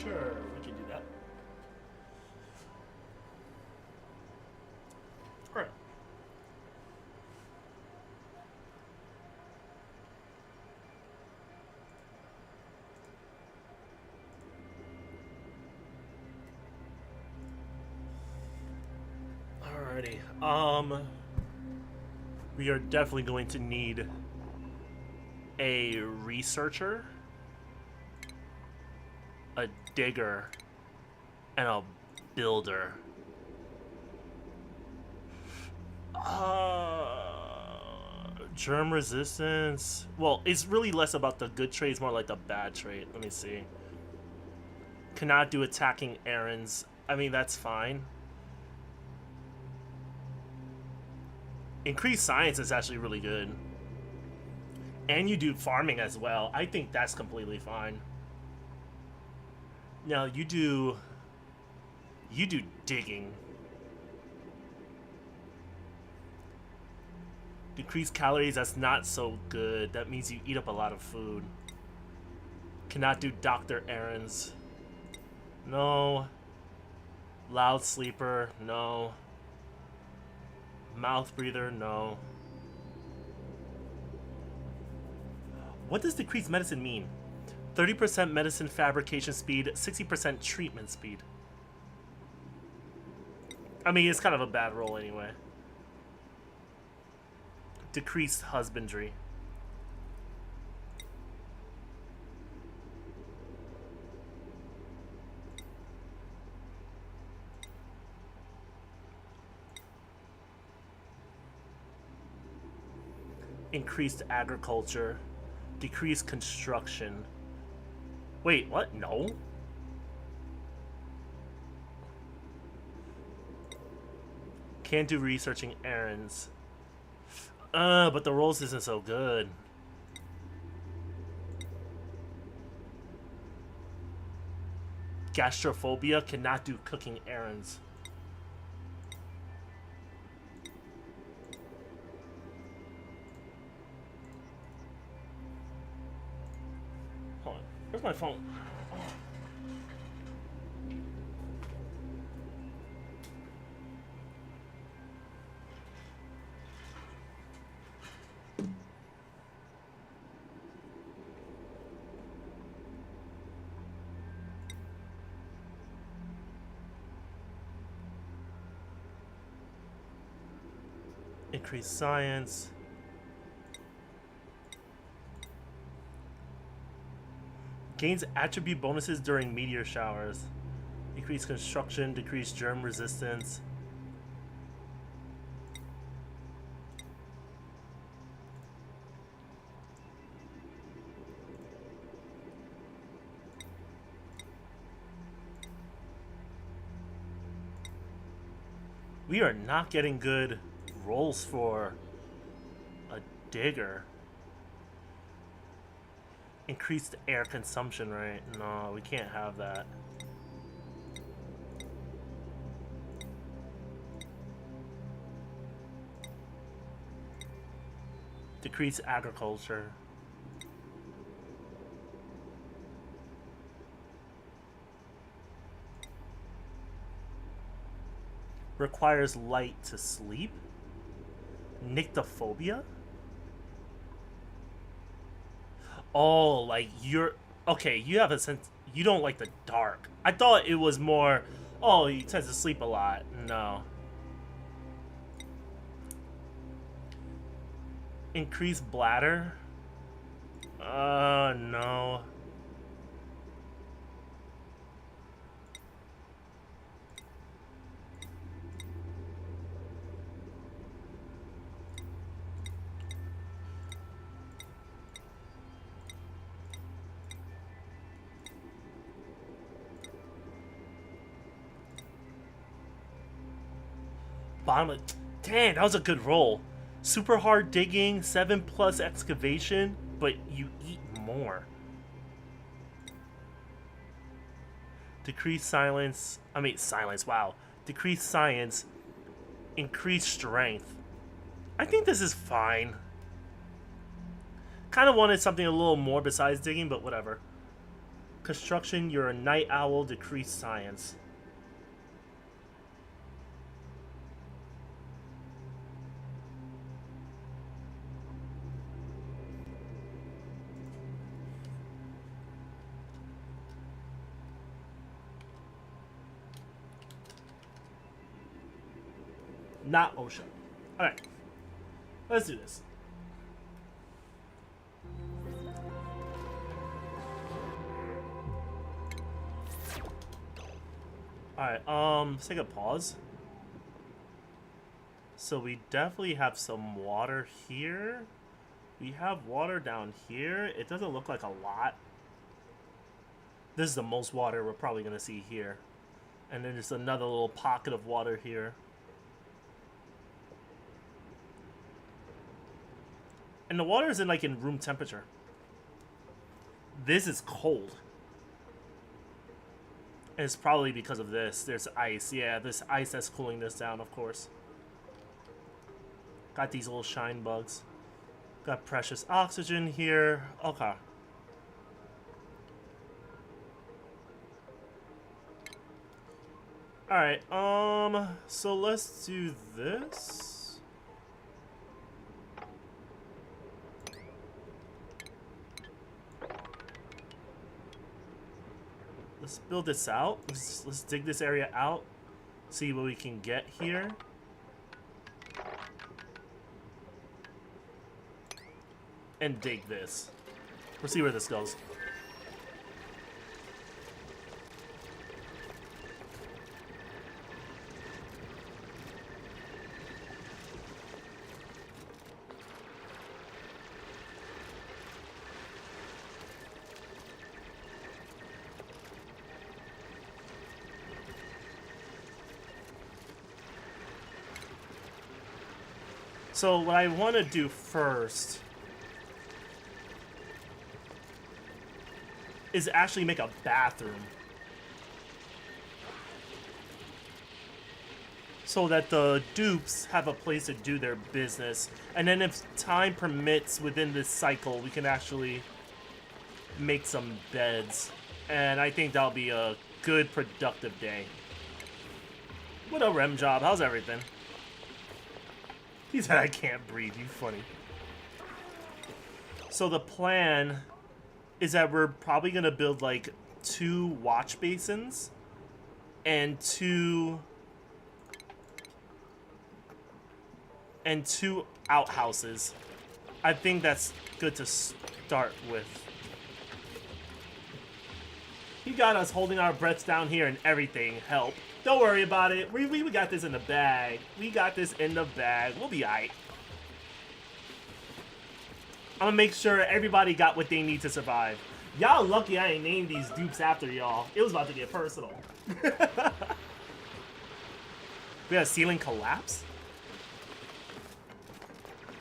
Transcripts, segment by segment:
Sure, we can do that. All right. Alrighty. We are definitely going to need a researcher, a digger, and a builder. Germ resistance. Well, it's really less about the good traits, more like the bad trait. Let me see. Cannot do attacking errands. I mean, that's fine. Increased science is actually really good. And you do farming as well. I think that's completely fine. Now you do digging. Decreased calories, that's not so good. That means you eat up a lot of food. Cannot do doctor errands. No. Loud sleeper, no. Mouth breather, no. What does decreased medicine mean? 30% medicine fabrication speed, 60% treatment speed. I mean, it's kind of a bad roll anyway. Decreased husbandry. Increased agriculture. Decreased construction. Wait, what? No? Can't do researching errands. But the rolls isn't so good. Gastrophobia, cannot do cooking errands. Hold on. Where's my phone? Increased science. Gains attribute bonuses during meteor showers. Decreased construction, decreased germ resistance. We are not getting good rolls for a digger. Increased air consumption rate. No, we can't have that. Decreased agriculture. Requires light to sleep. Nyctophobia? Oh, like you're... Okay, you have a sense... You don't like the dark. I thought it was more... Oh, he tends to sleep a lot. No. Increased bladder? No. Bottom of... Damn, that was a good roll. Super hard digging, 7+ excavation, but you eat more. Decreased silence. I mean, silence, wow. Decreased science. Increased strength. I think this is fine. Kind of wanted something a little more besides digging, but whatever. Construction, you're a night owl, decrease science. Not OSHA. Alright. Let's do this. Alright, let's take a pause. So we definitely have some water here. We have water down here. It doesn't look like a lot. This is the most water we're probably going to see here. And then there's another little pocket of water here. And the water isn't like in room temperature. This is cold. And it's probably because of this. There's ice. Yeah, this ice that's cooling this down, of course. Got these little shine bugs. Got precious oxygen here. Okay. Alright, so let's do this. Let's build this out. Let's dig this area out. See what we can get here. And dig this. We'll see where this goes. So what I want to do first is actually make a bathroom. So that the dupes have a place to do their business. And then if time permits within this cycle, we can actually make some beds. And I think that'll be a good, productive day. What a Rem job. How's everything? He said I can't breathe. You funny. So the plan is that we're probably going to build like 2 watch basins and two outhouses. I think that's good to start with. He got us holding our breaths down here and everything. Help. Don't worry about it. We got this in the bag. We got this in the bag. We'll be alright. I'm gonna make sure everybody got what they need to survive. Y'all lucky I ain't named these dupes after y'all. It was about to get personal. We had a ceiling collapse?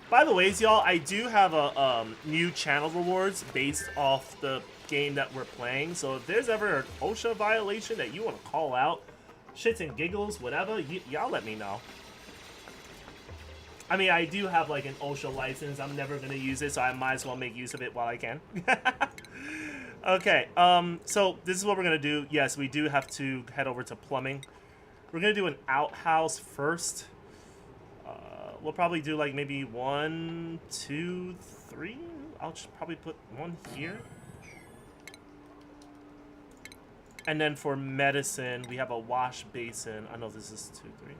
By the way, y'all, I do have a new channel rewards based off the game that we're playing. So if there's ever an OSHA violation that you want to call out, shits and giggles, whatever, y'all let me know. I mean, I do have like an OSHA license. I'm never going to use it, so I might as well make use of it while I can. Okay, so this is what we're going to do. Yes, we do have to head over to plumbing. We're going to do an outhouse first. We'll probably do like maybe 1, 2, 3. I'll just probably put 1 here. And then for medicine, we have a wash basin. I know this is 2, 3.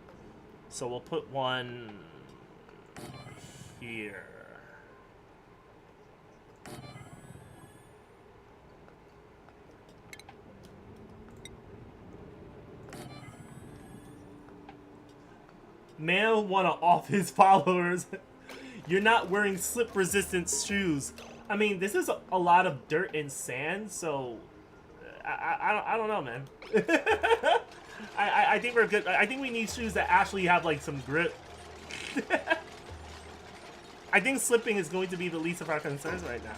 So we'll put 1 here. Man wanna off his followers. You're not wearing slip-resistant shoes. I mean, this is a lot of dirt and sand, so I don't know, man. I think we're good. I think we need shoes that actually have like some grip. I think slipping is going to be the least of our concerns right now.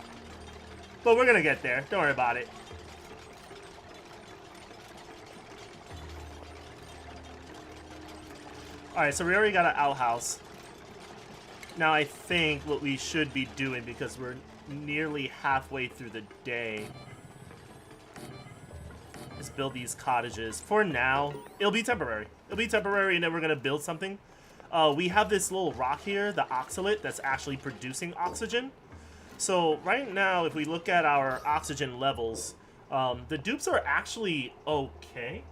But we're gonna get there. Don't worry about it. Alright, so we already got an outhouse. Now I think what we should be doing, because we're nearly halfway through the day, is build these cottages. For now, it'll be temporary. It'll be temporary, and then we're going to build something. We have this little rock here, the oxalate, that's actually producing oxygen. So right now, if we look at our oxygen levels, the dupes are actually okay.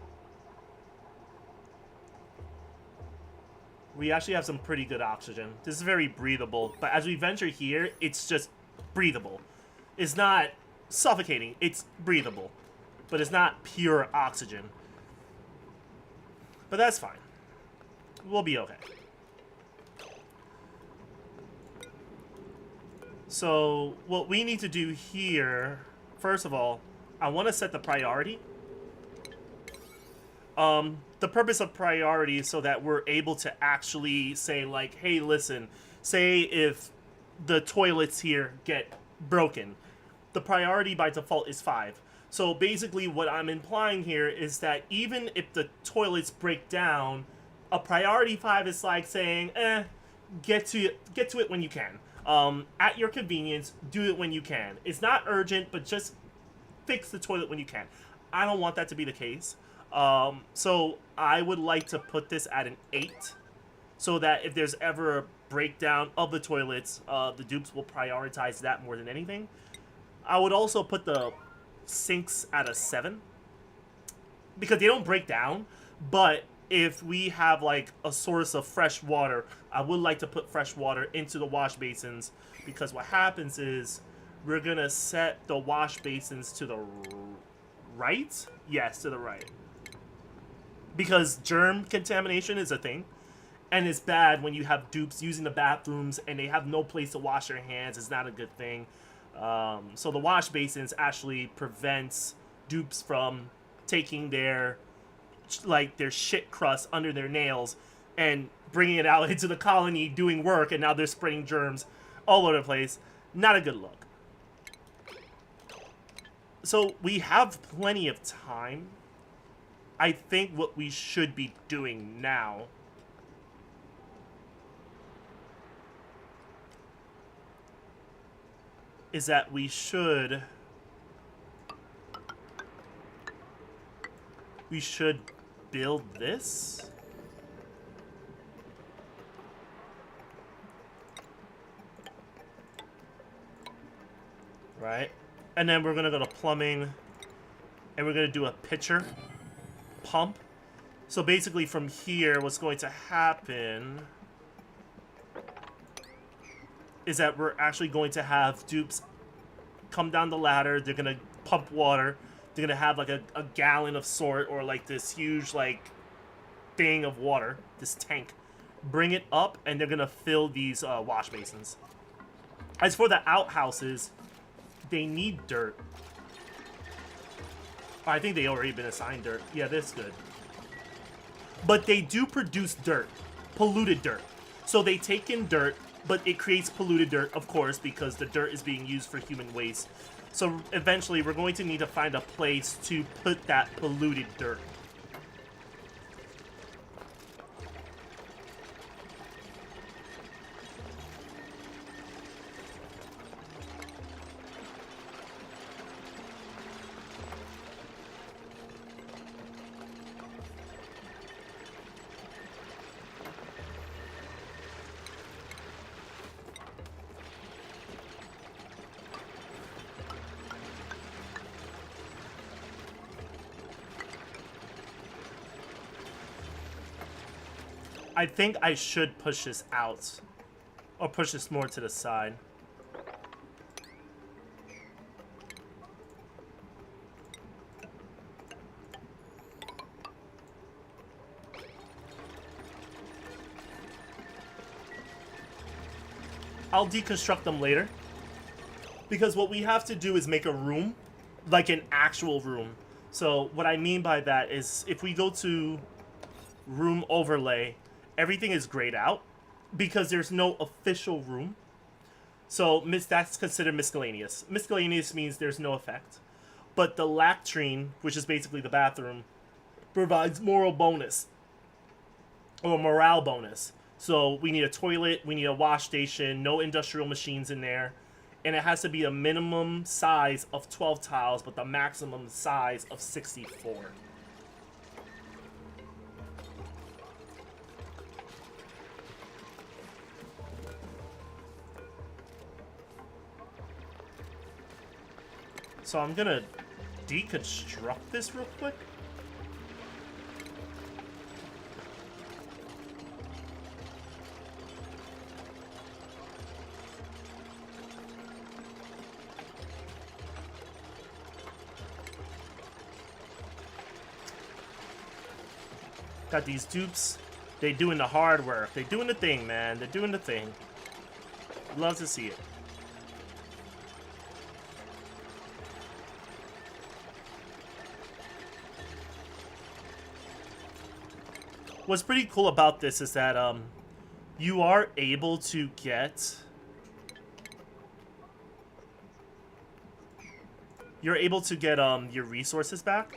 We actually have some pretty good oxygen. This is very breathable, but as we venture here, it's just breathable. It's not suffocating, it's breathable, but it's not pure oxygen. But that's fine. We'll be okay. So what we need to do here, first of all, I want to set the priority. The purpose of priority is so that we're able to actually say, like, hey, listen, say if the toilets here get broken, the priority by default is 5. So basically what I'm implying here is that even if the toilets break down, a priority 5 is like saying, get to it when you can. At your convenience, do it when you can. It's not urgent, but just fix the toilet when you can. I don't want that to be the case. So I would like to put this at an 8, so that if there's ever a breakdown of the toilets, the dupes will prioritize that more than anything. I would also put the sinks at a 7, because they don't break down, but if we have like a source of fresh water, I would like to put fresh water into the wash basins, because what happens is we're gonna set the wash basins to the right. Yes, to the right, because germ contamination is a thing, and it's bad when you have dupes using the bathrooms and they have no place to wash their hands. It's not a good thing. So the wash basins actually prevents dupes from taking their shit crust under their nails and bringing it out into the colony, doing work, and now they're spreading germs all over the place. Not a good look. So we have plenty of time. I think what we should be doing now is that we should build this. Right? And then we're gonna go to plumbing, and we're gonna do a pitcher pump. So basically from here, what's going to happen is that we're actually going to have dupes come down the ladder. They're gonna pump water. They're gonna have like a gallon of sort, or like this huge like thing of water, this tank. Bring it up, and they're gonna fill these wash basins. As for the outhouses, they need dirt. I think they already been assigned dirt. Yeah, that's good. But they do produce dirt, polluted dirt. So they take in dirt, but it creates polluted dirt, of course, because the dirt is being used for human waste. So eventually we're going to need to find a place to put that polluted dirt. I think I should push this out, or push this more to the side. I'll deconstruct them later, because what we have to do is make a room, like an actual room. So what I mean by that is, if we go to room overlay, everything is grayed out because there's no official room. So that's considered miscellaneous. Miscellaneous means there's no effect. But the latrine, which is basically the bathroom, provides moral bonus, or morale bonus. So we need a toilet, we need a wash station, no industrial machines in there. and it has to be a minimum size of 12 tiles, but the maximum size of 64. So I'm gonna deconstruct this real quick. Got these dupes. They doing the hard work. They doing the thing, man. They're doing the thing. Love to see it. What's pretty cool about this is that you are able to get your resources back,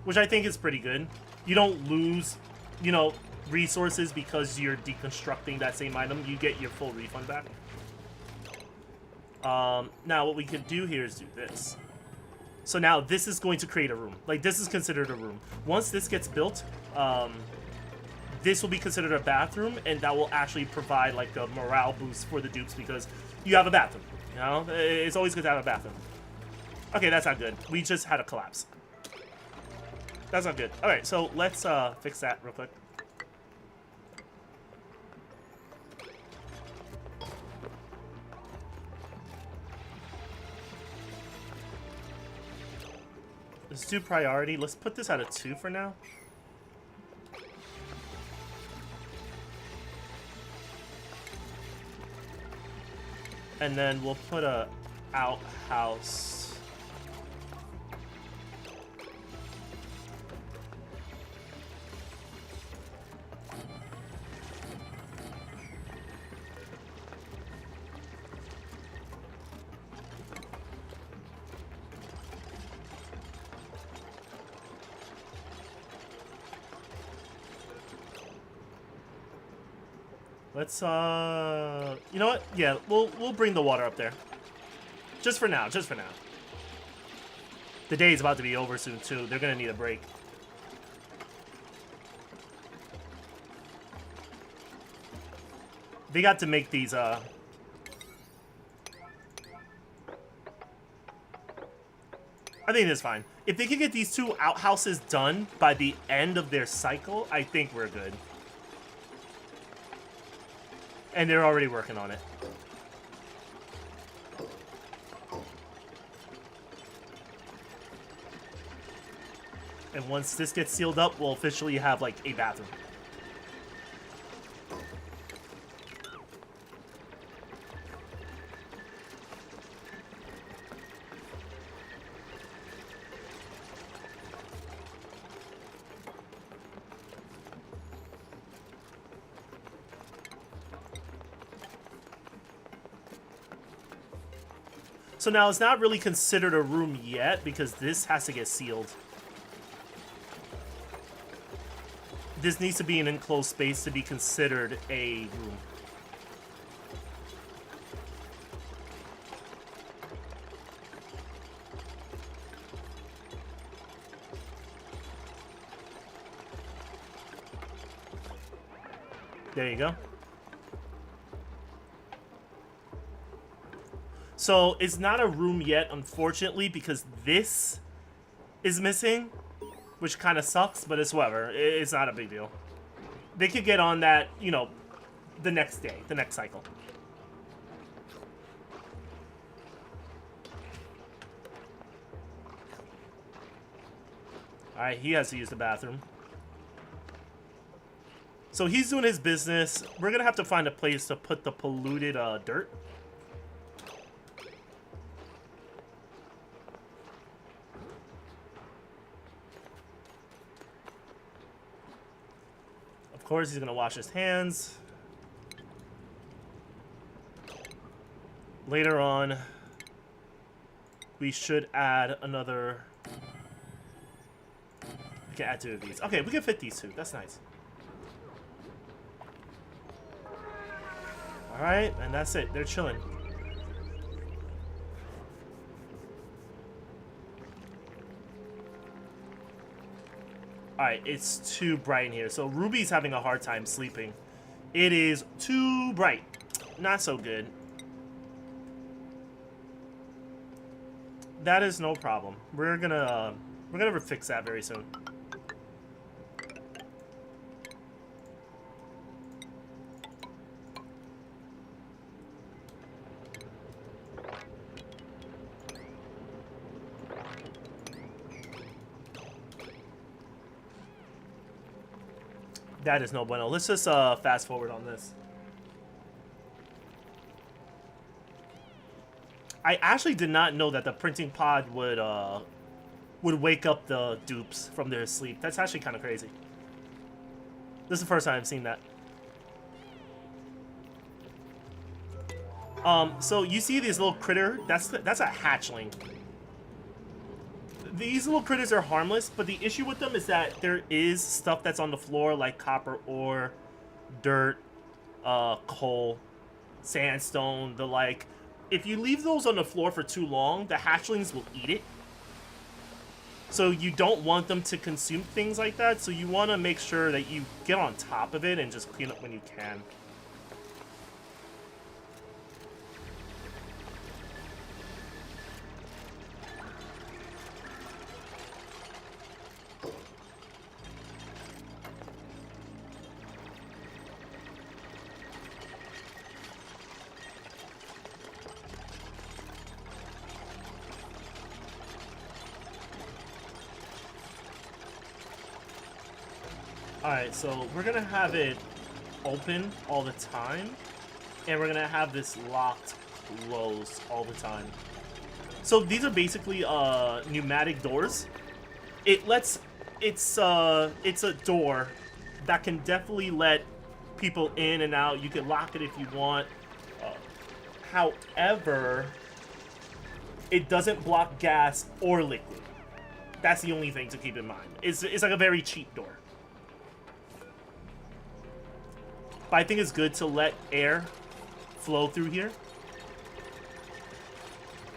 which I think is pretty good. You don't lose, you know, resources because you're deconstructing that same item. You get your full refund back. Now what we could do here is do this. So now this is going to create a room. Like, this is considered a room. Once this gets built, this will be considered a bathroom, and that will actually provide like a morale boost for the dupes because you have a bathroom. You know, it's always good to have a bathroom. Okay, that's not good. We just had a collapse. That's not good. All right, so let's fix that real quick. Let's do priority. Let's put this at a 2 for now. And then we'll put a outhouse. Let's, you know what? Yeah, we'll bring the water up there. Just for now, just for now. The day is about to be over soon, too. They're gonna need a break. They got to make these, I think it's fine. If they can get these 2 outhouses done by the end of their cycle, I think we're good. And they're already working on it. And once this gets sealed up, we'll officially have, like, a bathroom. So now it's not really considered a room yet because this has to get sealed. This needs to be an enclosed space to be considered a room. There you go. So it's not a room yet, unfortunately, because this is missing, which kind of sucks, but it's whatever. It's not a big deal. They could get on that, you know, the next day, the next cycle. Alright, he has to use the bathroom. So he's doing his business. We're going to have to find a place to put the polluted dirt. Of course, he's gonna wash his hands. Later on, we should add another. We can add 2 of these. Okay, we can fit these 2. That's nice. Alright, and that's it. They're chilling. Alright, it's too bright in here. So Ruby's having a hard time sleeping. It is too bright. Not so good. That is no problem. We're gonna fix that very soon. That is no bueno. Let's just fast forward on this. I actually did not know that the printing pod would wake up the dupes from their sleep. That's actually kind of crazy. This is the first time I've seen that. So you see this little critter? That's a hatchling. These little critters are harmless, but the issue with them is that there is stuff that's on the floor, like copper ore, dirt, coal, sandstone, the like. If you leave those on the floor for too long, the hatchlings will eat it. So you don't want them to consume things like that, so you want to make sure that you get on top of it and just clean up when you can. Alright, so we're gonna have it open all the time, and we're gonna have this locked closed all the time. So these are basically pneumatic doors. It's a door that can definitely let people in and out. You can lock it if you want. However, it doesn't block gas or liquid. That's the only thing to keep in mind. It's like a very cheap door. But I think it's good to let air flow through here.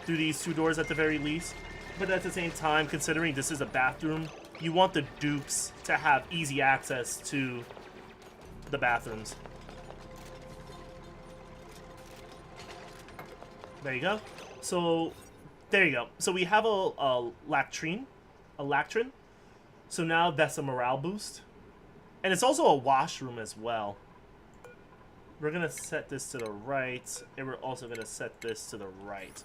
Through these two doors at the very least. But at the same time, considering this is a bathroom, you want the dupes to have easy access to the bathrooms. There you go. So, there you go. So we have a latrin. So now that's a morale boost. And it's also a washroom as well. We're going to set this to the right, and we're also going to set this to the right.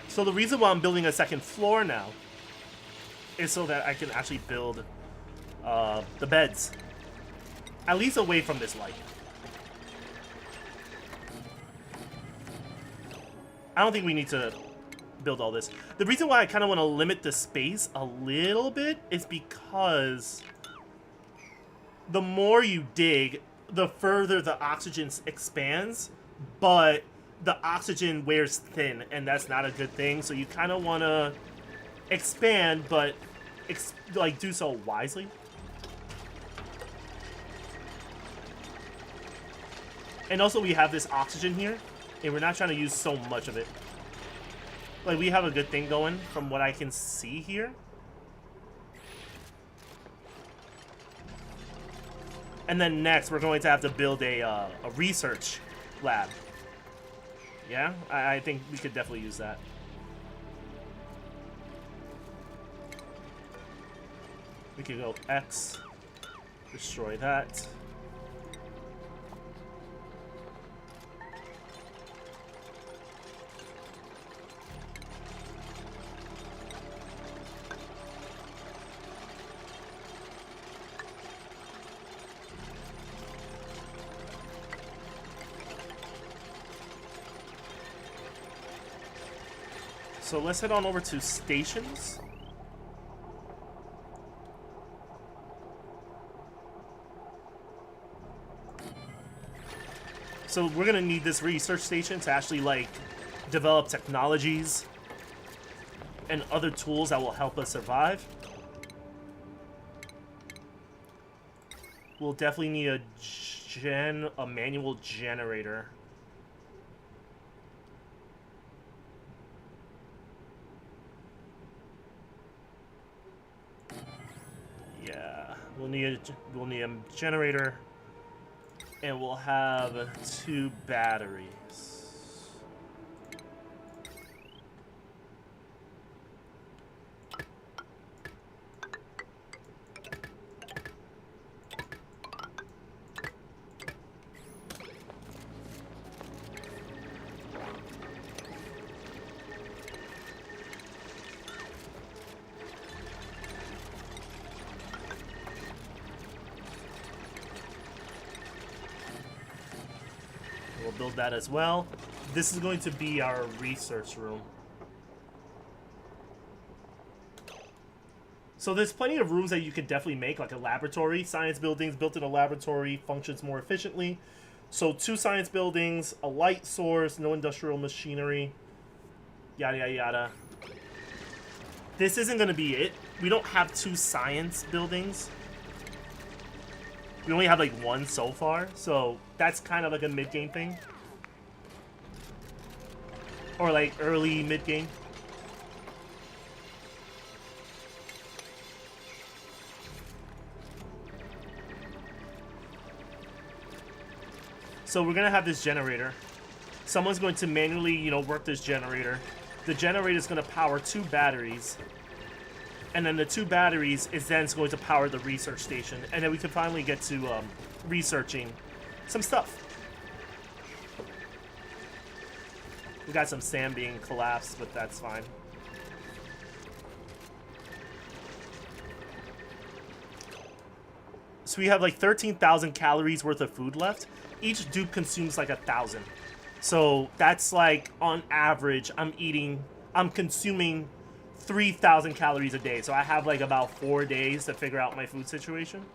So the reason why I'm building a second floor now is so that I can actually build the beds. At least away from this light. I don't think we need to build all this. The reason why I kind of want to limit the space a little bit is because the more you dig, the further the oxygen expands, but the oxygen wears thin, and that's not a good thing. So you kind of want to expand, but like do so wisely. And also we have this oxygen here, and we're not trying to use so much of it. Like, we have a good thing going from what I can see here. And then next, we're going to have to build a research lab. Yeah, I think we could definitely use that. We could go X, destroy that. So let's head on over to stations. So we're gonna need this research station to actually like develop technologies and other tools that will help us survive. We'll definitely need a manual generator. Yeah, we'll need a generator, and we'll have 2 batteries. We'll build that as well. This is going to be our research room. So there's plenty of rooms that you could definitely make, like a laboratory. Science buildings built in a laboratory functions more efficiently. So 2 science buildings, a light source, no industrial machinery, yada, yada, yada. This isn't going to be it. We don't have 2 science buildings. We only have like 1 so far, so that's kind of like a mid-game thing. Or like early mid-game. So we're gonna have this generator. Someone's going to manually, you know, work this generator. The generator is gonna power 2 batteries. And then the 2 batteries is then going to power the research station. And then we can finally get to researching some stuff. We got some sand being collapsed, but that's fine. So we have like 13,000 calories worth of food left. Each dupe consumes like 1,000. So that's like, on average, I'm consuming 3,000 calories a day. So I have like about 4 days to figure out my food situation.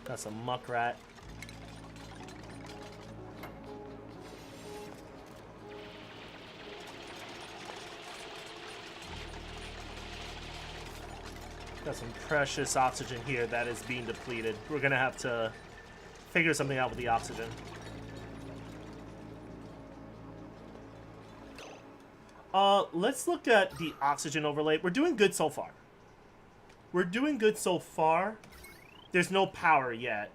Got some muckrat. Got some precious oxygen here that is being depleted. We're gonna have to figure something out with the oxygen. Let's look at the oxygen overlay. We're doing good so far. We're doing good so far. There's no power yet.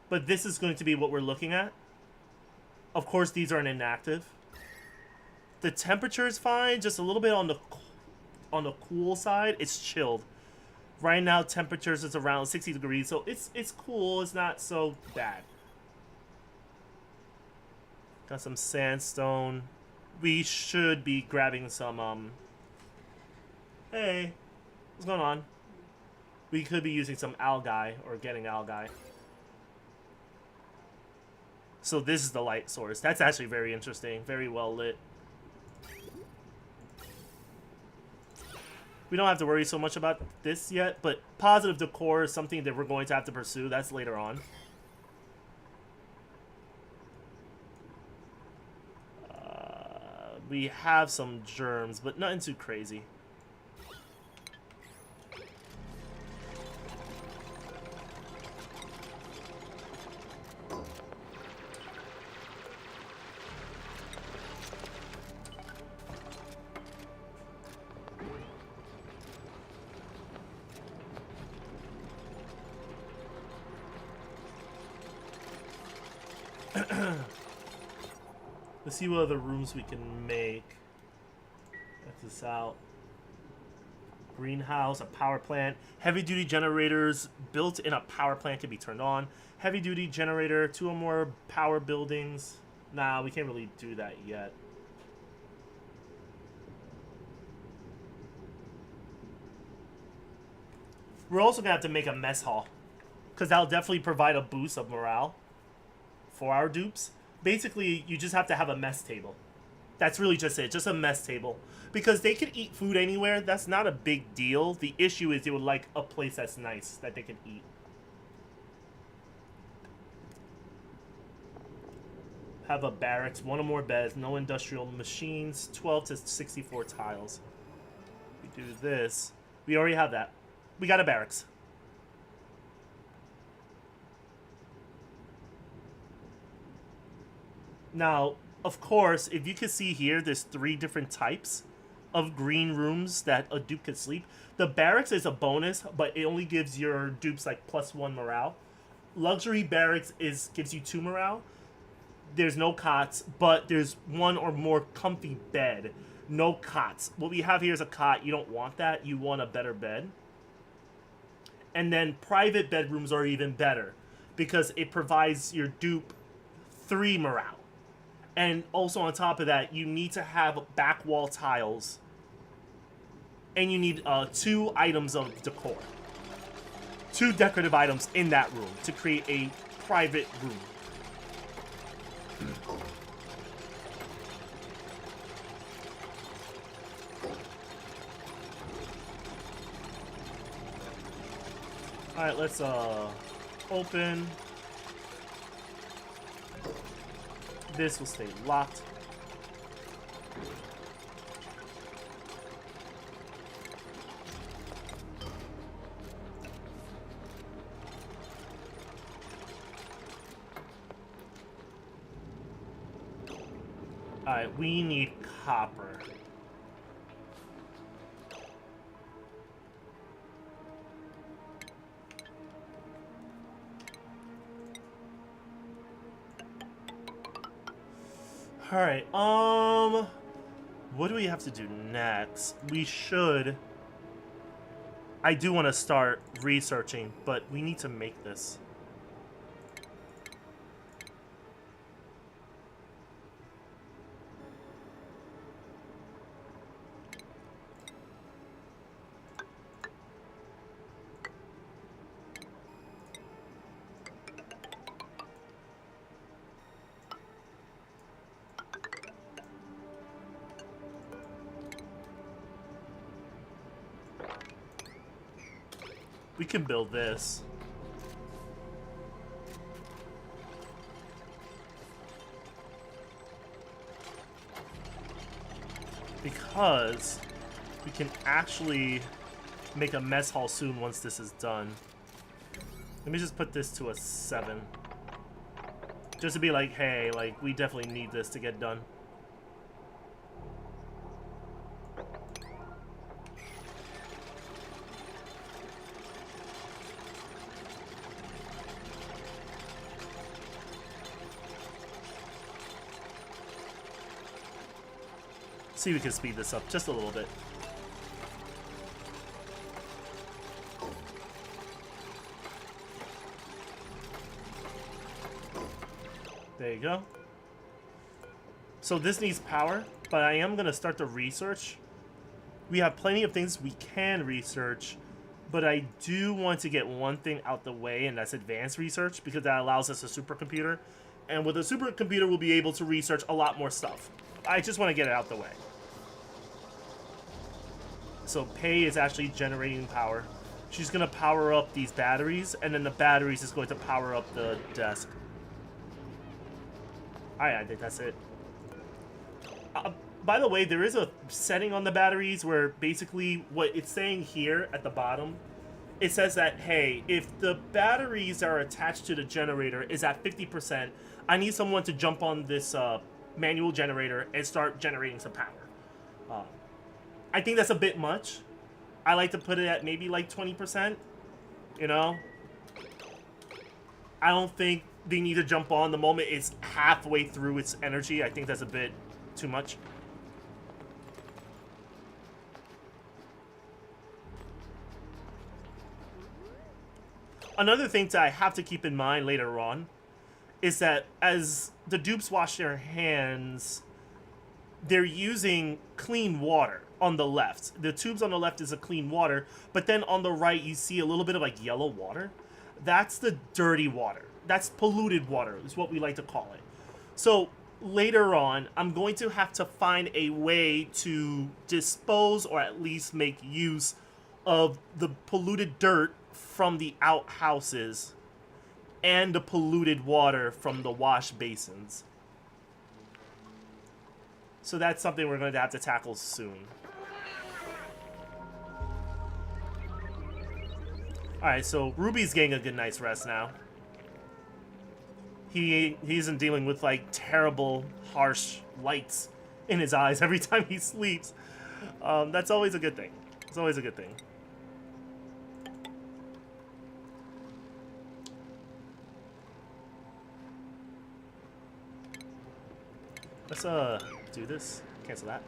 But this is going to be what we're looking at. Of course, these are inactive. The temperature is fine, just a little bit on the cool side. It's chilled. Right now, temperatures is around 60 degrees, so it's cool. It's not so bad. Got some sandstone. We should be grabbing some, hey, what's going on? We could be using some algae, or getting algae. So this is the light source. That's actually very interesting. Very well lit. We don't have to worry so much about this yet, but positive decor is something that we're going to have to pursue. That's later on. We have some germs, but nothing too crazy. Let's see what other rooms we can make. Check this out. Greenhouse, a power plant. Heavy-duty generators built in a power plant can be turned on. Heavy-duty generator, 2 or more power buildings. Nah, we can't really do that yet. We're also going to have to make a mess hall, because that'll definitely provide a boost of morale for our dupes. Basically, you just have to have a mess table. That's really just it, just a mess table. Because they can eat food anywhere, that's not a big deal. The issue is they would like a place that's nice, that they can eat. Have a barracks, 1 or more beds, no industrial machines, 12 to 64 tiles. We do this. We already have that. We got a barracks. Now, of course, if you can see here, there's 3 different types of green rooms that a dupe could sleep. The barracks is a bonus, but it only gives your dupes like +1 morale. Luxury barracks gives you 2 morale. There's no cots, but there's 1 or more comfy bed. No cots. What we have here is a cot. You don't want that. You want a better bed. And then private bedrooms are even better because it provides your dupe 3 morale. And also on top of that, you need to have back wall tiles. And you need 2 items of decor. 2 decorative items in that room to create a private room. Alright, let's open. This will stay locked. Alright, we need copper. Alright, what do we have to do next? We should... I do want to start researching, but we need to make this. We can build this. Because we can actually make a mess hall soon once this is done. Let me just put this to a 7. Just to be like, hey, like, we definitely need this to get done. See if we can speed this up just a little bit. There you go. So this needs power, but I am going to start the research. We have plenty of things we can research, but I do want to get one thing out the way, and that's advanced research, because that allows us a supercomputer. And with a supercomputer, we'll be able to research a lot more stuff. I just want to get it out the way. So Pei is actually generating power. She's going to power up these batteries, and then the batteries is going to power up the desk. Alright, I think that's it. By the way, there is a setting on the batteries where basically what it's saying here at the bottom, it says that, hey, if the batteries are attached to the generator is at 50%, I need someone to jump on this manual generator and start generating some power. I think that's a bit much. I like to put it at maybe like 20%, you know? I don't think they need to jump on the moment it's halfway through its energy. I think that's a bit too much. Another thing that I have to keep in mind later on is that as the dupes wash their hands, they're using clean water on the left. The tubes on the left is a clean water, but then on the right you see a little bit of like yellow water. That's the dirty water. That's polluted water is what we like to call it. So later on, I'm going to have to find a way to dispose or at least make use of the polluted dirt from the outhouses and the polluted water from the wash basins. So that's something we're going to have to tackle soon. Alright, so Ruby's getting a good night's rest now. He isn't dealing with, like, terrible, harsh lights in his eyes every time he sleeps. That's always a good thing. It's always a good thing. Let's, do this. Cancel that.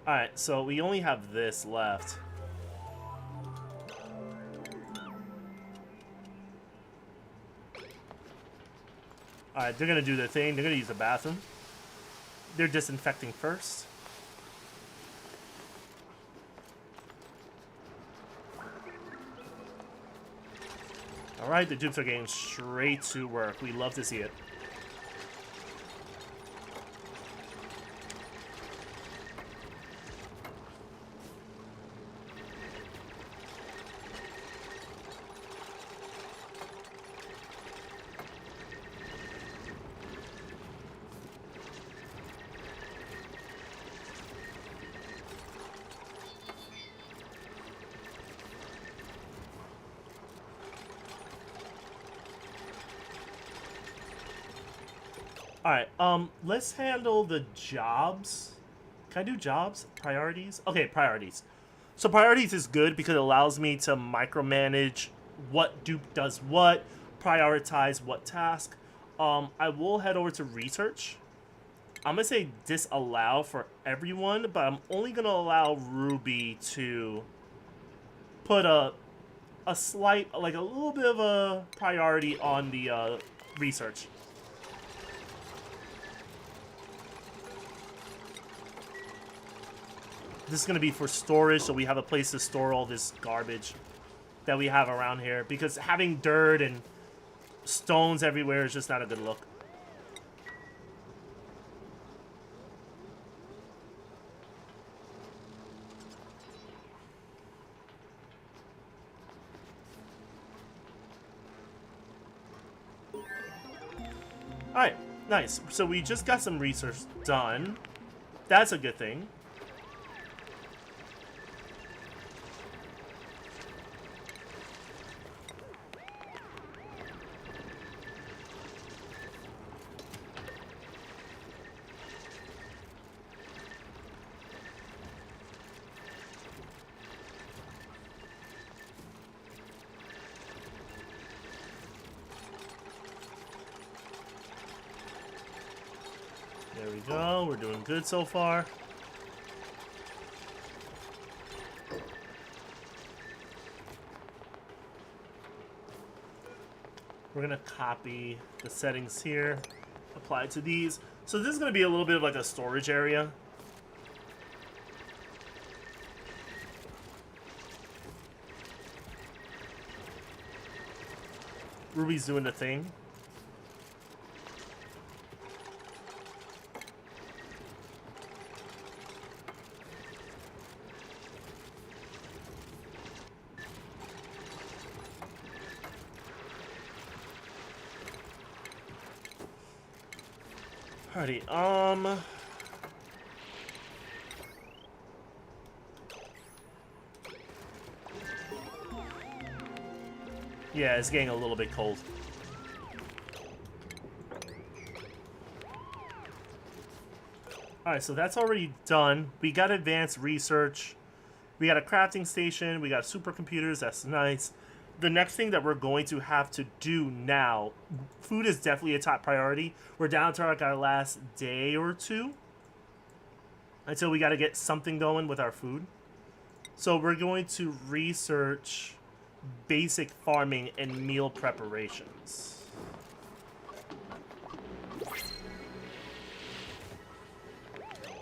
Alright, so we only have this left. Alright, they're gonna do their thing. They're gonna use the bathroom. They're disinfecting first. Alright, the dupes are getting straight to work. We love to see it. Alright, let's handle the jobs. Can I do jobs? Priorities? Okay, priorities. So priorities is good because it allows me to micromanage what dupe does what, prioritize what task. I will head over to research. I'm gonna say disallow for everyone, but I'm only gonna allow Ruby to put a slight, like a little bit of a priority on the research. This is going to be for storage, so we have a place to store all this garbage that we have around here. Because having dirt and stones everywhere is just not a good look. Alright, nice. So we just got some research done. That's a good thing. There we go. We're doing good so far. We're going to copy the settings here, apply it to these. So this is going to be a little bit of like a storage area. Ruby's doing the thing. Alrighty, yeah, it's getting a little bit cold. Alright, so that's already done. We got advanced research. We got a crafting station. We got supercomputers. That's nice. The next thing that we're going to have to do now, food is definitely a top priority. We're down to like our last day or two until we got to get something going with our food. So we're going to research basic farming and meal preparations.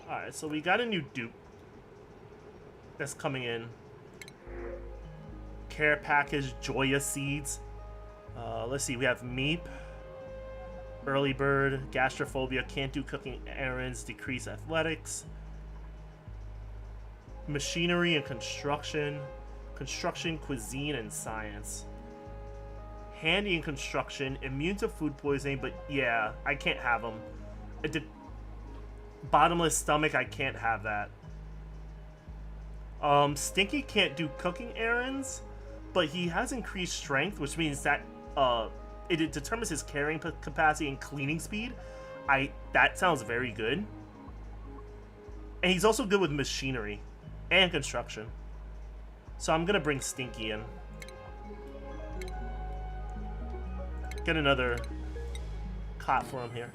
Alright, so we got a new dupe that's coming in. Care package, Joya seeds. Let's see, we have Meep, Early Bird, Gastrophobia, can't do cooking errands, decrease athletics. Machinery and construction, construction, cuisine, and science. Handy in construction, immune to food poisoning, but yeah, I can't have them. Bottomless stomach, I can't have that. Stinky can't do cooking errands, but he has increased strength, which means that it determines his carrying capacity and cleaning speed. That sounds very good. And he's also good with machinery and construction. So I'm gonna bring Stinky in. Get another cot for him here.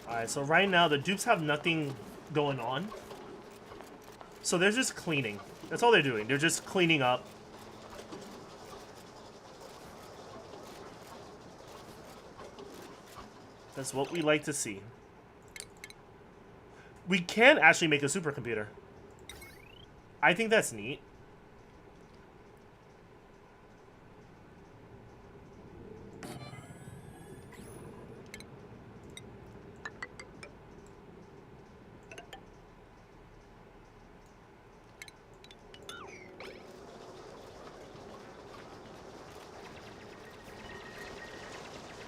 Alright, so right now the dupes have nothing going on. So they're just cleaning. That's all they're doing. They're just cleaning up. That's what we like to see. We can actually make a supercomputer. I think that's neat.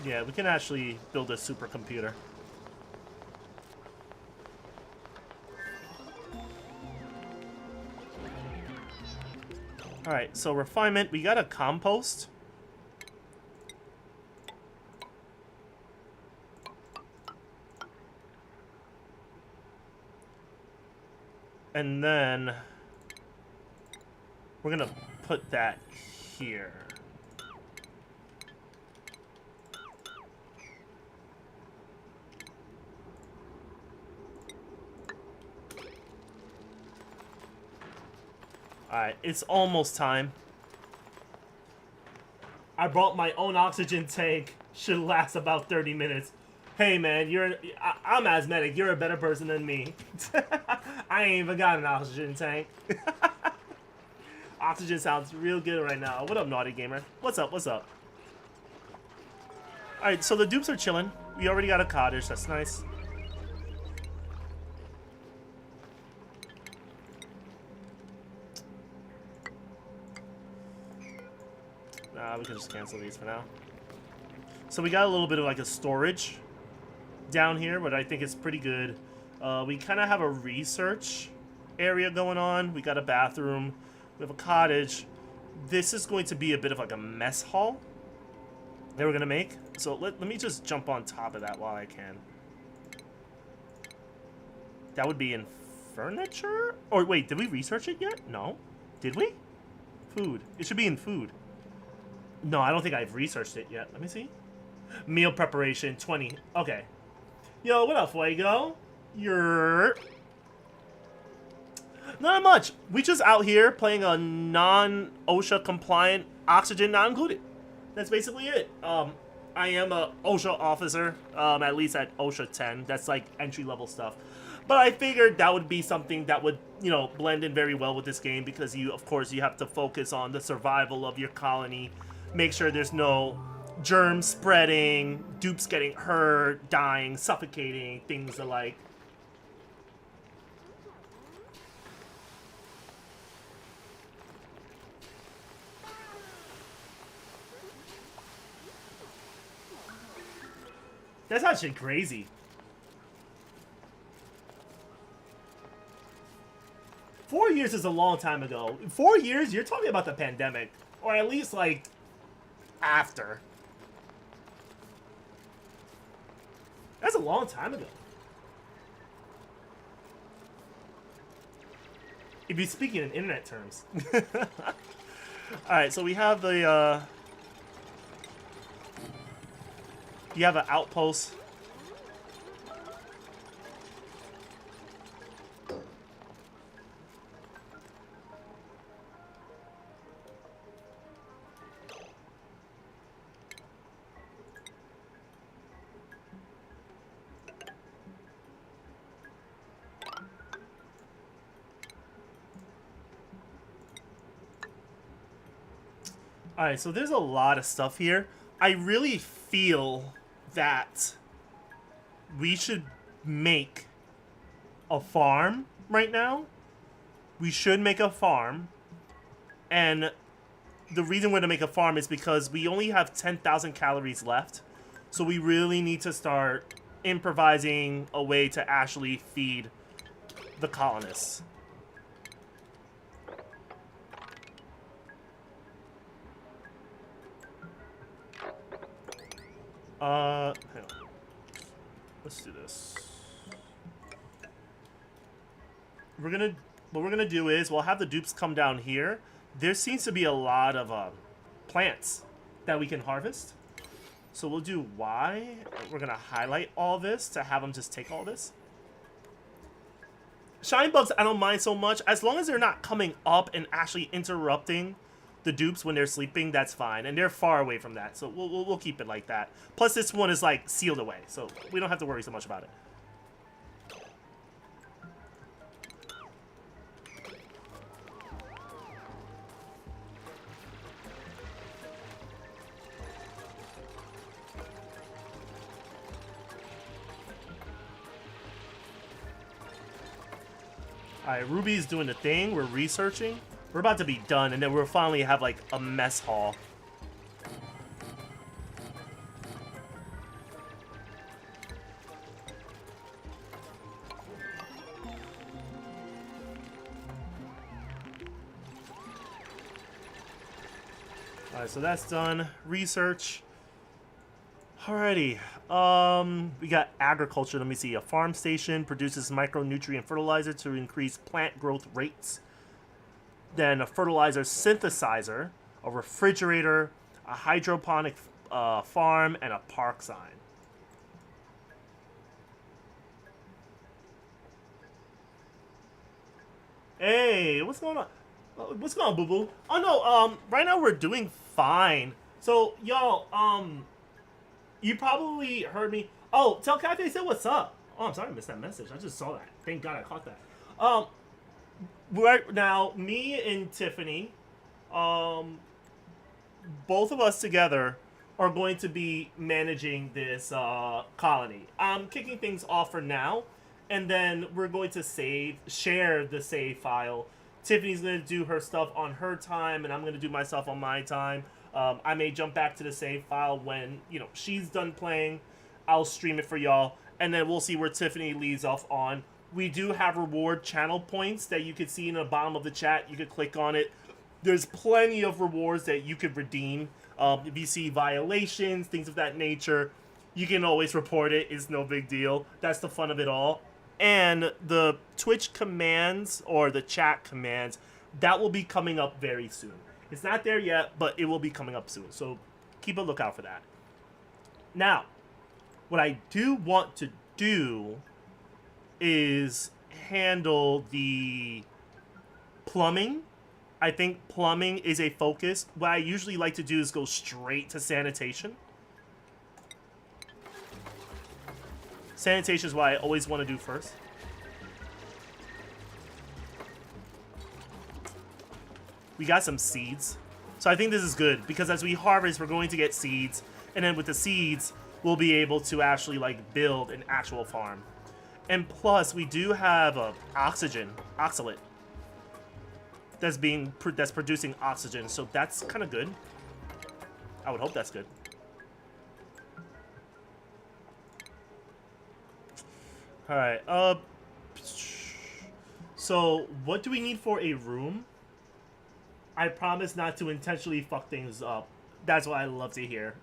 Yeah, we can actually build a supercomputer. Alright, so refinement. We got a compost. And then we're gonna put that here. Alright, it's almost time. I brought my own oxygen tank. Should last about 30 minutes. Hey man, I'm asthmatic. You're a better person than me. I ain't even got an oxygen tank. Oxygen sounds real good right now. What up, Naughty Gamer? What's up? What's up? Alright, so the dupes are chilling. We already got a cottage. That's nice. We can just cancel these for now. So we got a little bit of like a storage down here, but I think it's pretty good. We kind of have a research area going on. We got a bathroom. We have a cottage. This is going to be a bit of like a mess hall that we're going to make. So let me just jump on top of that while I can. That would be in furniture? Or wait, did we research it yet? No. Did we? Food. It should be in food. No, I don't think I've researched it yet. Let me see. Meal preparation, 20. Okay. Yo, what up, Fuego? You're... Not much. We just out here playing a non-OSHA-compliant oxygen not included. That's basically it. I am a OSHA officer, at least at OSHA 10. That's like entry-level stuff. But I figured that would be something that would, you know, blend in very well with this game because you, of course, you have to focus on the survival of your colony. Make sure there's no germs spreading, dupes getting hurt, dying, suffocating, things alike. That's actually crazy. years is a long time ago. 4 years, you're talking about the pandemic. Or at least, like, after. That's a long time ago. If you're speaking in internet terms. Alright, so we have the, you have an outpost. Alright, so there's a lot of stuff here. I really feel that we should make a farm right now. We should make a farm. And the reason we're to make a farm is because we only have 10,000 calories left. So we really need to start improvising a way to actually feed the colonists. Hang on. Let's do this. What we're gonna do is we'll have the dupes come down here. There seems to be a lot of plants that we can harvest. So we'll do Y. We're gonna highlight all this to have them just take all this. Shine bugs, I don't mind so much. As long as they're not coming up and actually interrupting the dupes when they're sleeping, that's fine. And they're far away from that, so we'll keep it like that. Plus, this one is, like, sealed away, so we don't have to worry so much about it. Alright, Ruby's doing the thing. We're researching. We're about to be done, and then we'll finally have, like, a mess hall. Alright, so that's done. Research. Alrighty. We got agriculture. Let me see. A farm station produces micronutrient fertilizer to increase plant growth rates. Then a fertilizer synthesizer, a refrigerator, a hydroponic farm, and a park sign. Hey, what's going on? What's going on, boo boo? Oh no, right now we're doing fine. So y'all, you probably heard me. Oh, tell Cafe said what's up. Oh, I'm sorry I missed that message. I just saw that. Thank God I caught that. Right now, me and Tiffany, both of us together are going to be managing this colony. I'm kicking things off for now, and then we're going to share the save file. Tiffany's going to do her stuff on her time, and I'm going to do my stuff on my time. I may jump back to the save file when, you know, she's done playing. I'll stream it for y'all, and then we'll see where Tiffany leaves off on. We do have reward channel points that you can see in the bottom of the chat. You could click on it. There's plenty of rewards that you could redeem. If you see violations, things of that nature, you can always report it. It's no big deal. That's the fun of it all. And the Twitch commands, or the chat commands, that will be coming up very soon. It's not there yet, but it will be coming up soon. So keep a lookout for that. Now, what I do want to do is handle the plumbing. I think plumbing is a focus. What I usually like to do is go straight to sanitation. Sanitation is what I always want to do first. We got some seeds. So I think this is good, because as we harvest, we're going to get seeds. And then with the seeds, we'll be able to actually, like, build an actual farm. And plus, we do have oxalate, that's producing oxygen. So that's kind of good. I would hope that's good. All right. So, what do we need for a room? I promise not to intentionally fuck things up. That's what I love to hear.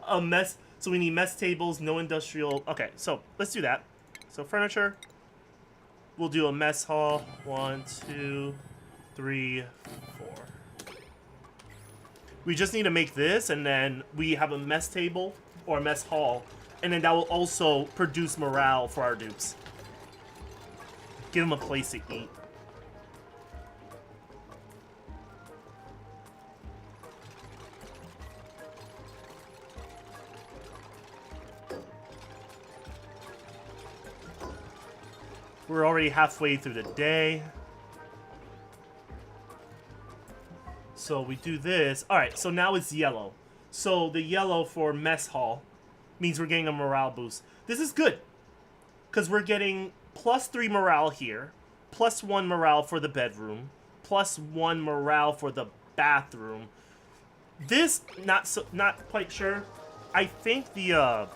A mess. So we need mess tables, no industrial. Okay, so let's do that. So furniture. We'll do a mess hall. 1, 2, 3, 4. We just need to make this, and then we have a mess table or a mess hall, and then that will also produce morale for our dupes. Give them a place to eat. We're already halfway through the day. So we do this. Alright, so now it's yellow. So the yellow for mess hall means we're getting a morale boost. This is good. Because we're getting +3 morale here. +1 morale for the bedroom. +1 morale for the bathroom. This, not quite sure. I think the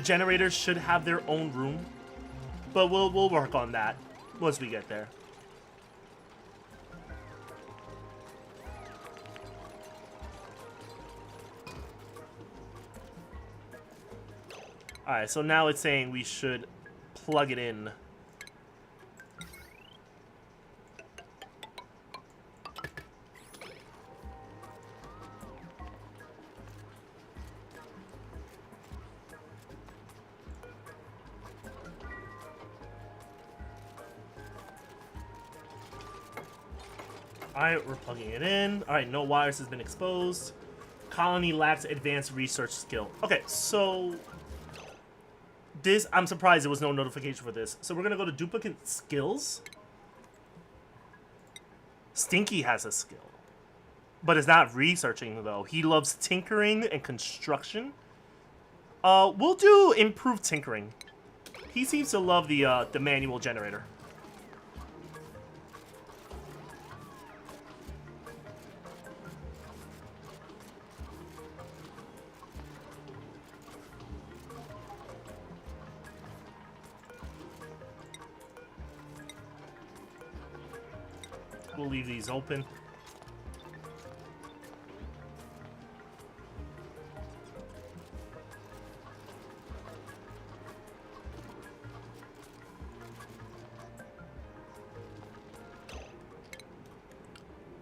generators should have their own room, but we'll work on that once we get there. All right, so now it's saying we should plug it in. Alright, we're plugging it in. Alright, no wires has been exposed. Colony lacks advanced research skill. Okay, so this, I'm surprised there was no notification for this. So we're gonna go to duplicate skills. Stinky has a skill, but is not researching though. He loves tinkering and construction. We'll do improved tinkering. He seems to love the manual generator. We'll leave these open.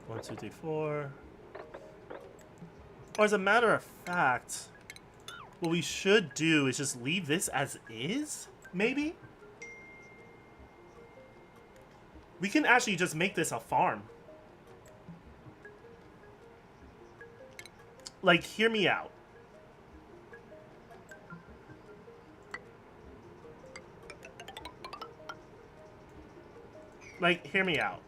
One, two, three, four. Or as a matter of fact, what we should do is just leave this as is, maybe? We can actually just make this a farm. Like, hear me out. Like, hear me out.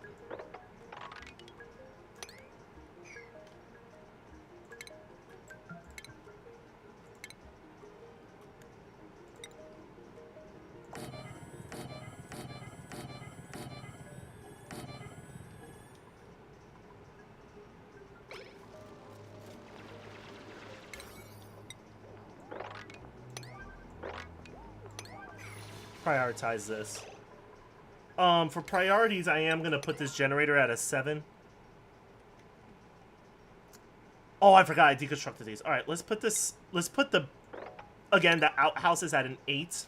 Prioritize this. For priorities, I am gonna put this generator at a 7. Oh, I forgot I deconstructed these. All right, let's put this. Let's put the, again, the outhouses at an 8.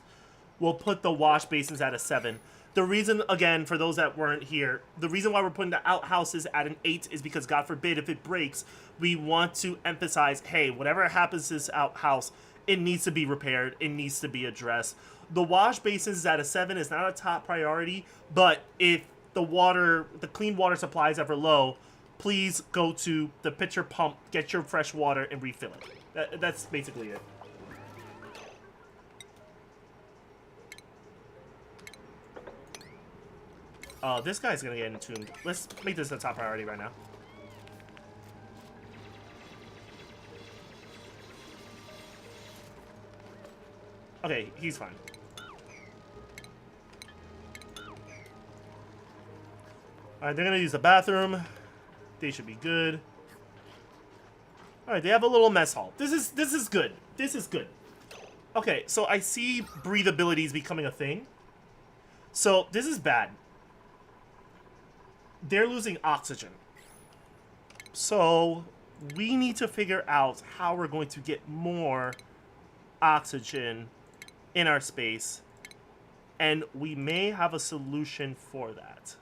We'll put the wash basins at a 7. The reason, again, for those that weren't here, the reason why we're putting the outhouses at an 8 is because, God forbid, if it breaks, we want to emphasize, hey, whatever happens to this outhouse, it needs to be repaired. It needs to be addressed. The wash basins at a 7 is not a top priority, but if the clean water supply is ever low, please go to the pitcher pump, get your fresh water, and refill it. That's basically it. This guy's gonna get entombed. Let's make this a top priority right now. Okay, he's fine. Alright, they're gonna use the bathroom. They should be good. Alright, they have a little mess hall. This is good. This is good. Okay, so I see breathability is becoming a thing. So this is bad. They're losing oxygen. So we need to figure out how we're going to get more oxygen in our space. And we may have a solution for that.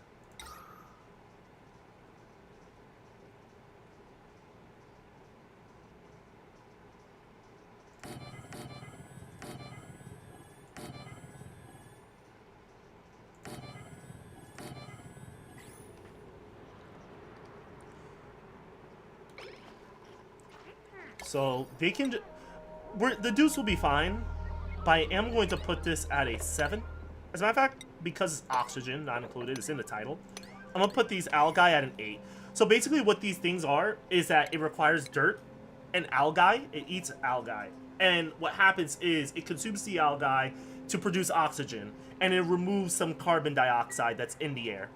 So they can... the deuce will be fine. But I am going to put this at a 7. As a matter of fact, because it's oxygen, not included, it's in the title. I'm going to put these algae at an 8. So basically what these things are is that it requires dirt and algae. It eats algae. And what happens is it consumes the algae to produce oxygen. And it removes some carbon dioxide that's in the air.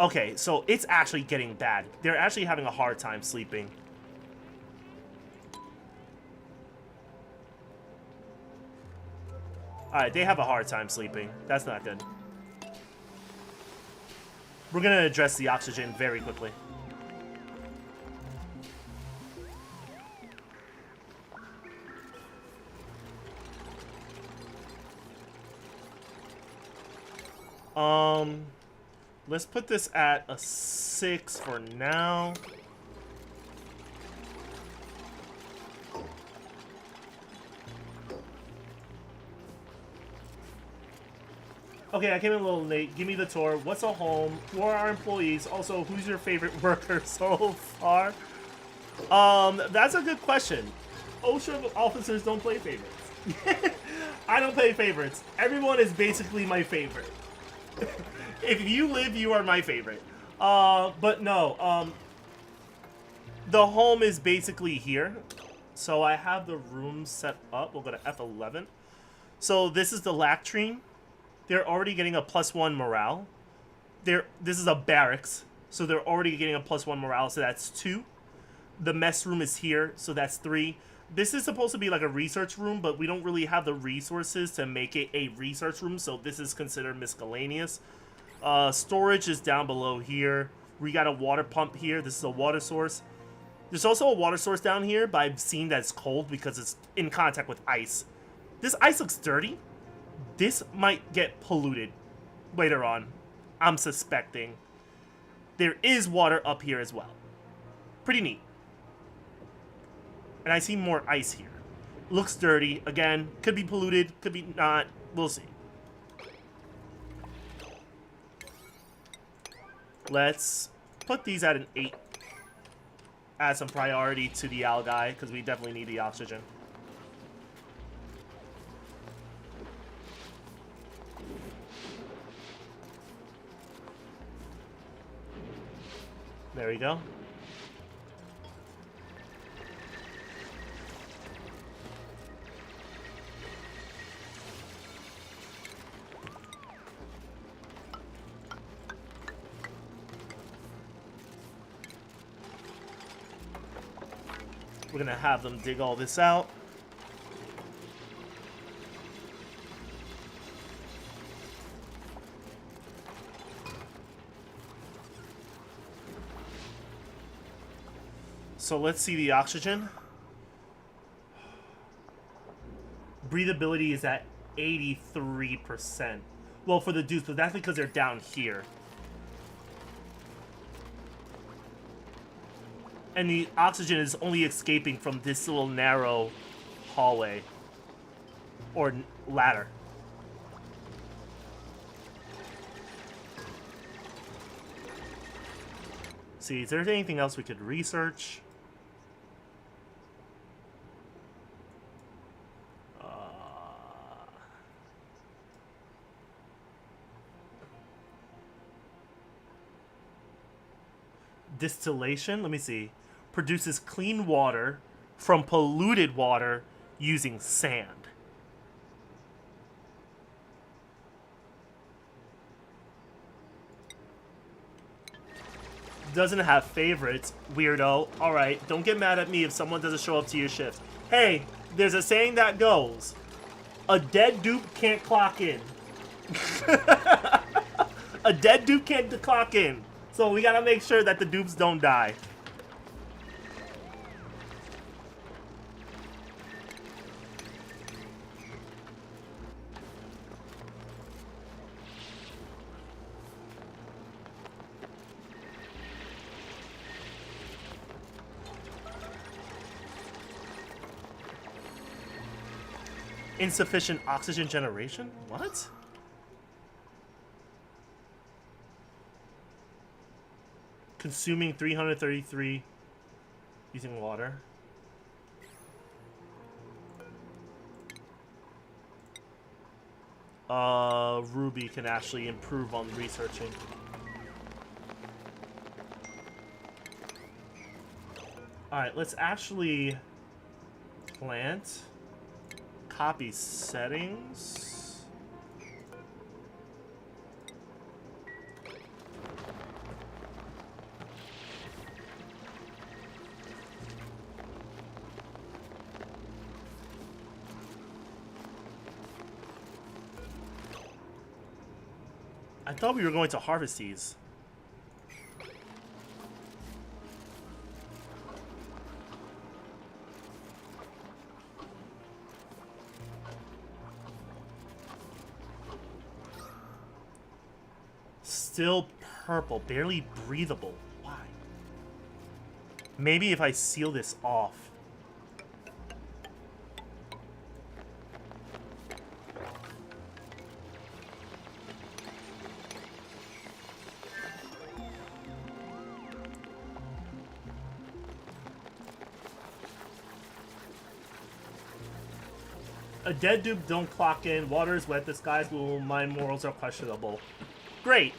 Okay, so it's actually getting bad. They're actually having a hard time sleeping. Alright, they have a hard time sleeping. That's not good. We're gonna address the oxygen very quickly. Let's put this at a 6 for now. Okay, I came in a little late. Give me the tour. What's a home? Who are our employees? Also, who's your favorite worker so far? That's a good question. OSHA officers don't play favorites. I don't play favorites. Everyone is basically my favorite. If you live, you are my favorite. But no, the home is basically here. So I have the room set up. We'll go to F11. So this is the latrine. They're already getting a +1 morale. This is a barracks, so they're already getting a +1 morale, so that's 2. The mess room is here, so that's 3. This is supposed to be like a research room, but we don't really have the resources to make it a research room, so this is considered miscellaneous. Storage is down below here. We got a water pump here. This is a water source. There's also a water source down here, but I've seen that it's cold because it's in contact with ice. This ice looks dirty. This might get polluted later on. I'm suspecting. There is water up here as well. Pretty neat. And I see more ice here. Looks dirty. Again, could be polluted, could be not. We'll see. Let's put these at an 8. Add some priority to the algae, because we definitely need the oxygen. There we go. We're gonna have them dig all this out. So let's see the oxygen. Breathability is at 83%. Well, for the dudes, but that's because they're down here. And the oxygen is only escaping from this little narrow hallway. Or ladder. See, is there anything else we could research? Distillation, let me see. Produces clean water from polluted water using sand. doesn't have favorites, weirdo. Alright, don't get mad at me if someone doesn't show up to your shift. Hey, there's a saying that goes, a dead dupe can't clock in. A dead dupe can't clock in. So we gotta make sure that the dupes don't die. Insufficient oxygen generation? What? Consuming 333 using water. Ruby can actually improve on researching. Alright, let's actually plant. Copy settings. I thought we were going to harvest these. Still purple, barely breathable. Why? Maybe if I seal this off. A dead dupe don't clock in. Water is wet. The skies blue. My morals are questionable. Great.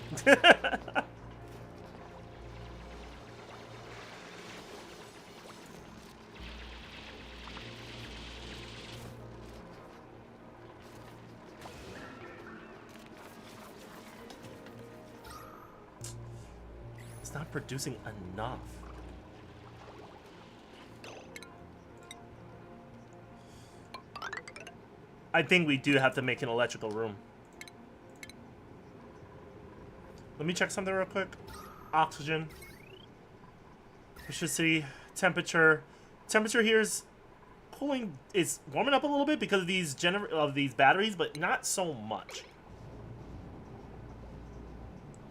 It's not producing enough. I think we do have to make an electrical room. Let me check something real quick. Oxygen. Efficiency. Temperature. Temperature here is cooling. It's warming up a little bit because of these batteries, but not so much.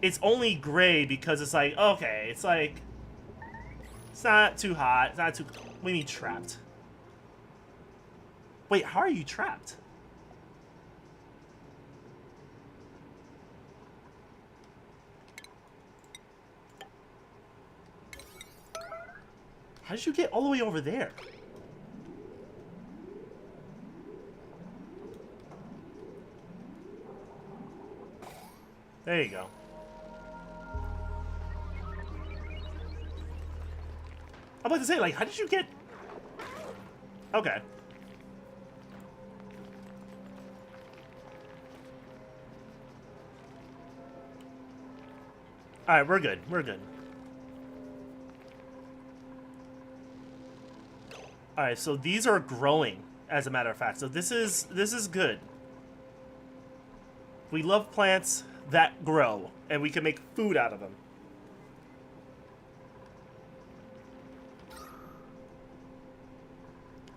It's only gray because it's like, okay, it's like, it's not too hot. It's not too. We need trapped. Wait, how are you trapped? How did you get all the way over there? There you go. I'm about to say, like, how did you get... Okay. Alright, we're good. We're good. Alright, so these are growing, as a matter of fact. So this is good. We love plants that grow, and we can make food out of them.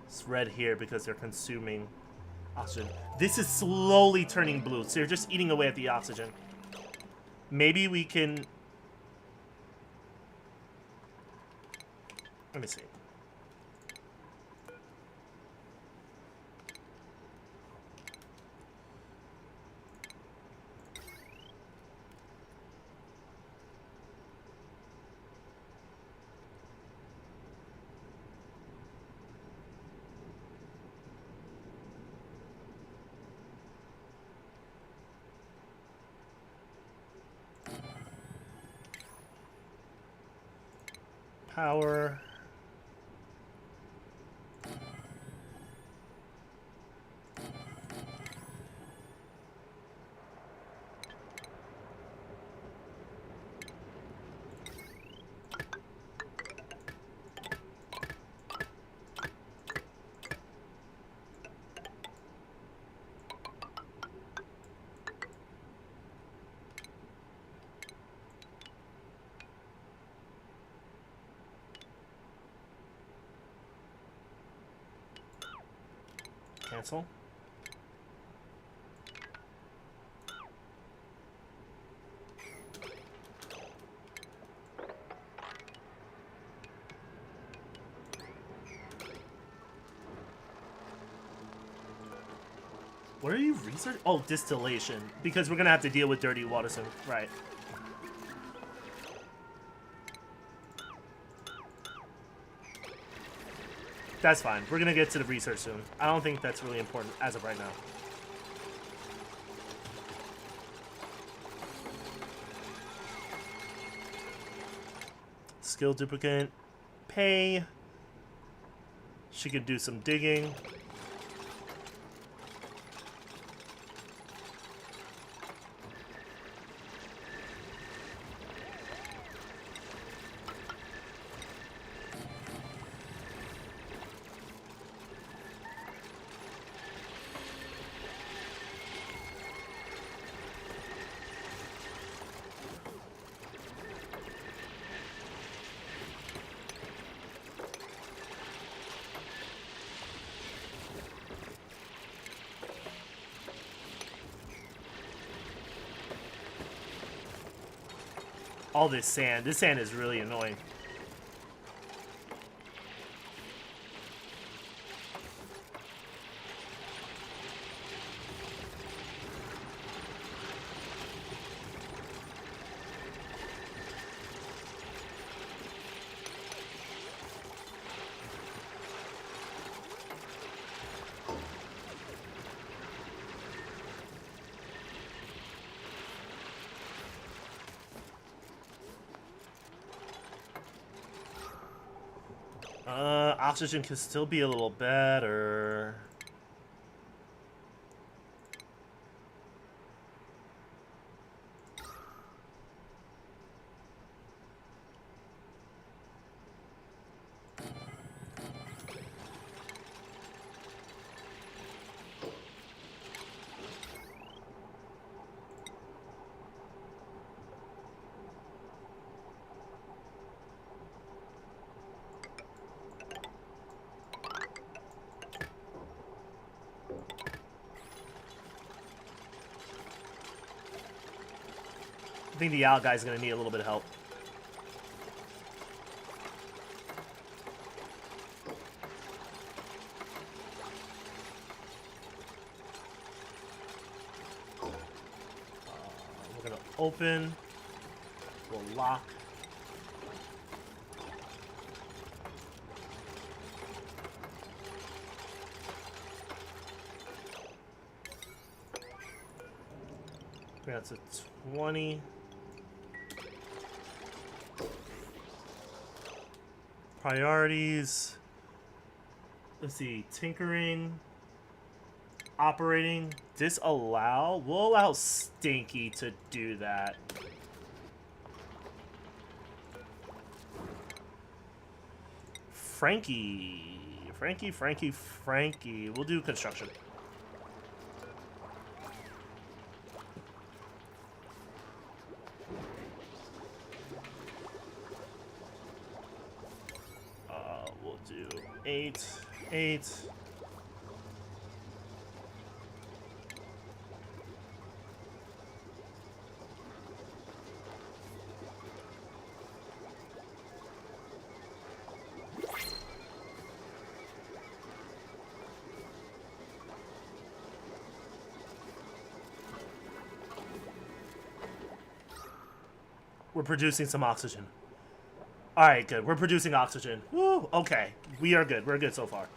It's red here because they're consuming oxygen. This is slowly turning blue, so you're just eating away at the oxygen. Maybe we can... Let me see. Power. Cancel. What are you researching? Oh, distillation. Because we're going to have to deal with dirty water soon. Right. That's fine. We're going to get to the research soon. I don't think that's really important as of right now. Skill duplicate. Pay. She can do some digging. All this sand. This sand is really annoying. Oxygen can still be a little better. I think the owl guy's gonna need a little bit of help. We're gonna open. We'll lock. That's a 20. Priorities. Let's see. Tinkering. Operating. Disallow. We'll allow Stinky to do that. Frankie. Frankie. We'll do construction. We'll do 8. We're producing some oxygen. Alright, good. We're producing oxygen. Woo! Okay. We are good. We're good so far.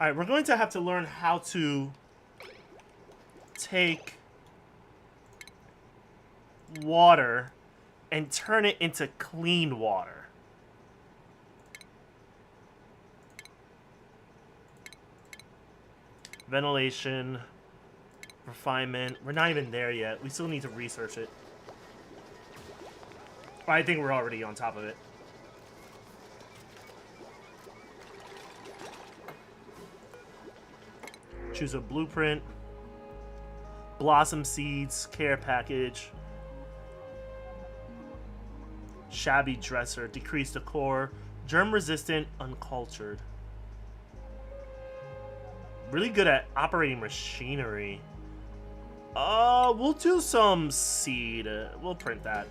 Alright, we're going to have to learn how to take water and turn it into clean water. Ventilation, refinement. We're not even there yet. We still need to research it. But I think we're already on top of it. Choose a blueprint. Blossom seeds, care package. Shabby dresser, decreased decor. Germ resistant, uncultured. Really good at operating machinery. We'll do some seed. We'll print that.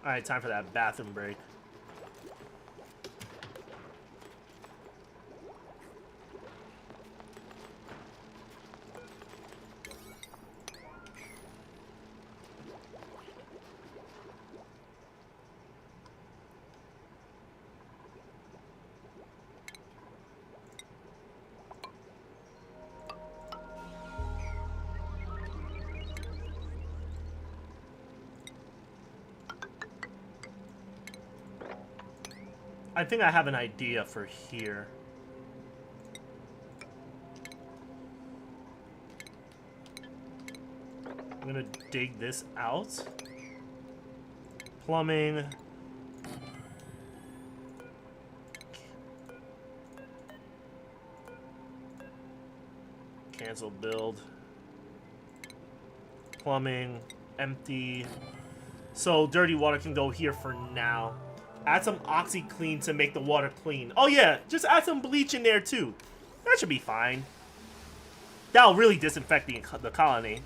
Alright, time for that bathroom break. I think I have an idea for here. I'm gonna dig this out. Plumbing. Cancel build. Plumbing. Empty. So dirty water can go here for now. Add some OxyClean to make the water clean. Oh yeah, just add some bleach in there too. That should be fine. That'll really disinfect the colony.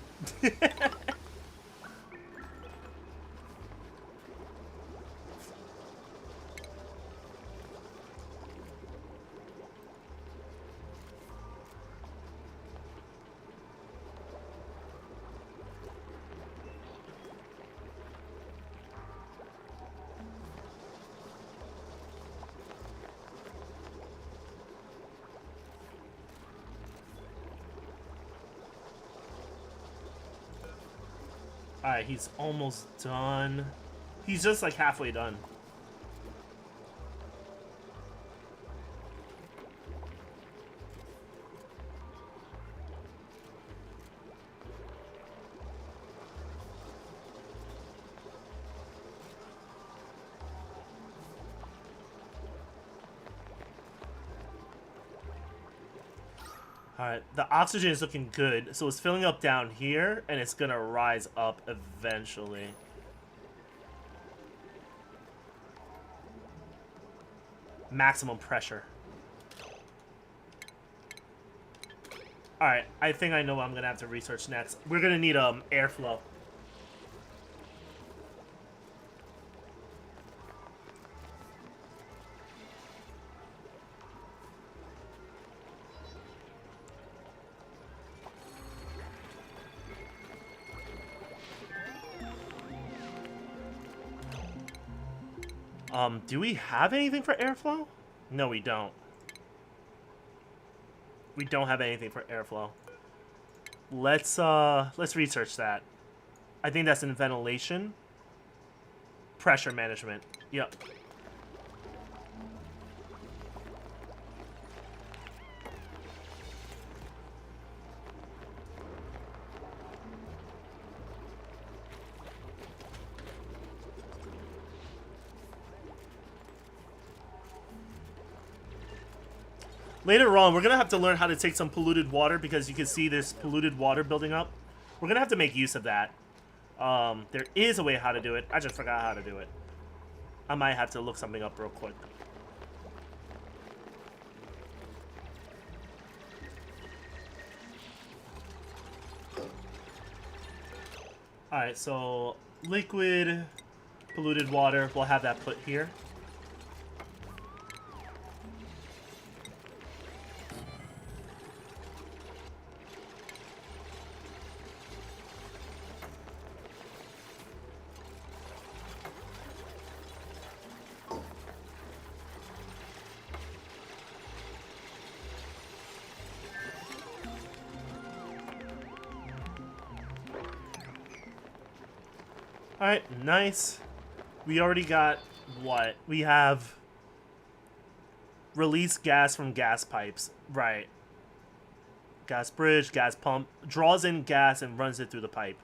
Alright, he's almost done. He's just like halfway done. Alright, the oxygen is looking good, so it's filling up down here, and it's gonna rise up eventually. Maximum pressure. Alright, I think I know what I'm gonna have to research next. We're gonna need airflow. Do we have anything for airflow? No, we don't. We don't have anything for airflow. Let's research that. I think that's in ventilation. Pressure management. Yep. Later on, we're going to have to learn how to take some polluted water because you can see there's polluted water building up. We're going to have to make use of that. There is a way how to do it. I just forgot how to do it. I might have to look something up real quick. Alright, so liquid, polluted water, we'll have that put here. Alright, nice. We already got what? We have release gas from gas pipes. Right. Gas bridge, gas pump. Draws in gas and runs it through the pipe.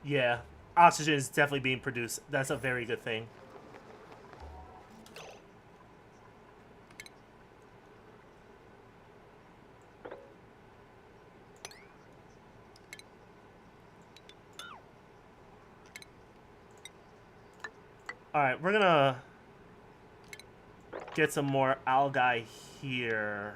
Yeah, oxygen is definitely being produced. That's a very good thing. Alright, we're gonna get some more algae here.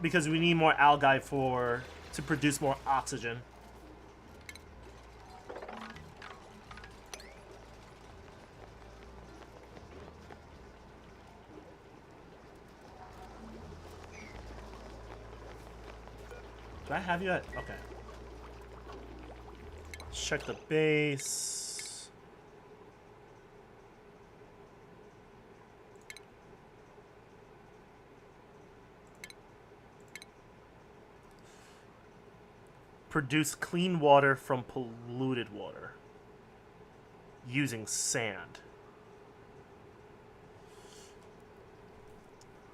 Because we need more algae to produce more oxygen. Do I have you at? Okay. Let's check the base. Produce clean water from polluted water using sand.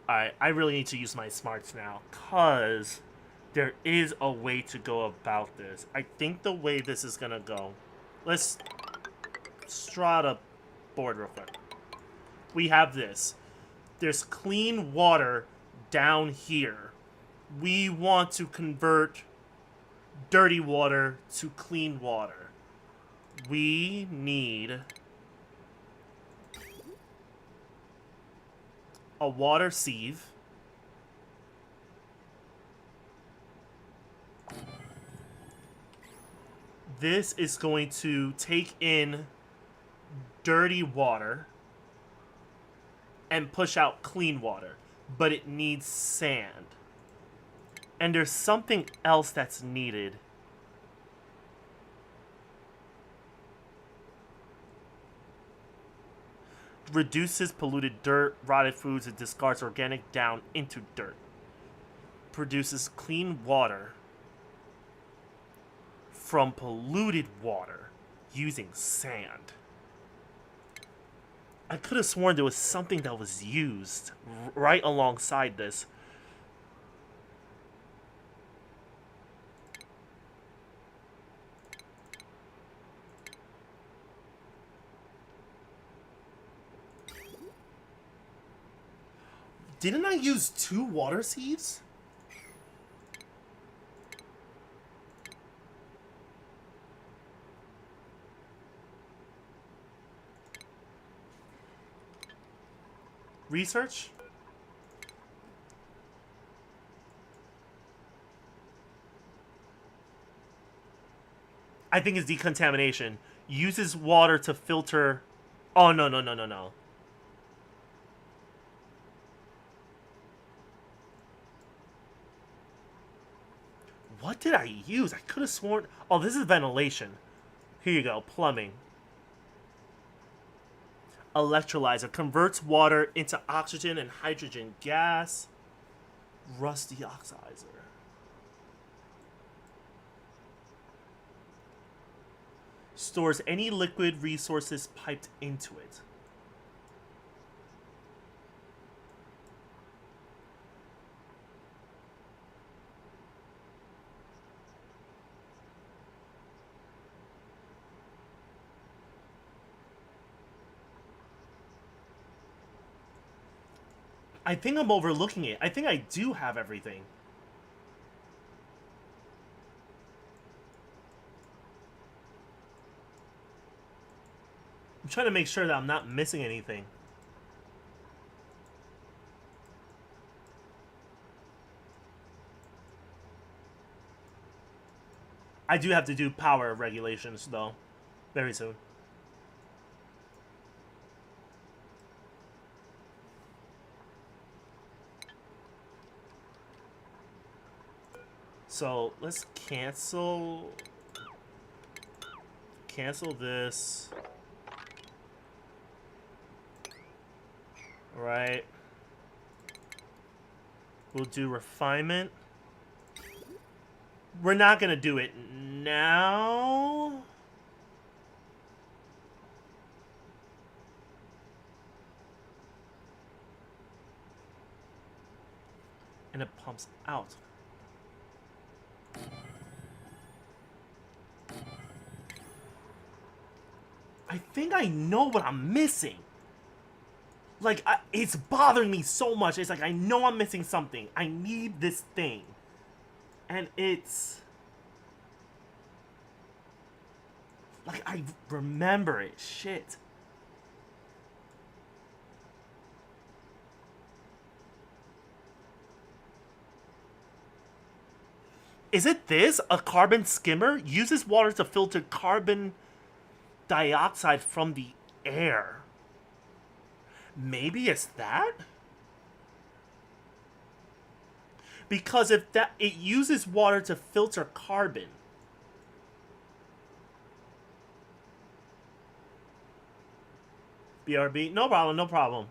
Alright, I really need to use my smarts now, because there is a way to go about this. I think the way this is gonna go... Let's draw the board real quick. We have this. There's clean water down here. We want to convert dirty water to clean water. We need a water sieve. This is going to take in dirty water and push out clean water, but it needs sand. And there's something else that's needed. Reduces polluted dirt, rotted foods, and discards organic down into dirt. Produces clean water from polluted water using sand. I could have sworn there was something that was used right alongside this. Didn't I use 2 water sieves? Research? I think it's decontamination. Uses water to filter... Oh, no, no, no, no, no. What did I use? I could have sworn... Oh, this is ventilation. Here you go. Plumbing. Electrolyzer. Converts water into oxygen and hydrogen gas. Rust deoxidizer. Stores any liquid resources piped into it. I think I'm overlooking it. I think I do have everything. I'm trying to make sure that I'm not missing anything. I do have to do power regulations, though, very soon. So let's cancel this. All right. We'll do refinement. We're not gonna do it now. And it pumps out. I think I know what I'm missing. Like, it's bothering me so much. It's like, I know I'm missing something. I need this thing. And it's... like, I remember it. Shit. Is it this? A carbon skimmer? Uses water to filter carbon dioxide from the air. Maybe it's that? Because if that, it uses water to filter carbon. BRB? No problem, no problem.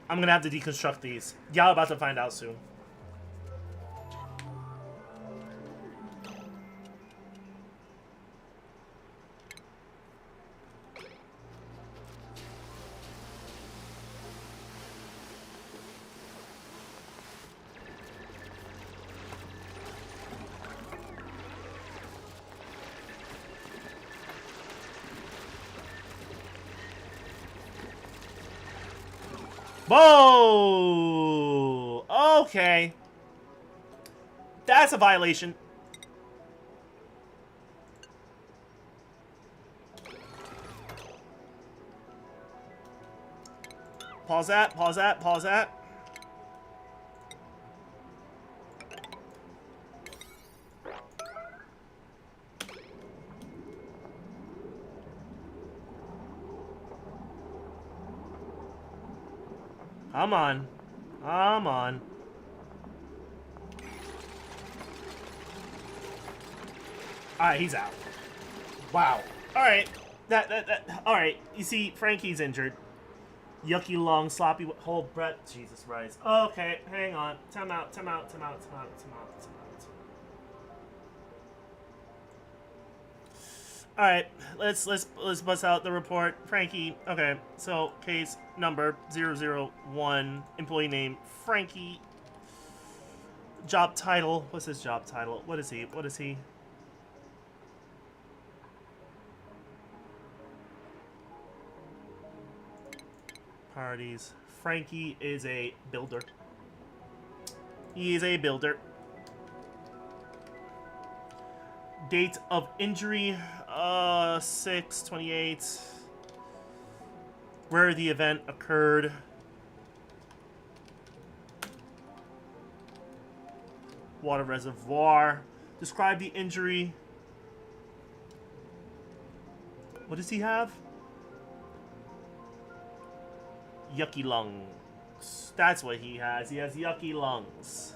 I'm gonna have to deconstruct these. Y'all about to find out soon. Whoa! Okay. That's a violation. Pause that, pause that, pause that. Come on. Come on. Alright, he's out. Wow. Alright. Alright. You see, Frankie's injured. Yucky, long, sloppy, hold breath. Jesus Christ. Okay, hang on. Time out, time out, time out, time out, time out, time out. Alright, let's bust out the report. Frankie, okay, so case number 001, employee name Frankie. Job title, what's his job title? What is he? What is he? Priorities. Frankie is a builder. He is a builder. Date of injury, 6/28. Where the event occurred. Water reservoir. Describe the injury. What does he have? Yucky lungs. That's what he has. He has yucky lungs.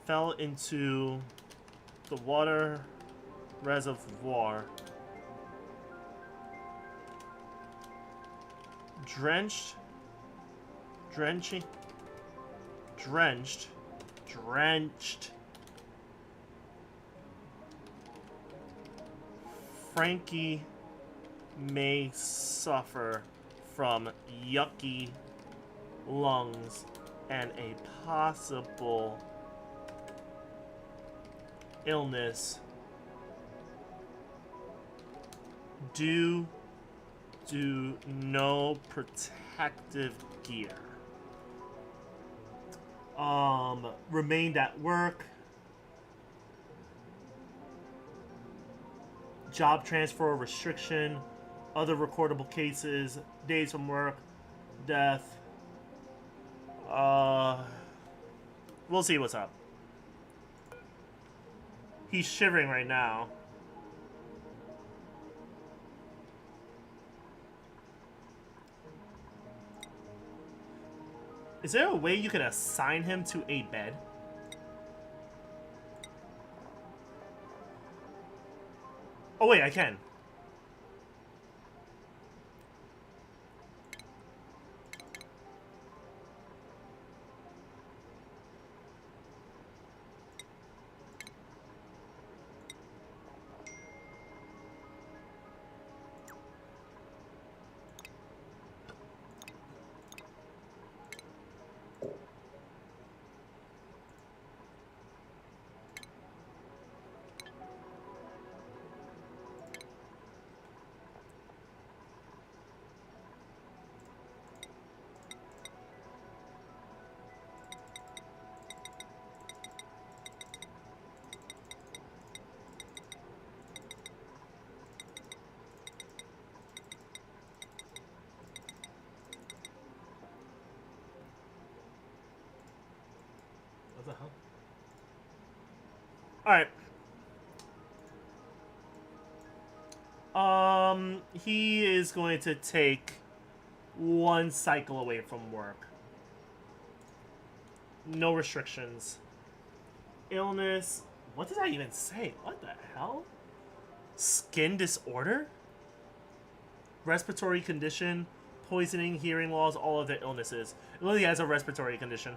Fell into the water reservoir. Drenched. Frankie may suffer from yucky lungs and a possible illness due to no protective gear. Remained at work. Job transfer restriction. Other recordable cases. Days from work. Death. We'll see what's up. He's shivering right now. Is there a way you can assign him to a bed? Oh wait, I can. What the hell? Alright. He is going to take 1 cycle away from work. No restrictions. Illness. What does that even say? What the hell? Skin disorder? Respiratory condition, poisoning, hearing loss, all of the illnesses. It only has a respiratory condition.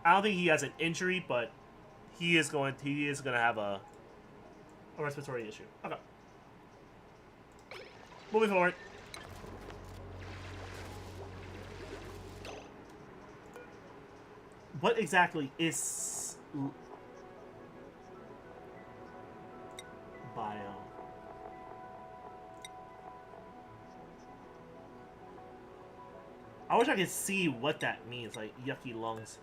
I don't think he has an injury, but he is going to have a respiratory issue. Okay. Moving forward. What exactly is bio? I wish I could see what that means, like yucky lungs.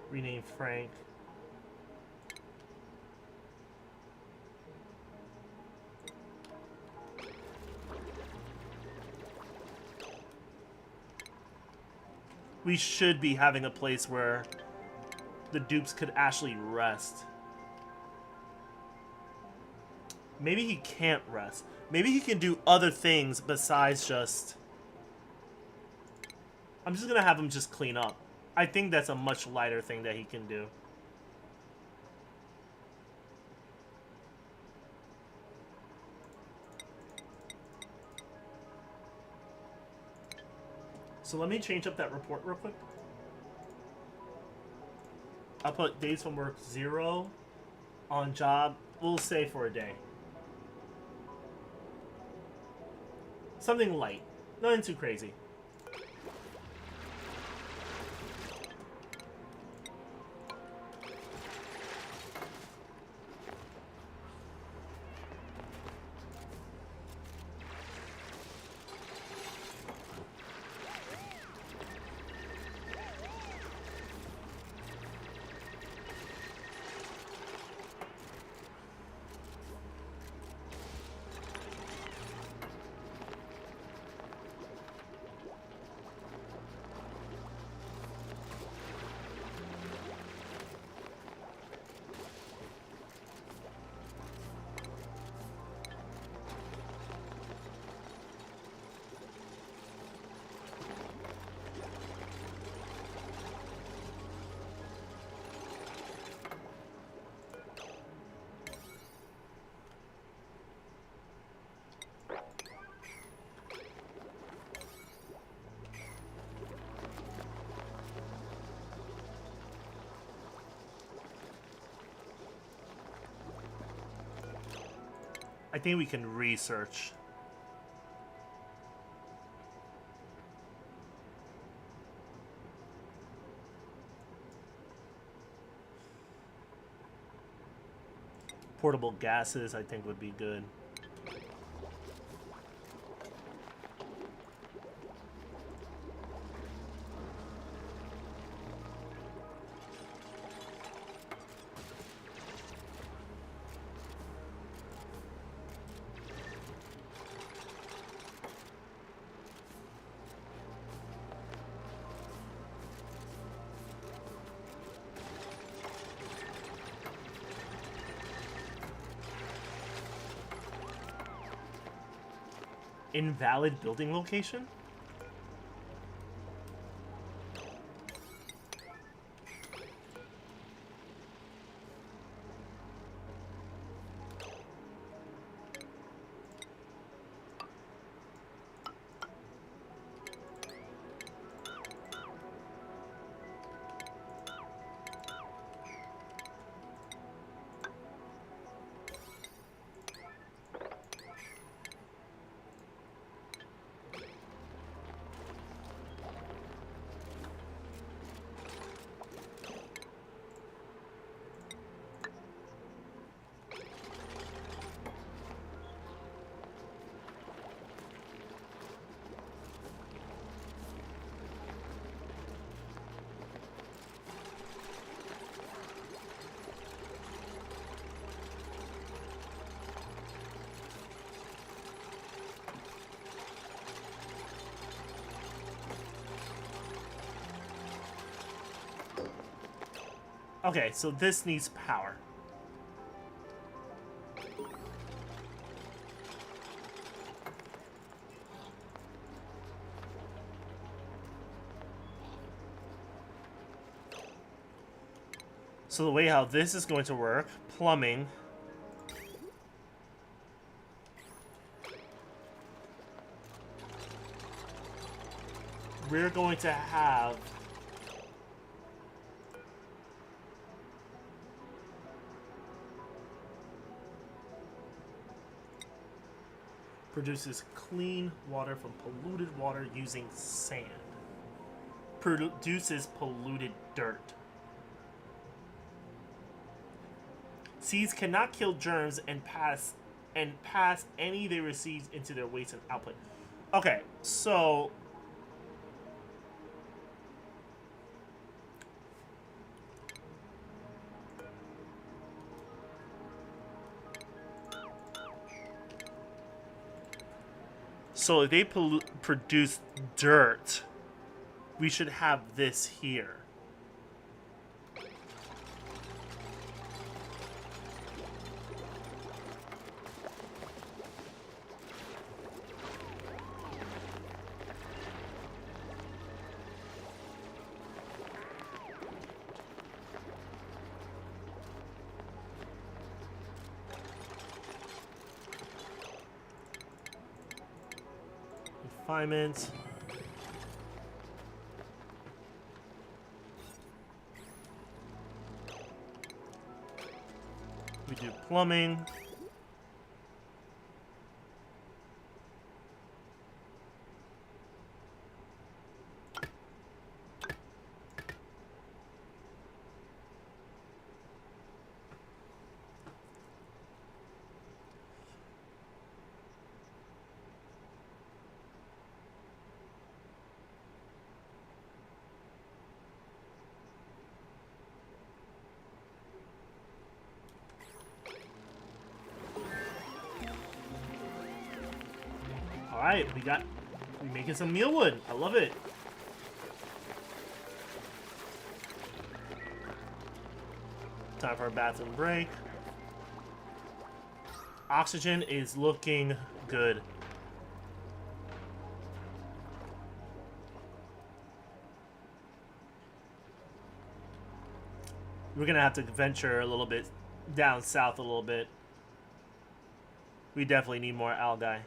Rename Frank. We should be having a place where the dupes could actually rest. Maybe he can't rest. Maybe he can do other things besides just... I'm just gonna have him just clean up. I think that's a much lighter thing that he can do. So let me change up that report real quick. I'll put days from work 0 on job. We'll say for a day. Something light. Nothing too crazy. I think we can research. Portable gases, I think, would be good. Invalid building location? Okay, so this needs power. So the way how this is going to work, plumbing. We're going to have produces clean water from polluted water using sand. Produces polluted dirt. Seeds cannot kill germs and pass any they receive into their waste and output. Okay, so if they produce dirt, we should have this here. Refinement. We do plumbing. Alright, we're making some mealwood. I love it. Time for a bathroom break. Oxygen is looking good. We're gonna have to venture a little bit down south a little bit. We definitely need more algae.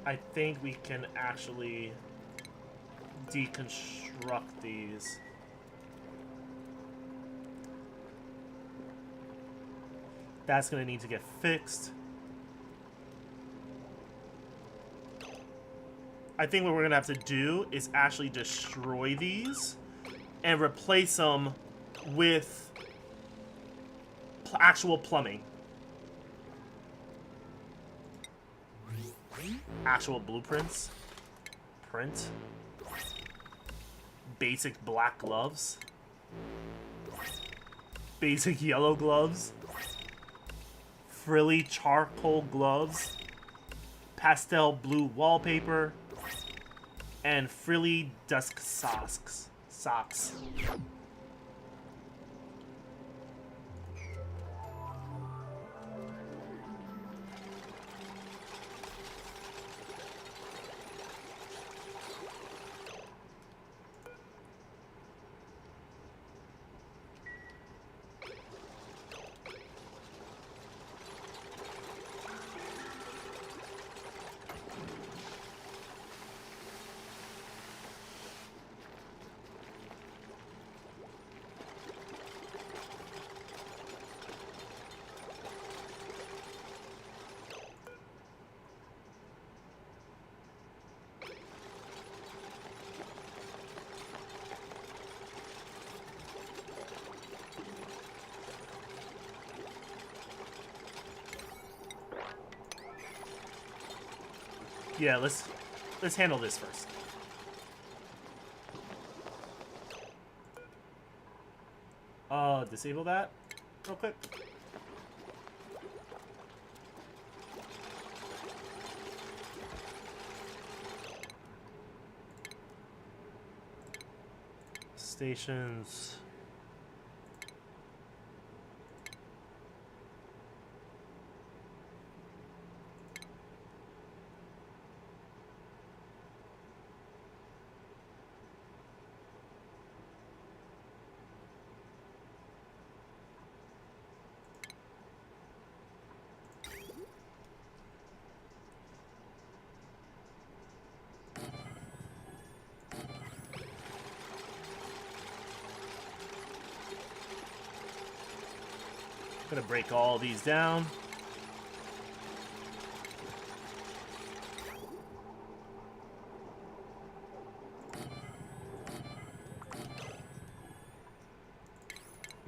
I think we can actually deconstruct these. That's gonna need to get fixed. I think what we're gonna have to do is actually destroy these and replace them with actual plumbing. Actual blueprints. Print. Basic black gloves. Basic yellow gloves. Frilly charcoal gloves. Pastel blue wallpaper. And frilly dusk socks. Yeah, let's handle this first. Disable that real quick. Stations. Gonna break all these down.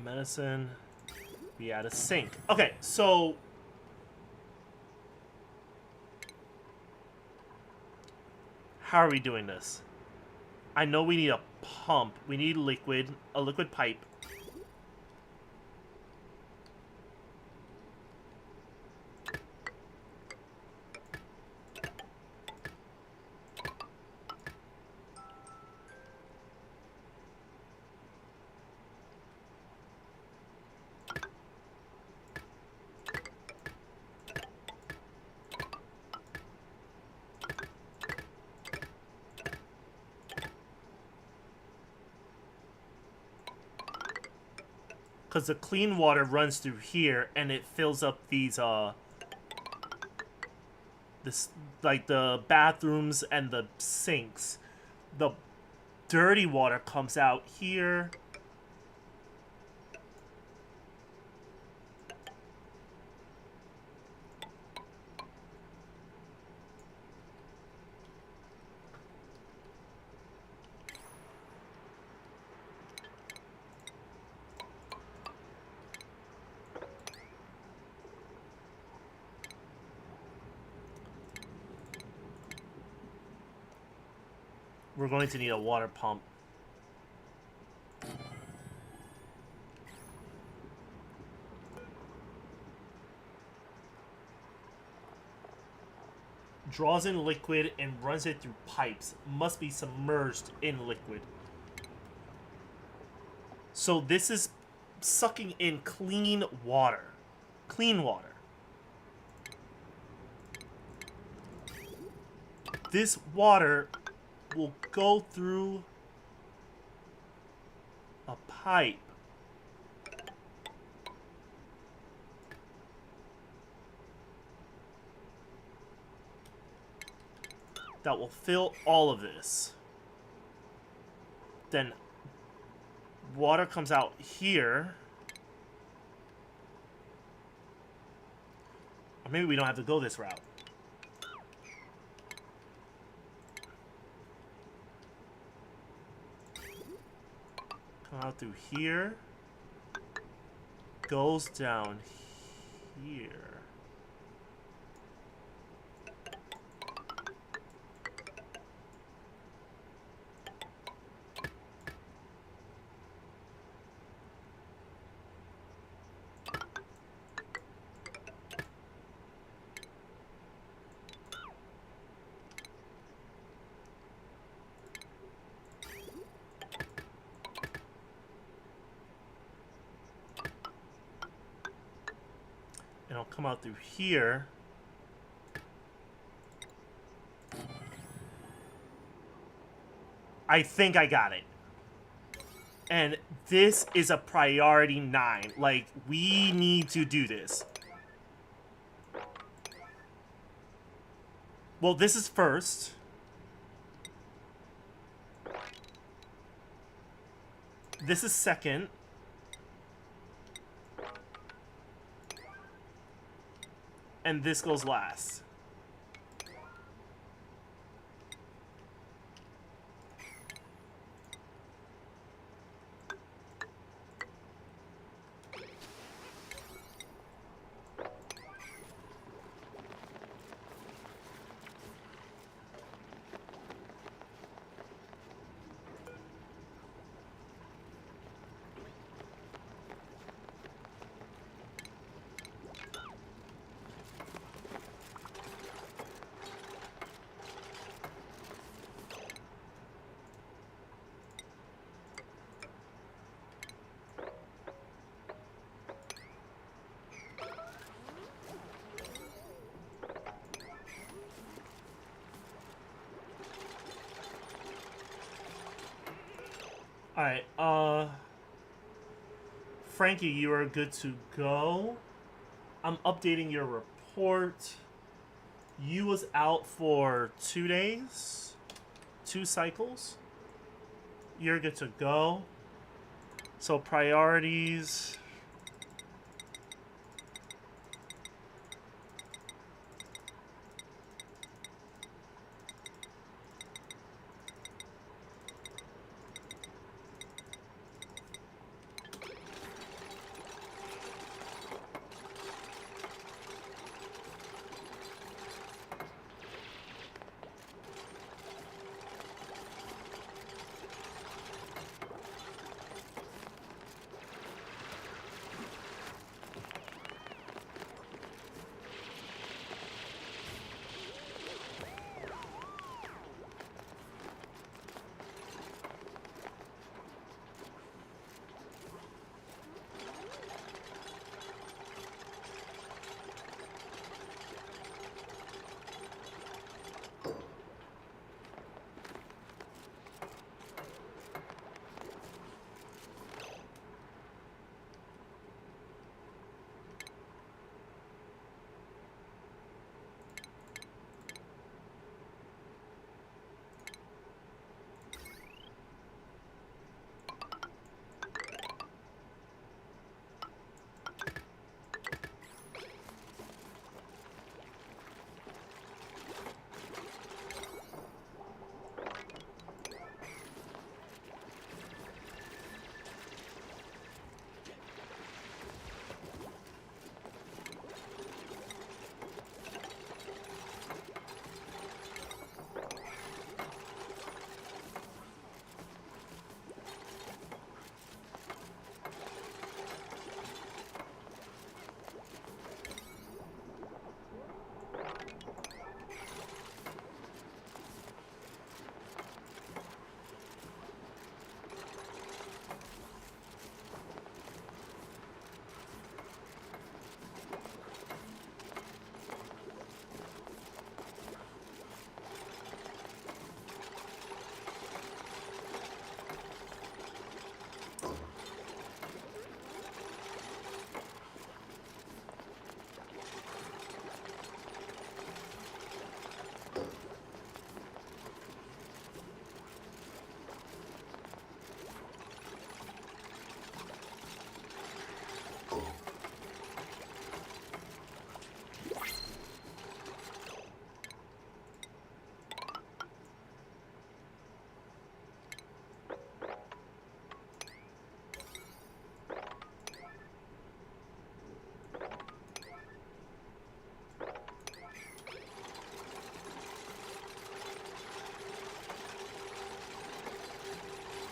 Medicine. We add a sink. Okay, so how are we doing this? I know we need a pump. We need a liquid pipe. Because the clean water runs through here and it fills up these this, like, the bathrooms and the sinks. The dirty water comes out here. We're going to need a water pump. Draws in liquid and runs it through pipes. Must be submerged in liquid. So this is sucking in clean water. Clean water. This water will go through a pipe. that will fill all of this. Then water comes out here. Or maybe we don't have to go this route. Come out through here. Goes down here. And I'll come out through here. I think I got it. And this is a priority 9. Like, we need to do this. Well, this is first. This is second. And this goes last. Alright, Frankie, you are good to go. I'm updating your report. You was out for 2 days, 2 cycles. You're good to go. So priorities.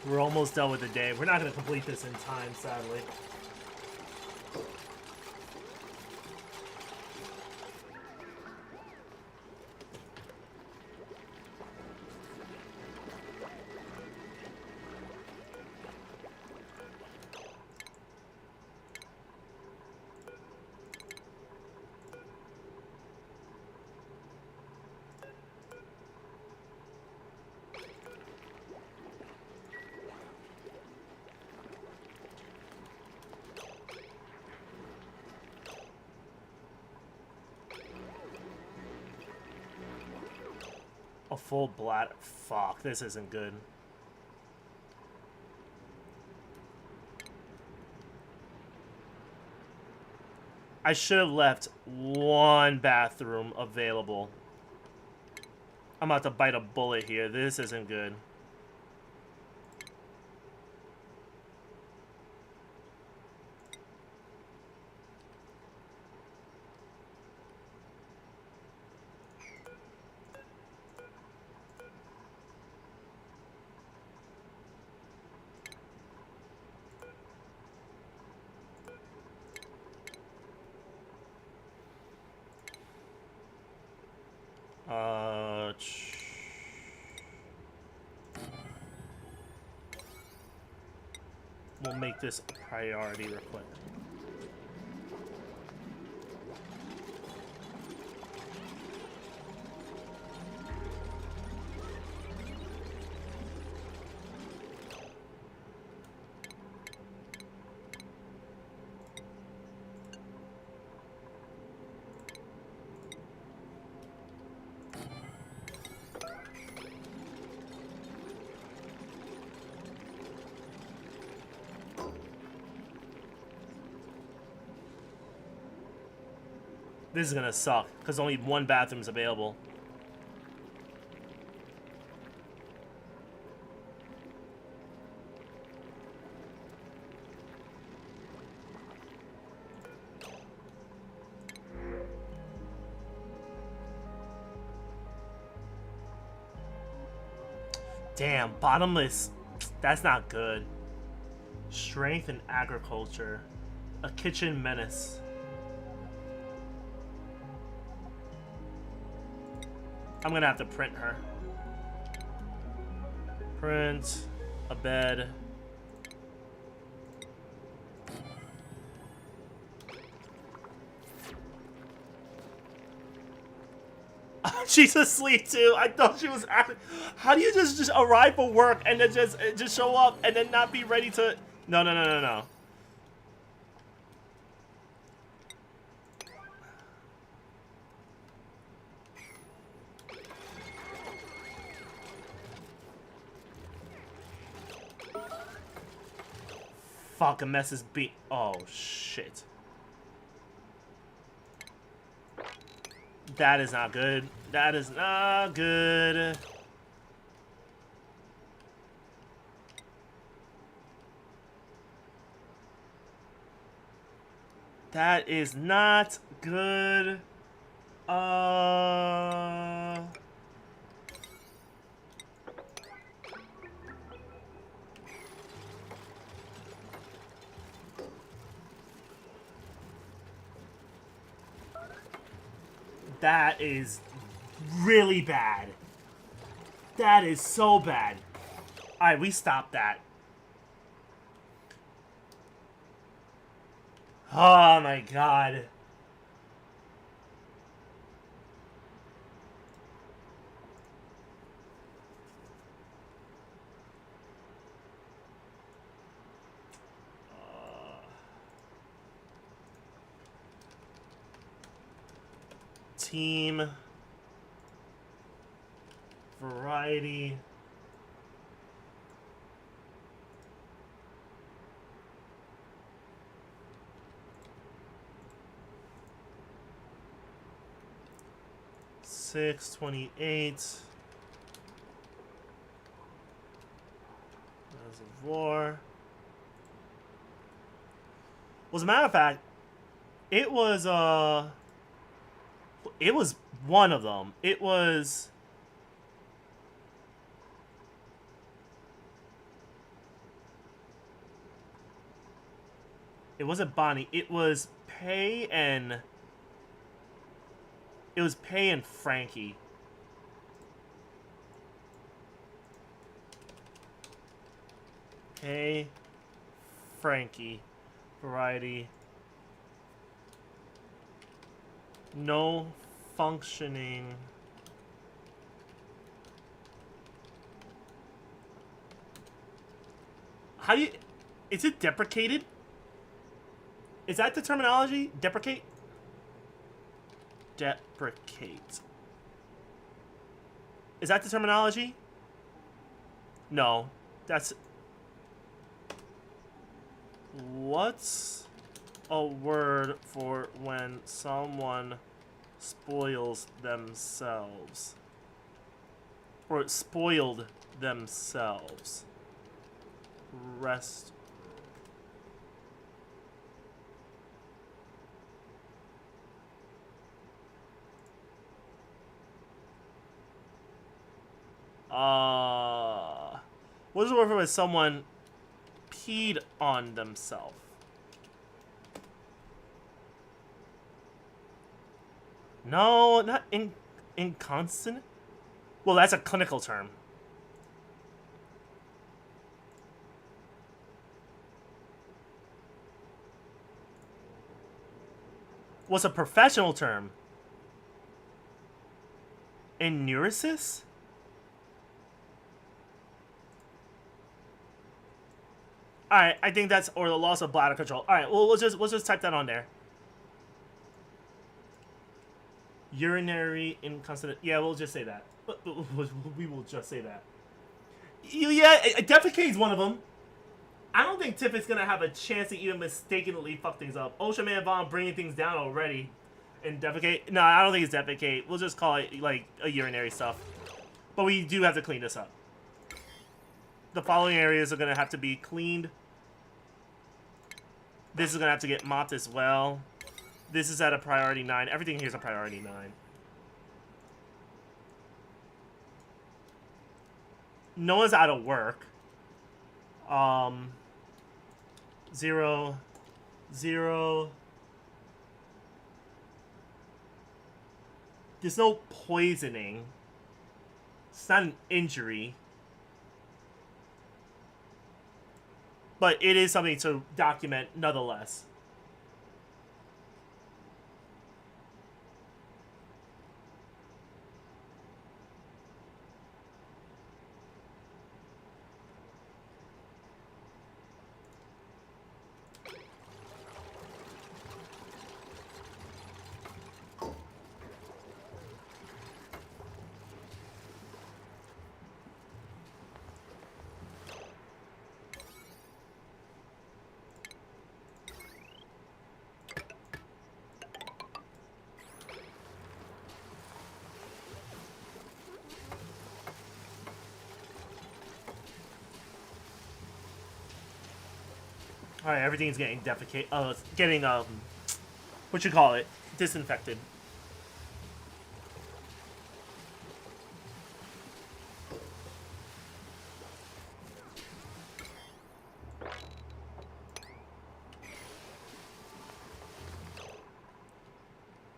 We're almost done with the day. We're not going to complete this in time, sadly. A full bladder. Fuck, this isn't good. I should have left one bathroom available. I'm about to bite a bullet here. This isn't good. We'll make this a priority real quick. This is gonna suck, because only one bathroom is available. Damn, bottomless. That's not good. Strength and agriculture. A kitchen menace. I'm gonna have to print her. Print a bed. She's asleep too. I thought she was acting. How do you just arrive for work and then just show up and then not be ready to? No, no, no, no, no. Fuck, a mess is beat. Oh shit. That is not good. That is not good. That is not good. That is really bad. That is so bad. Alright, we stopped that. Oh my god. Team. Variety. $6.28. Reservoir. Well, as a matter of fact, it was one of them. It was It wasn't Bonnie. It was Pei and... It was Pei and Frankie. Pei, Frankie. Variety. No functioning... How do you... Is it deprecated? Is that the terminology? Deprecate? Deprecate. Is that the terminology? No. That's... What's a word for when someone spoils themselves? Or spoiled themselves? Rest. What is the word for when someone peed on themselves? No, not inconstant. Well, that's a clinical term. What's a professional term? Enuresis? Alright, I think that's, or the loss of bladder control. Alright, well, let's just type that on there. Urinary incontinence. Yeah, we'll just say that. We will just say that. Yeah, defecate is one of them. I don't think Tiff is going to have a chance to even mistakenly fuck things up. OSHA Man Vaughn bringing things down already. And defecate? No, I don't think it's defecate. We'll just call it, like, a urinary stuff. But we do have to clean this up. The following areas are going to have to be cleaned. This is going to have to get mopped as well. This is at a priority 9. Everything here is a priority 9. No one's out of work. 0, 0. There's no poisoning. It's not an injury. But it is something to document nonetheless. Alright, everything's getting defecate. Oh, it's getting, what you call it? Disinfected.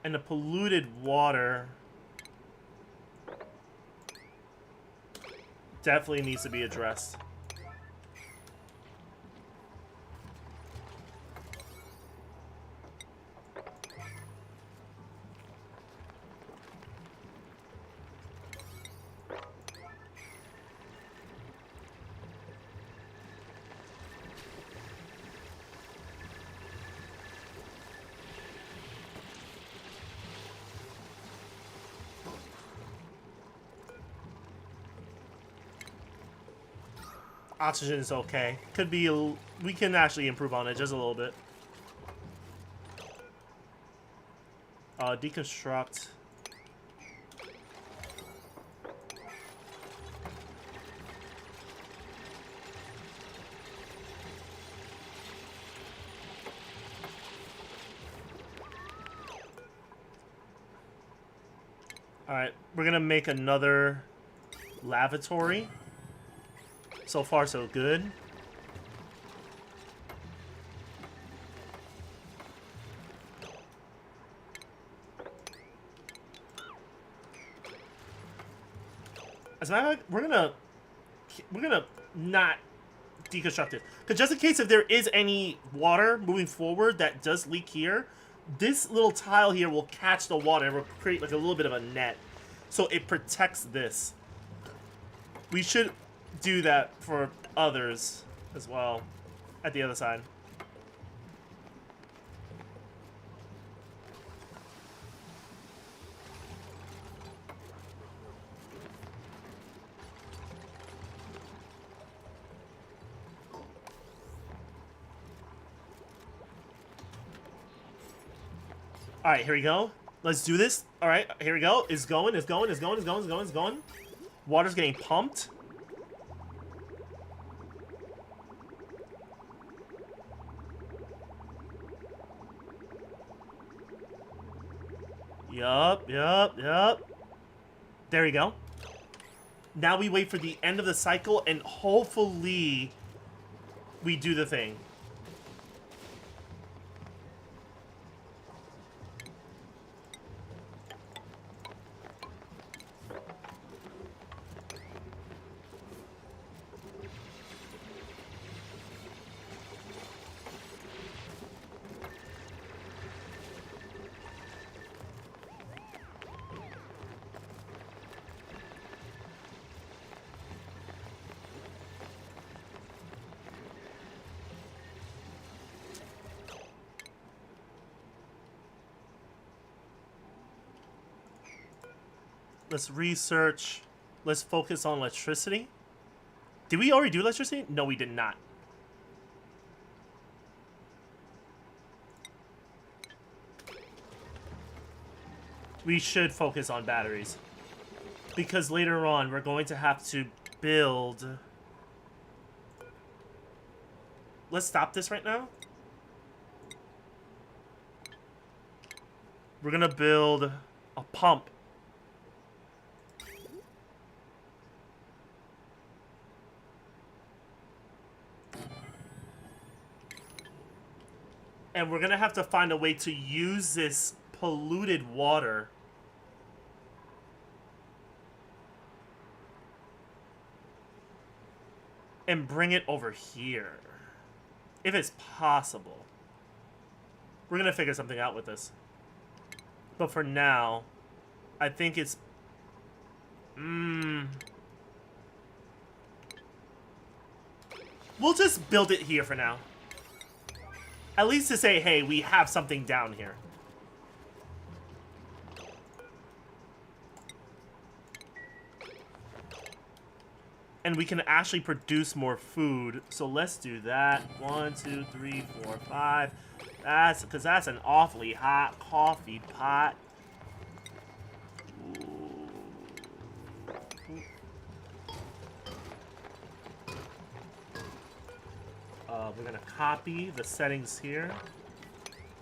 And the polluted water definitely needs to be addressed. Oxygen is okay. Could be, we can actually improve on it just a little bit. Deconstruct. Alright, we're gonna make another lavatory. So far, so good. As a matter of fact, we're gonna not deconstruct it, because just in case if there is any water moving forward that does leak here, this little tile here will catch the water and will create like a little bit of a net, so it protects this. We should do that for others as well at the other side. All right, here we go. Let's do this. All right, here we go. It's going. Water's getting pumped. Yup. There we go. Now we wait for the end of the cycle, and hopefully we do the thing. Let's research. Let's focus on electricity. Did we already do electricity? No, we did not. We should focus on batteries, because later on we're going to have to build. Let's stop this right now. We're gonna build a pump. And we're gonna have to find a way to use this polluted water and bring it over here, if it's possible. We're gonna figure something out with this. But for now, I think it's... We'll just build it here for now. At least to say, hey, we have something down here. And we can actually produce more food. So let's do that. 1, 2, 3, 4, 5. That's because that's an awfully hot coffee pot. We're gonna copy the settings here.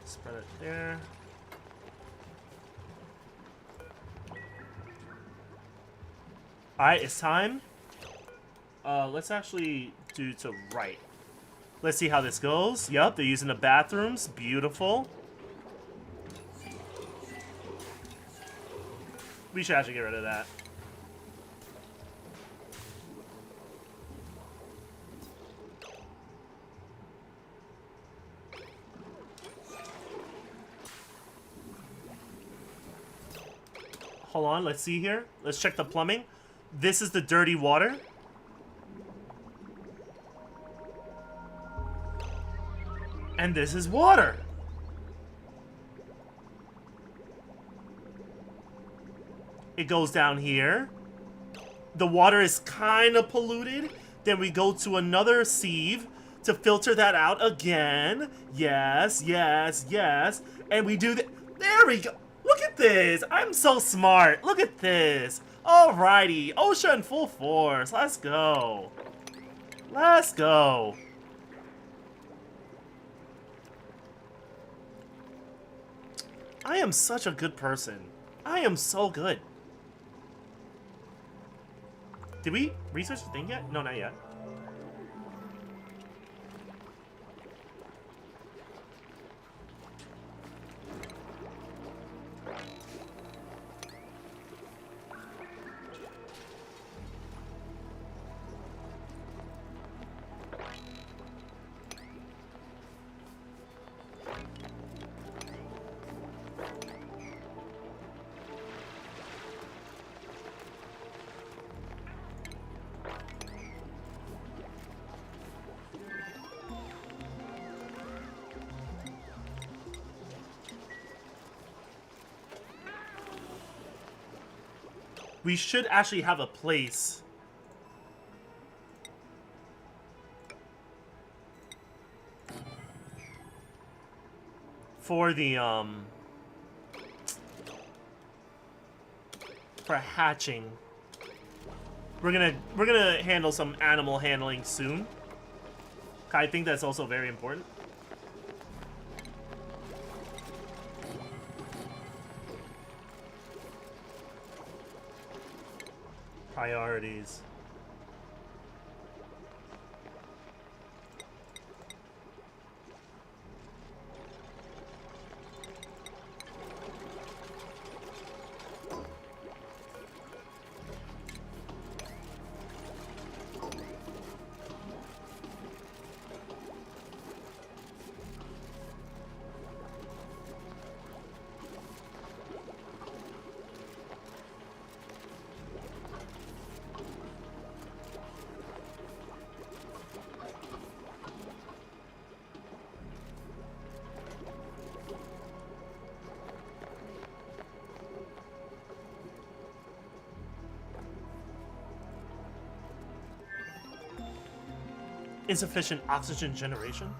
Spread it there. Alright, it's time. Let's actually do to right. Let's see how this goes. Yup, they're using the bathrooms. Beautiful. We should actually get rid of that. Hold on, let's see here. Let's check the plumbing. This is the dirty water. And this is water. It goes down here. The water is kind of polluted. Then we go to another sieve to filter that out again. Yes, yes, yes. And we do that. There we go. Look at this. I'm so smart. Look at this. Alrighty. OSHA in full force. Let's go. Let's go. I am such a good person. I am so good. Did we research the thing yet? No, not yet. We should actually have a place for the for hatching. We're gonna handle some animal handling soon. I think that's also very important. Priorities. Insufficient oxygen generation?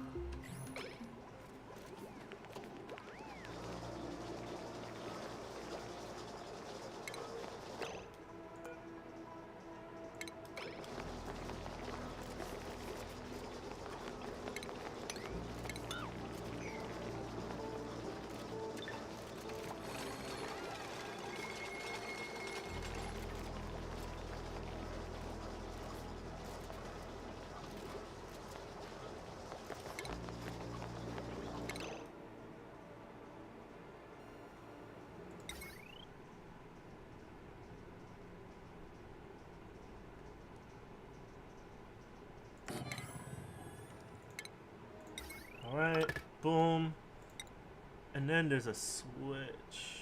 Alright, boom. And then there's a switch.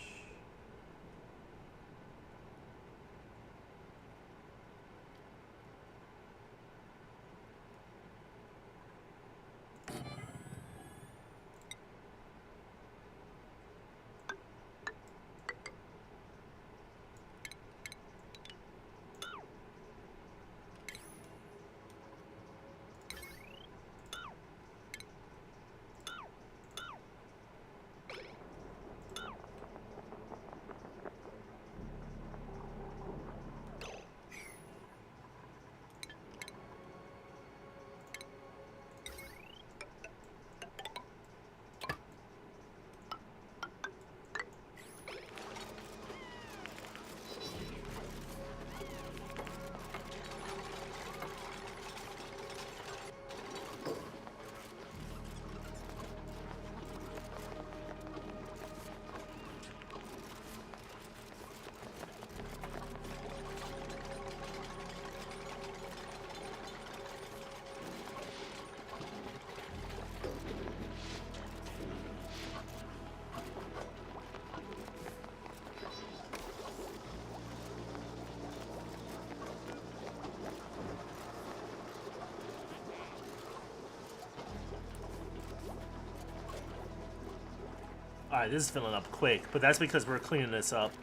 Alright, this is filling up quick, but that's because we're cleaning this up.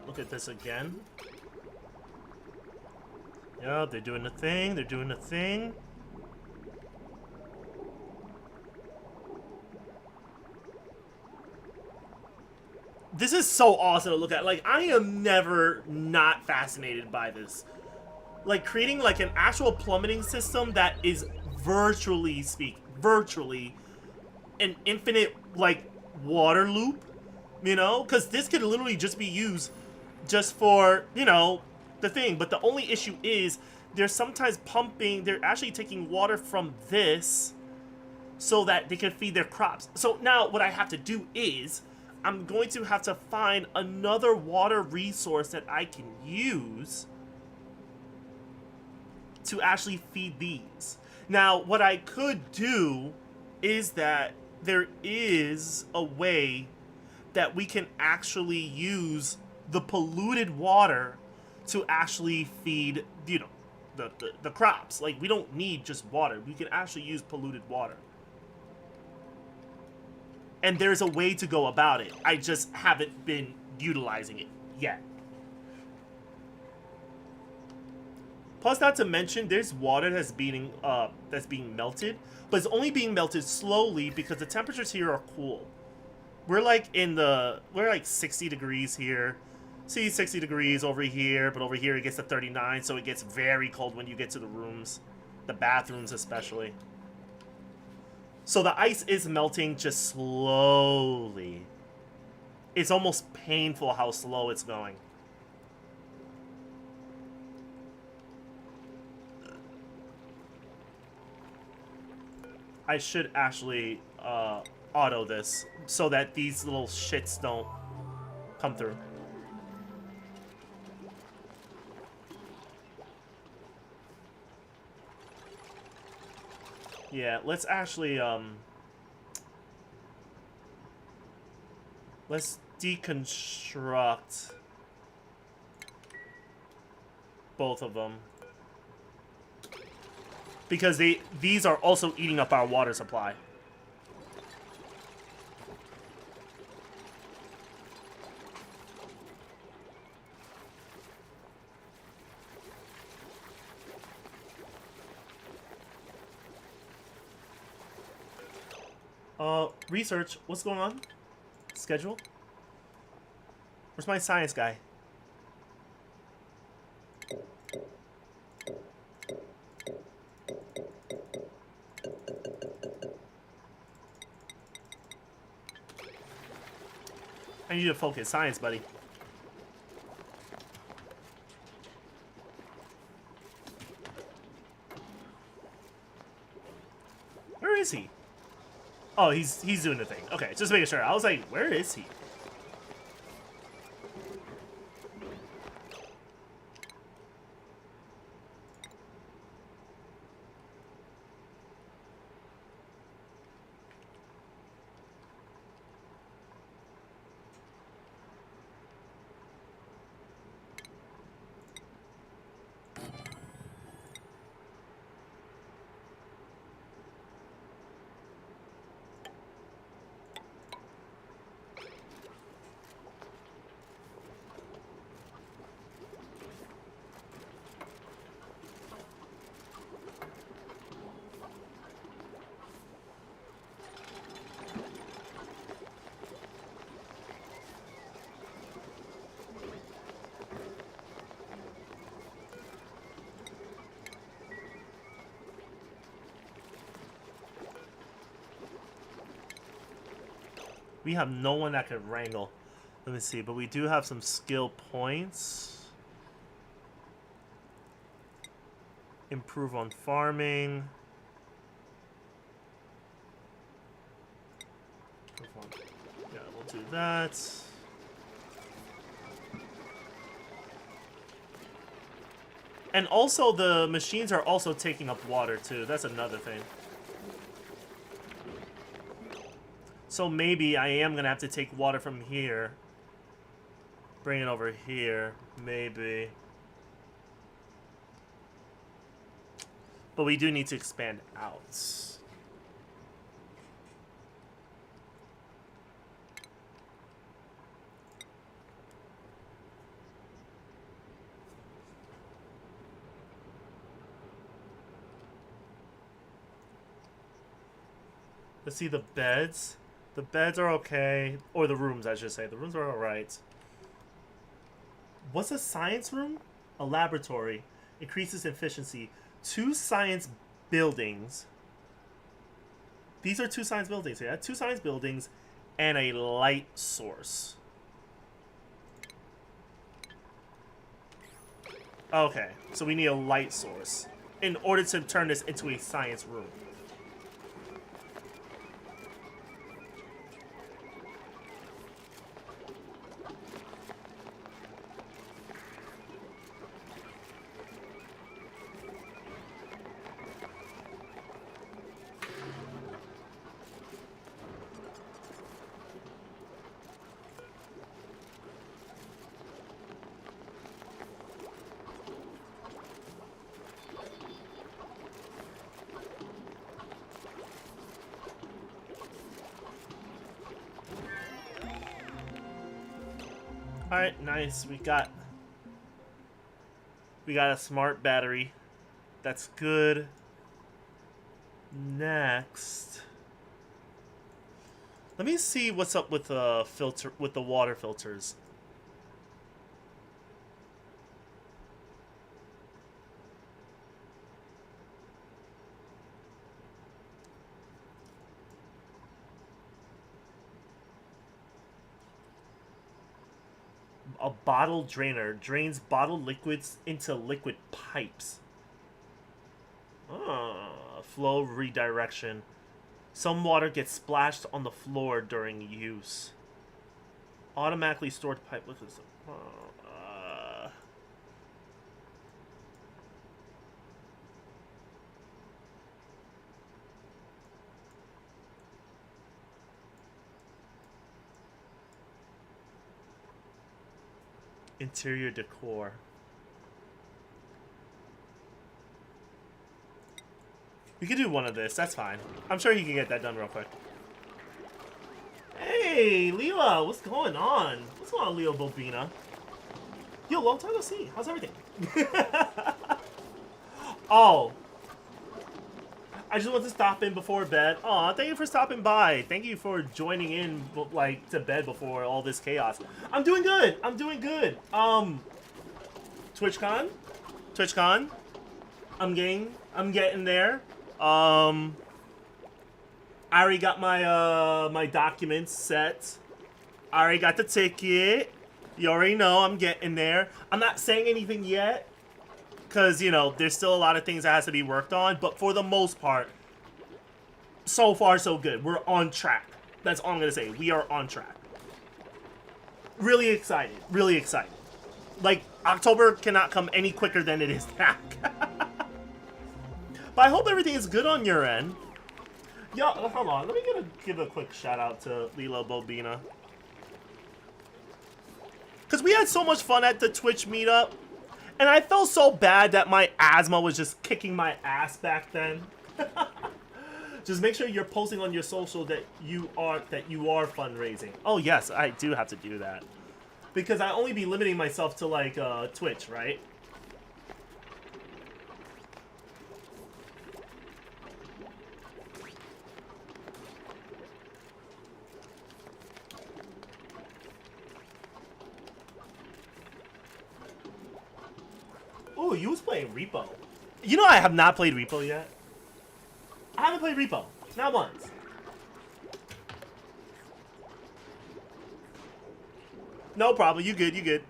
Look at this again. Yeah, they're doing the thing. They're doing the thing. This is so awesome to look at. Like, I am never not fascinated by this. Like, creating, like, an actual plummeting system that is virtually an infinite, like, water loop, you know? Because this could literally just be used just for, you know, the thing. But the only issue is they're sometimes pumping, they're actually taking water from this so that they can feed their crops. So now what I have to do is I'm going to have to find another water resource that I can use to actually feed these. Now, what I could do is that there is a way that we can actually use the polluted water to actually feed, you know, the crops. Like, we don't need just water. We can actually use polluted water. And there's a way to go about it. I just haven't been utilizing it yet. Plus, not to mention, there's water that's being melted, but it's only being melted slowly because the temperatures here are cool. We're like 60 degrees here. See, 60 degrees over here, but over here it gets to 39, so it gets very cold when you get to the rooms, the bathrooms especially. So the ice is melting just slowly. It's almost painful how slow it's going. I should actually auto this so that these little shits don't come through. Yeah, let's actually let's deconstruct both of them. Because these are also eating up our water supply. Research, what's going on? Schedule? Where's my science guy? I need to focus. Science, buddy. Where is he? Oh, he's doing the thing. Okay, just making sure. I was like, where is he? We have no one that can wrangle. Let me see, but we do have some skill points. Improve on farming. Yeah, we'll do that. And also the machines are also taking up water too. That's another thing. So maybe I am going to have to take water from here. Bring it over here. Maybe. But we do need to expand out. Let's see the beds. The beds are okay. Or the rooms, I should say. The rooms are alright. What's a science room? A laboratory. Increases efficiency. 2 science buildings. These are 2 science buildings. Yeah, 2 science buildings and a light source. Okay, so we need a light source in order to turn this into a science room. Alright, nice. We got a smart battery. That's good. Next. Let me see what's up with the filter with the water filters. A bottle drainer drains bottled liquids into liquid pipes. Flow redirection. Some water gets splashed on the floor during use. Automatically stored pipe liquids. Interior decor. We could do one of this. That's fine. I'm sure he can get that done real quick. Hey, Leela, what's going on? What's going on, Leo Bobina? Yo, long time no see. How's everything? Oh. I just want to stop in before bed. Aw, thank you for stopping by. Thank you for joining in, like, to bed before all this chaos. I'm doing good. I'm doing good. TwitchCon? TwitchCon? I'm getting there. I already got my, my documents set. I already got the ticket. You already know I'm getting there. I'm not saying anything yet. Because, you know, there's still a lot of things that has to be worked on. But for the most part, so far so good. We're on track. That's all I'm going to say. We are on track. Really excited. Really excited. Like, October cannot come any quicker than it is now. But I hope everything is good on your end. Yo, hold on. Let me give a quick shout out to Lilo Bobina. Because we had so much fun at the Twitch meetup. And I felt so bad that my asthma was just kicking my ass back then. Just make sure you're posting on your social that you are fundraising. Oh yes, I do have to do that. Because I only be limiting myself to like Twitch, right? Oh, you was playing Repo. You know I have not played Repo yet. I haven't played Repo. Not once. No problem. You good. You good.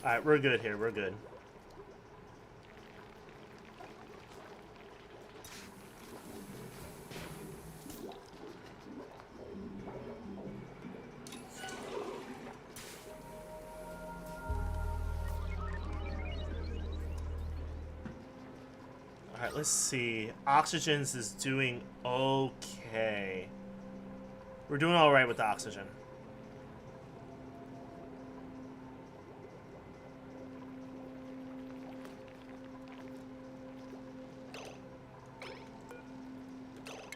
Alright, we're good here. We're good. Alright, let's see. Oxygen's is doing okay. We're doing alright with the oxygen.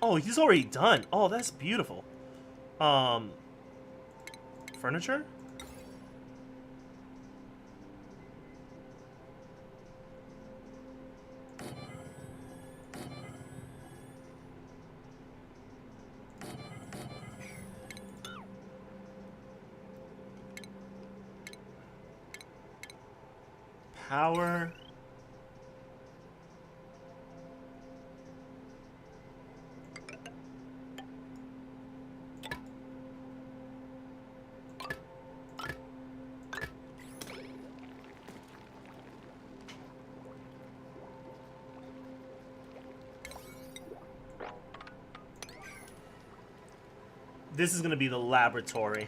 Oh, he's already done. Oh, that's beautiful. Furniture? power. This is going to be the laboratory.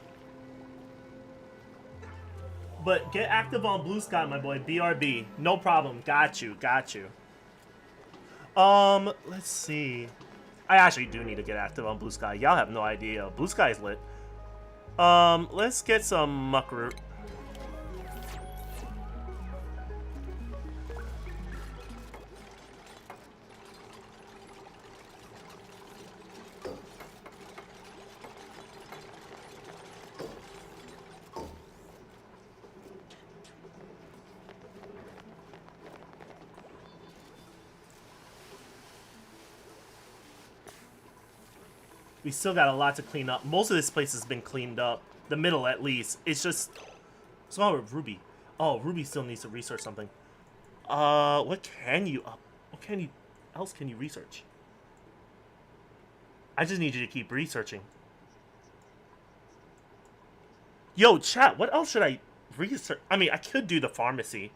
But get active on Blue Sky, my boy. BRB. No problem. Got you. Got you. Let's see. I actually do need to get active on Blue Sky. Y'all have no idea. Blue Sky's lit. Let's get some muckroot. We still got a lot to clean up. Most of this place has been cleaned up. The middle, at least. It's just... What's wrong with Ruby? Oh, Ruby still needs to research something. What can you... what can you... else can you research? I just need you to keep researching. Yo, chat, what else should I research? I mean, I could do the pharmacy.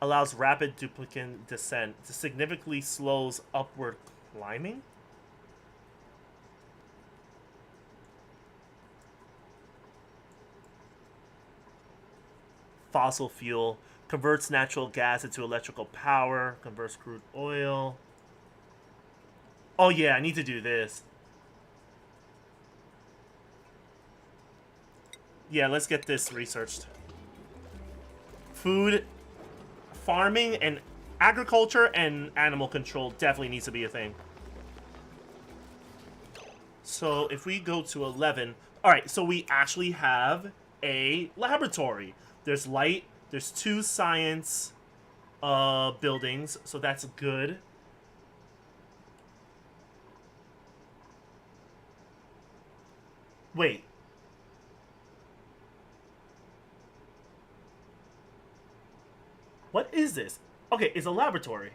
Allows rapid duplicate descent. Significantly slows upward climbing. Fossil fuel. Converts natural gas into electrical power. Converts crude oil. Oh yeah, I need to do this. Yeah, let's get this researched. Food... Farming and agriculture and animal control definitely needs to be a thing. So if we go to 11... Alright, so we actually have a laboratory. There's light. There's 2 science buildings. So that's good. Wait. What is this? Okay, it's a laboratory.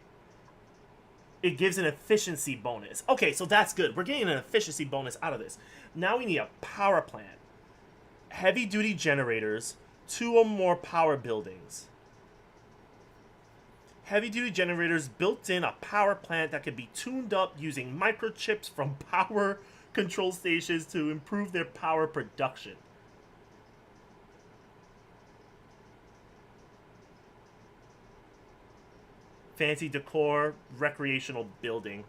It gives an efficiency bonus. Okay, so that's good. We're getting an efficiency bonus out of this. Now we need a power plant. Heavy-duty generators. 2 or more power buildings. Heavy-duty generators built in a power plant that can be tuned up using microchips from power control stations to improve their power production. Fancy decor, recreational building.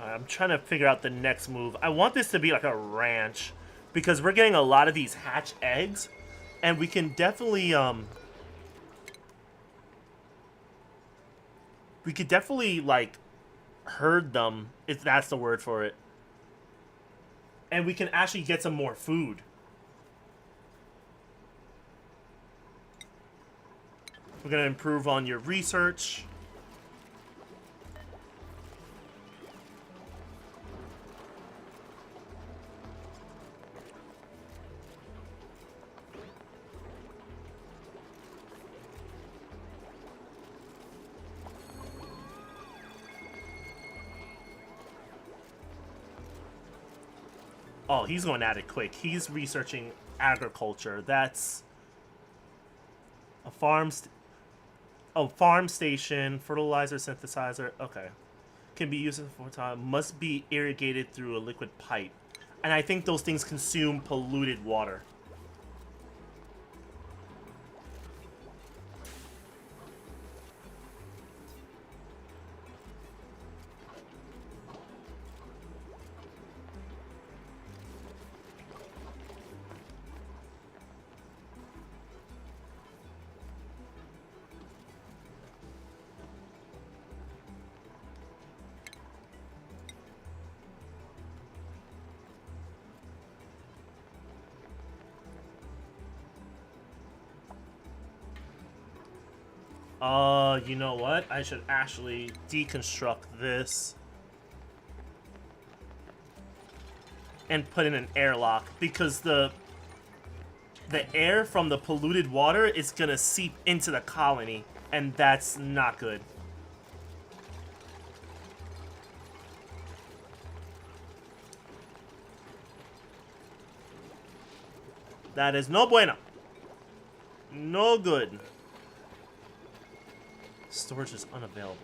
I'm trying to figure out the next move. I want this to be like a ranch because we're getting a lot of these hatch eggs, and we can definitely we could definitely like herd them, if that's the word for it, and we can actually get some more food. We're gonna improve on your research. Oh, he's going at it quick. He's researching agriculture. That's a farm station, fertilizer synthesizer. Okay. Can be used for time. Must be irrigated through a liquid pipe. And I think those things consume polluted water. You know what? I should actually deconstruct this and put in an airlock because the air from the polluted water is gonna seep into the colony, and that's not good. That is no bueno. No good. Storage is unavailable.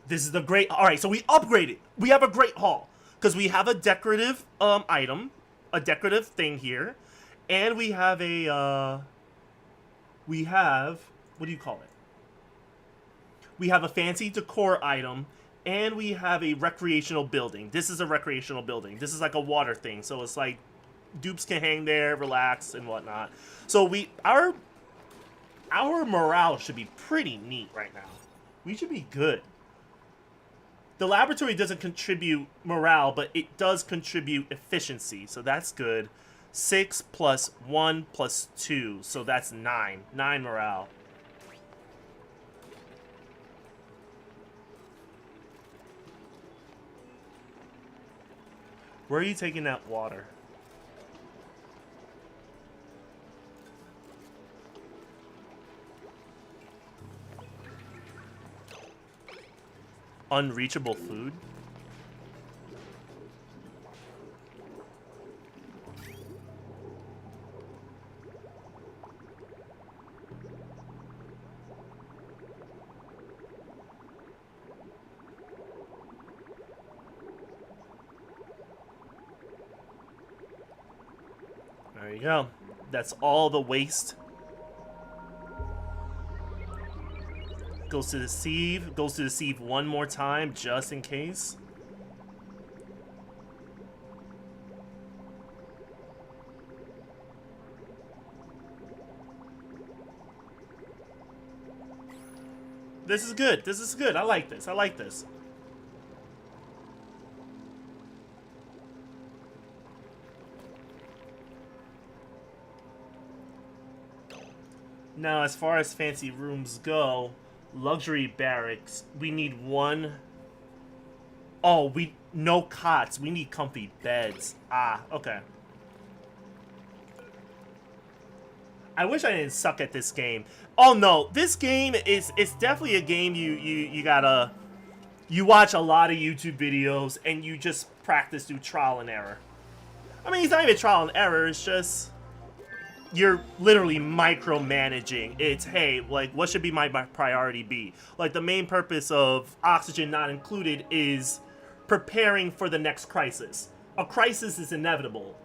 This is the great. All right, so we upgraded. We have a great haul because we have a decorative item, a decorative thing here, and we have a what do you call it? We have a fancy decor item, and we have a recreational building. This is a recreational building. This is like a water thing, so it's like dupes can hang there, relax, and whatnot. So our morale should be pretty neat right now. We should be good. The laboratory doesn't contribute morale, but it does contribute efficiency, so that's good. 6 plus 1 plus 2, so that's 9. 9 morale. Where are you taking that water? Unreachable food? There you go. That's all the waste. Goes to the sieve. Goes to the sieve one more time, just in case. This is good. This is good. I like this. I like this. Now, as far as fancy rooms go, luxury barracks, we need one. Oh, no cots. We need comfy beds. Ah, okay. I wish I didn't suck at this game. Oh no, this game it's definitely a game you gotta watch a lot of YouTube videos and you just practice through trial and error. I mean, it's not even trial and error, it's just you're literally micromanaging. It's, hey, like, what should be my priority be? Like, the main purpose of Oxygen Not Included is preparing for the next crisis. A crisis is inevitable.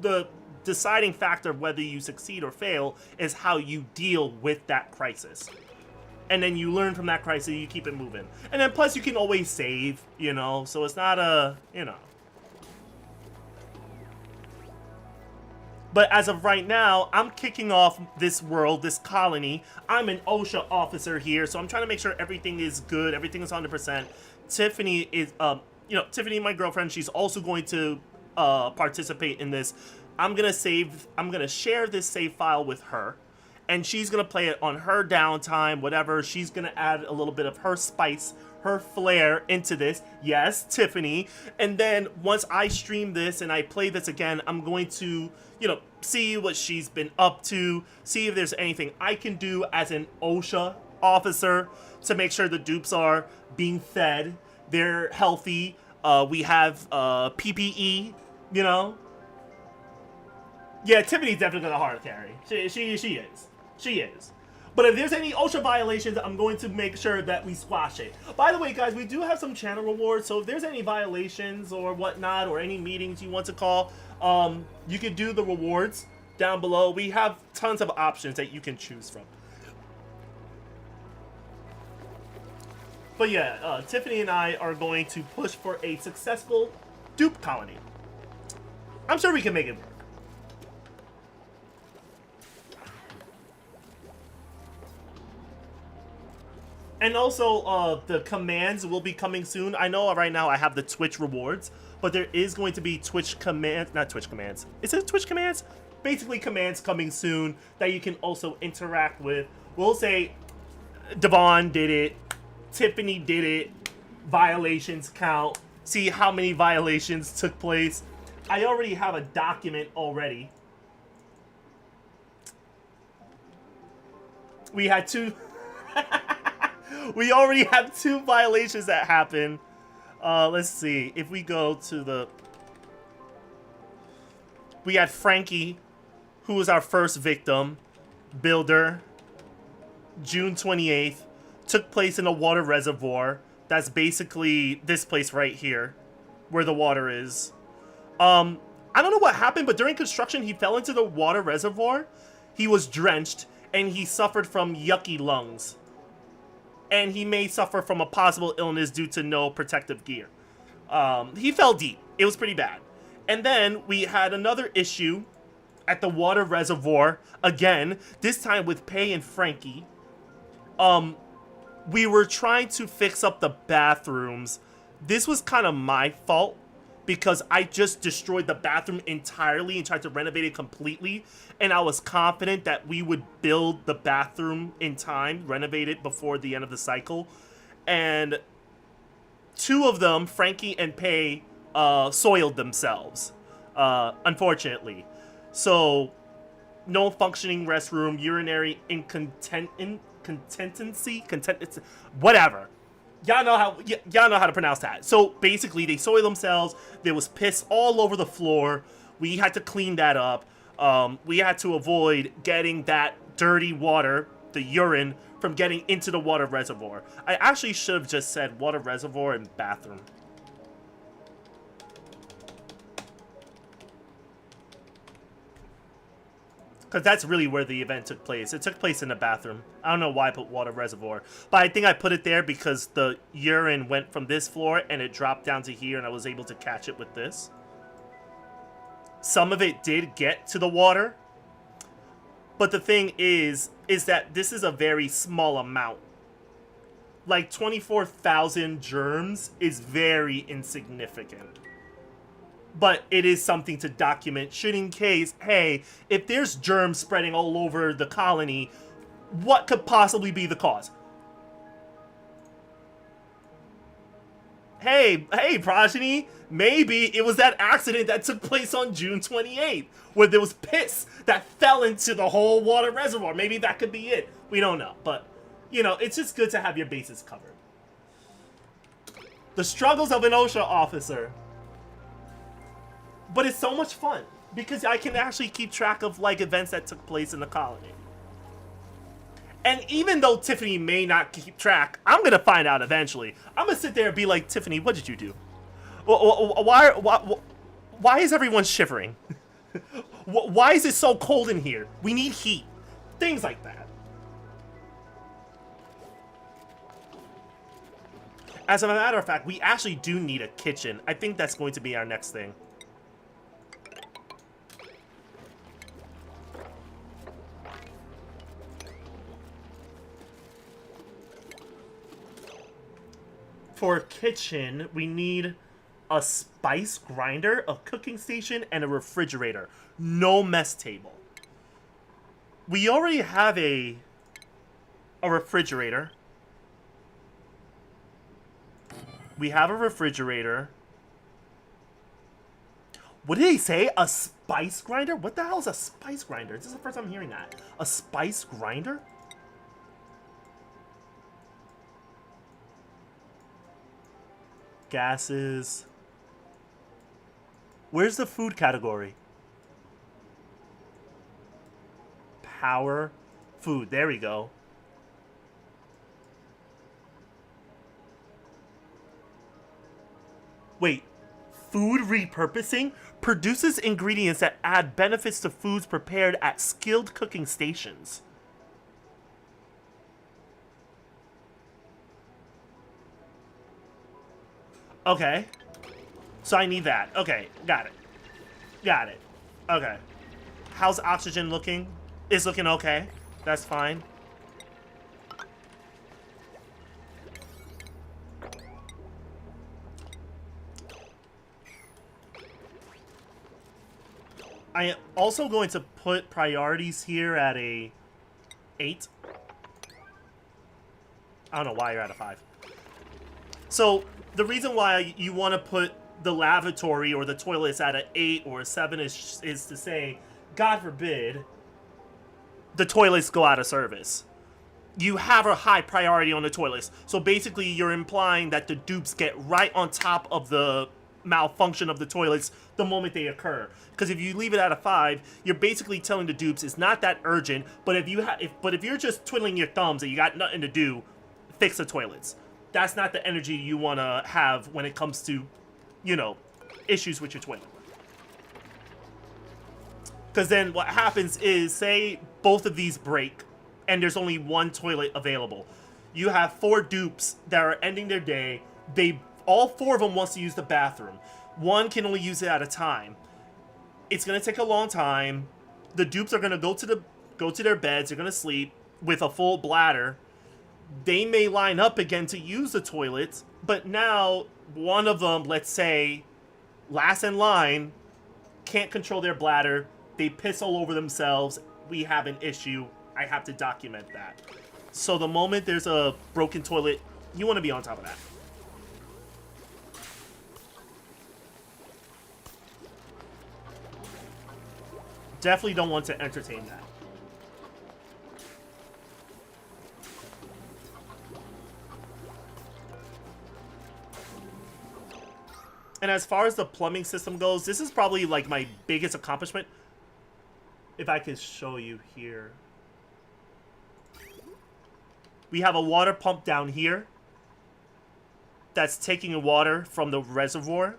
The deciding factor of whether you succeed or fail is how you deal with that crisis. And then you learn from that crisis, you keep it moving. And then plus you can always save, you know, so it's not a, you know. But as of right now, I'm kicking off this world, this colony. I'm an OSHA officer here, so I'm trying to make sure everything is good, everything is 100%. Tiffany is, Tiffany, my girlfriend, she's also going to participate in this. I'm gonna share this save file with her, and she's gonna play it on her downtime, whatever. She's gonna add a little bit of her spice, her flair into this. Yes, Tiffany. And then once I stream this and I play this again, I'm going to, see what she's been up to, see if there's anything I can do as an OSHA officer to make sure the dupes are being fed, they're healthy, We have PPE, you know. Yeah, Tiffany's definitely gonna hard carry. She is. She is. But if there's any OSHA violations, I'm going to make sure that we squash it. By the way, guys, we do have some channel rewards, so if there's any violations or whatnot, or any meetings you want to call, you can do the rewards down below. We have tons of options that you can choose from. But yeah, Tiffany and I are going to push for a successful dupe colony. I'm sure we can make it work. And also, the commands will be coming soon. I know right now I have the Twitch rewards, but there is going to be Twitch commands, not Twitch commands. Is it Twitch commands? Basically commands coming soon that you can also interact with. We'll say Devon did it, Tiffany did it, violations count, see how many violations took place. I already have a document already. We had two... We already have 2 violations that happened. Let's see. If we go to the... We had Frankie, who was our first victim. Builder. June 28th. Took place in a water reservoir. That's basically this place right here, where the water is. I don't know what happened, but during construction, he fell into the water reservoir. He was drenched, and he suffered from yucky lungs. And he may suffer from a possible illness due to no protective gear. He fell deep. It was pretty bad. And then we had another issue at the water reservoir. Again, this time with Pei and Frankie. We were trying to fix up the bathrooms. This was kind of my fault, because I just destroyed the bathroom entirely and tried to renovate it completely. And I was confident that we would build the bathroom in time, renovate it before the end of the cycle. And 2 of them, Frankie and Pei, soiled themselves, unfortunately. So, no functioning restroom, urinary incontinency, whatever. Y'all know how to pronounce that. So basically, they soiled themselves. There was piss all over the floor. We had to clean that up. We had to avoid getting that dirty water, the urine, from getting into the water reservoir. I actually should have just said water reservoir and bathroom. Because that's really where the event took place. It took place in the bathroom. I don't know why I put water reservoir. But I think I put it there because the urine went from this floor and it dropped down to here, and I was able to catch it with this. Some of it did get to the water. But the thing is that this is a very small amount. Like 24,000 germs is very insignificant. But it is something to document, should in case, hey, if there's germs spreading all over the colony, what could possibly be the cause? Hey, Progeny, maybe it was that accident that took place on June 28th, where there was piss that fell into the whole water reservoir. Maybe that could be it. We don't know, but, you know, it's just good to have your bases covered. The struggles of an OSHA officer. But it's so much fun, because I can actually keep track of, like, events that took place in the colony. And even though Tiffany may not keep track, I'm going to find out eventually. I'm going to sit there and be like, Tiffany, what did you do? Why is everyone shivering? Why is it so cold in here? We need heat. Things like that. As a matter of fact, we actually do need a kitchen. I think that's going to be our next thing. For a kitchen, we need a spice grinder, a cooking station, and a refrigerator. No mess table. We already have a refrigerator. We have a refrigerator. What did he say? A spice grinder? What the hell is a spice grinder? This is the first time I'm hearing that. A spice grinder? Gases. Where's the food category? Power, food. There we go. Wait, food repurposing produces ingredients that add benefits to foods prepared at skilled cooking stations. Okay. So I need that. Okay, got it. Got it. Okay. How's oxygen looking? It's looking okay. That's fine. I am also going to put priorities here at a 8. I don't know why you're at a 5. So the reason why you want to put the lavatory or the toilets at an 8 or a 7 is to say, God forbid, the toilets go out of service. You have a high priority on the toilets. So basically you're implying that the dupes get right on top of the malfunction of the toilets the moment they occur. Because if you leave it at a 5, you're basically telling the dupes it's not that urgent, but if you're just twiddling your thumbs and you got nothing to do, fix the toilets. That's not the energy you want to have when it comes to, you know, issues with your toilet. Because then what happens is, say both of these break and there's only one toilet available. You have 4 dupes that are ending their day. All 4 of them wants to use the bathroom. One can only use it at a time. It's going to take a long time. The dupes are going to go to their beds. They're going to sleep with a full bladder. They may line up again to use the toilets, but now one of them, let's say, last in line, can't control their bladder. They piss all over themselves. We have an issue. I have to document that. So the moment there's a broken toilet, you want to be on top of that. Definitely don't want to entertain that. And as far as the plumbing system goes, this is probably like my biggest accomplishment. If I could show you here. We have a water pump down here that's taking water from the reservoir.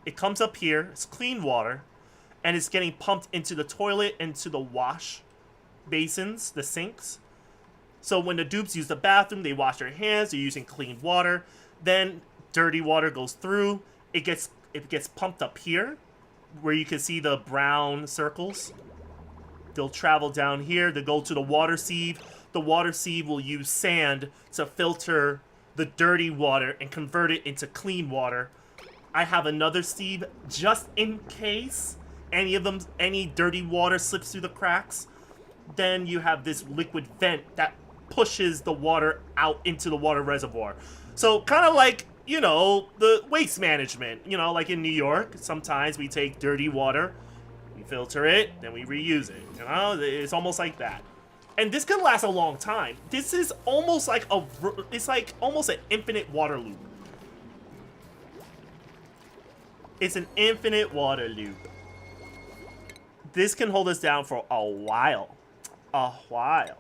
It comes up here, it's clean water, and it's getting pumped into the toilet, into the wash basins, the sinks. So when the dupes use the bathroom, they wash their hands, they're using clean water. Then dirty water goes through. It gets pumped up here, where you can see the brown circles. They'll travel down here to go to the water sieve. The water sieve will use sand to filter the dirty water and convert it into clean water. I have another sieve just in case any dirty water slips through the cracks. Then you have this liquid vent that pushes the water out into the water reservoir. So kind of like, you know, the waste management. You know, like in New York, sometimes we take dirty water, we filter it, then we reuse it. You know, it's almost like that. And this can last a long time. This is almost like it's like almost an infinite water loop. It's an infinite water loop. This can hold us down for a while. A while.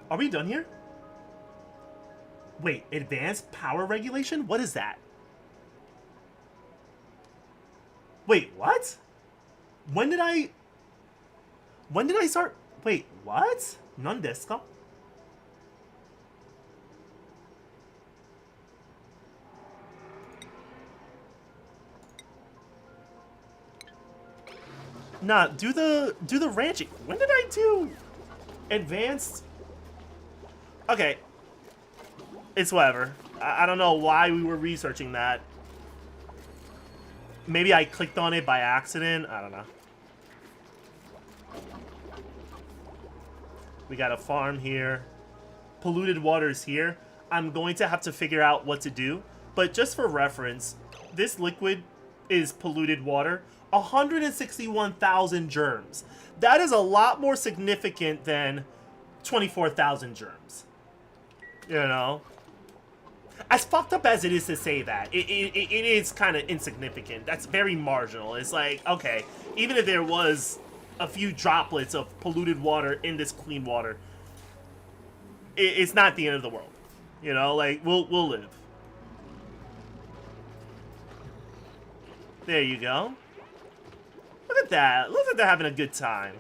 Are we done here? Wait, advanced power regulation? What is that? Wait, what? When did I start? Wait, what? Non desu ka? Nah, do the ranching. When did I do advanced? Okay. It's whatever. I don't know why we were researching that. Maybe I clicked on it by accident. I don't know. We got a farm here. Polluted waters here. I'm going to have to figure out what to do. But just for reference, this liquid is polluted water. 161,000 germs. That is a lot more significant than 24,000 germs. You know? As fucked up as it is to say that, it is kind of insignificant. That's very marginal. It's like, okay, even if there was a few droplets of polluted water in this clean water, it's not the end of the world. You know, like, we'll live. There you go. Look at that. Look at that having a good time.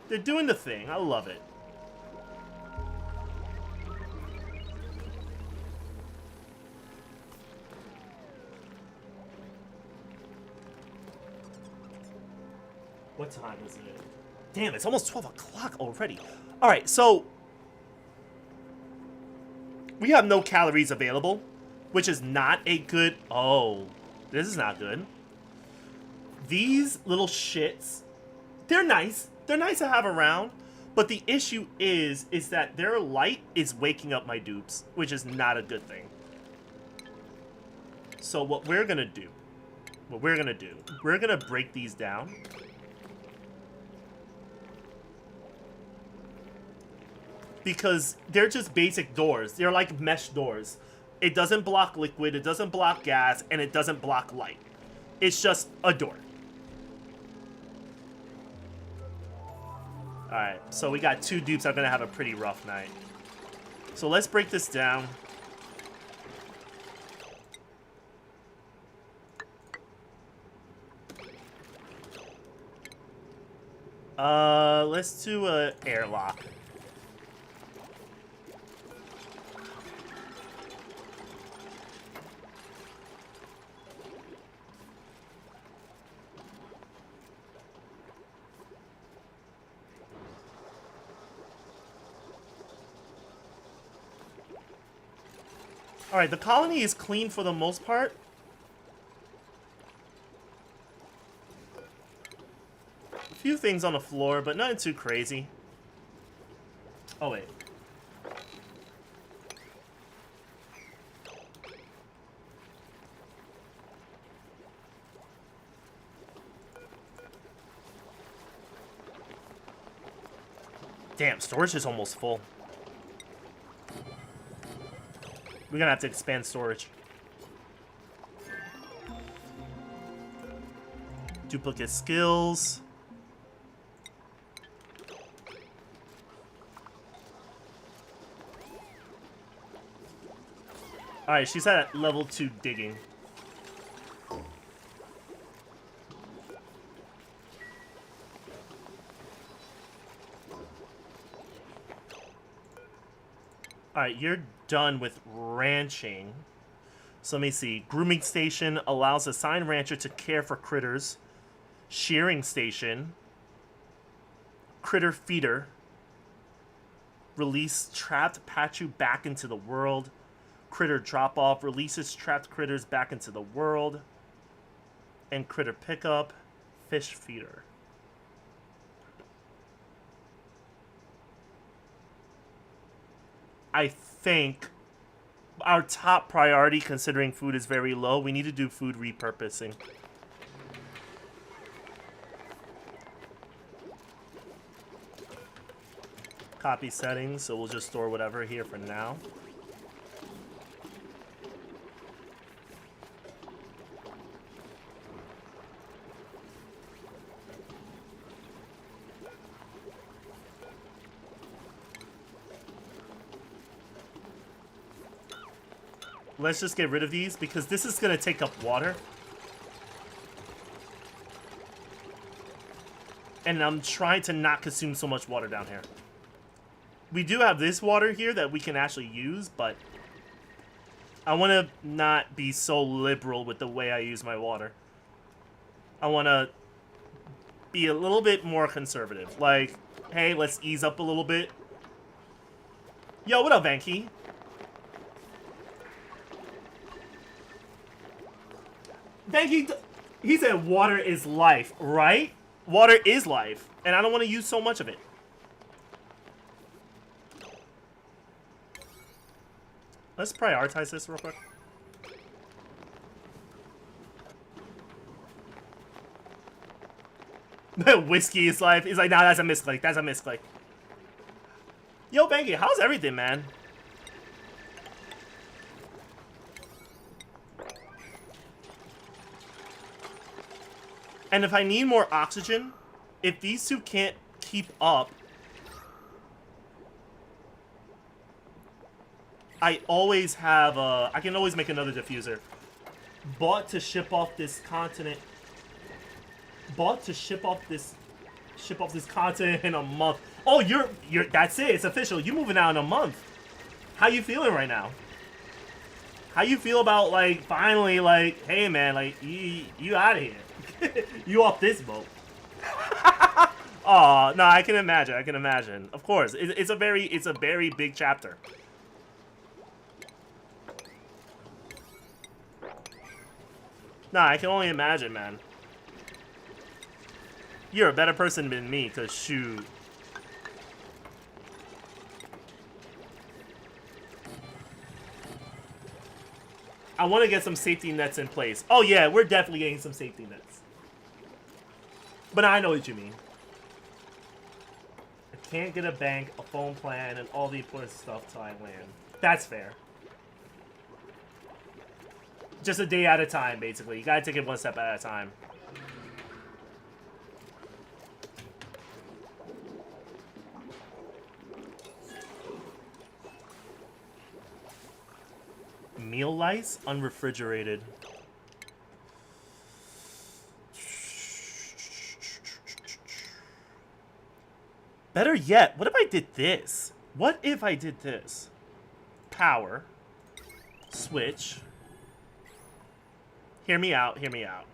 They're doing the thing. I love it. What time is it? Damn, it's almost 12 o'clock already. Alright, so we have no calories available, which is not a good... Oh, this is not good. These little shits, they're nice. They're nice to have around. But the issue is that their light is waking up my dupes, which is not a good thing. So what we're going to do, we're going to break these down. Because they're just basic doors. They're like mesh doors. It doesn't block liquid, it doesn't block gas, and it doesn't block light. It's just a door. Alright, so we got 2 dupes that are going to have a pretty rough night. So let's break this down. Let's do a airlock. Alright, the colony is clean for the most part. A few things on the floor, but nothing too crazy. Oh, wait. Damn, storage is almost full. We're gonna have to expand storage. Duplicate skills. Alright, she's at level 2 digging. Alright, you're done with ranching. So let me see. Grooming station allows assigned rancher to care for critters. Shearing station. Critter feeder. Release trapped Pachu back into the world. Critter drop off releases trapped critters back into the world. And critter pickup. Fish feeder. I think our top priority, considering food is very low, we need to do food repurposing. Copy settings, so we'll just store whatever here for now. Let's just get rid of these, because this is going to take up water. And I'm trying to not consume so much water down here. We do have this water here that we can actually use, but I want to not be so liberal with the way I use my water. I want to be a little bit more conservative. Like, hey, let's ease up a little bit. Yo, what up, Vanky? Vanky, he said water is life, right? Water is life, and I don't want to use so much of it. Let's prioritize this real quick. Whiskey is life. He's like, nah, that's a misclick. That's a misclick. Yo, Banky, how's everything, man? And if I need more oxygen, if these two can't keep up, I always have I can always make another diffuser. Bought to ship off this continent. Bought to ship off this continent in a month. Oh, you're that's it. It's official. You're moving out in a month. How you feeling right now? How you feel about, like, finally, like, hey man, like, you out of here. You off this boat. Oh, no, I can imagine. Of course. It's a very big chapter. Nah, I can only imagine, man. You're a better person than me, cause shoot. I want to get some safety nets in place. Oh yeah, we're definitely getting some safety nets. But I know what you mean. I can't get a bank, a phone plan, and all the important stuff till I land. That's fair. Just a day at a time, basically. You gotta take it one step at a time. Meal lice, unrefrigerated. Better yet, what if I did this? What if I did this? Power. Switch. Hear me out, hear me out.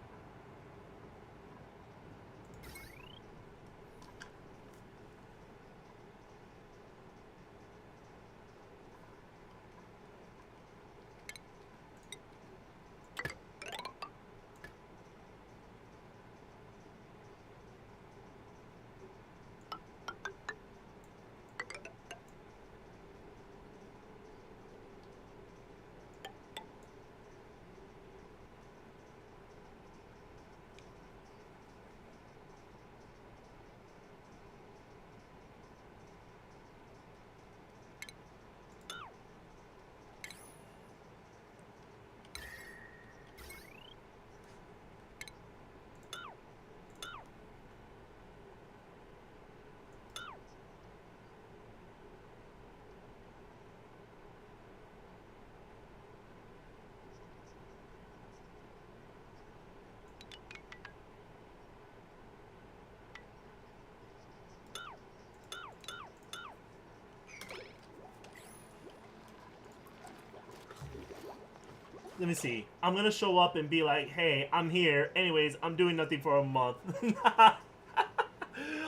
Let me see. I'm gonna show up and be like, hey, I'm here. Anyways, I'm doing nothing for a month.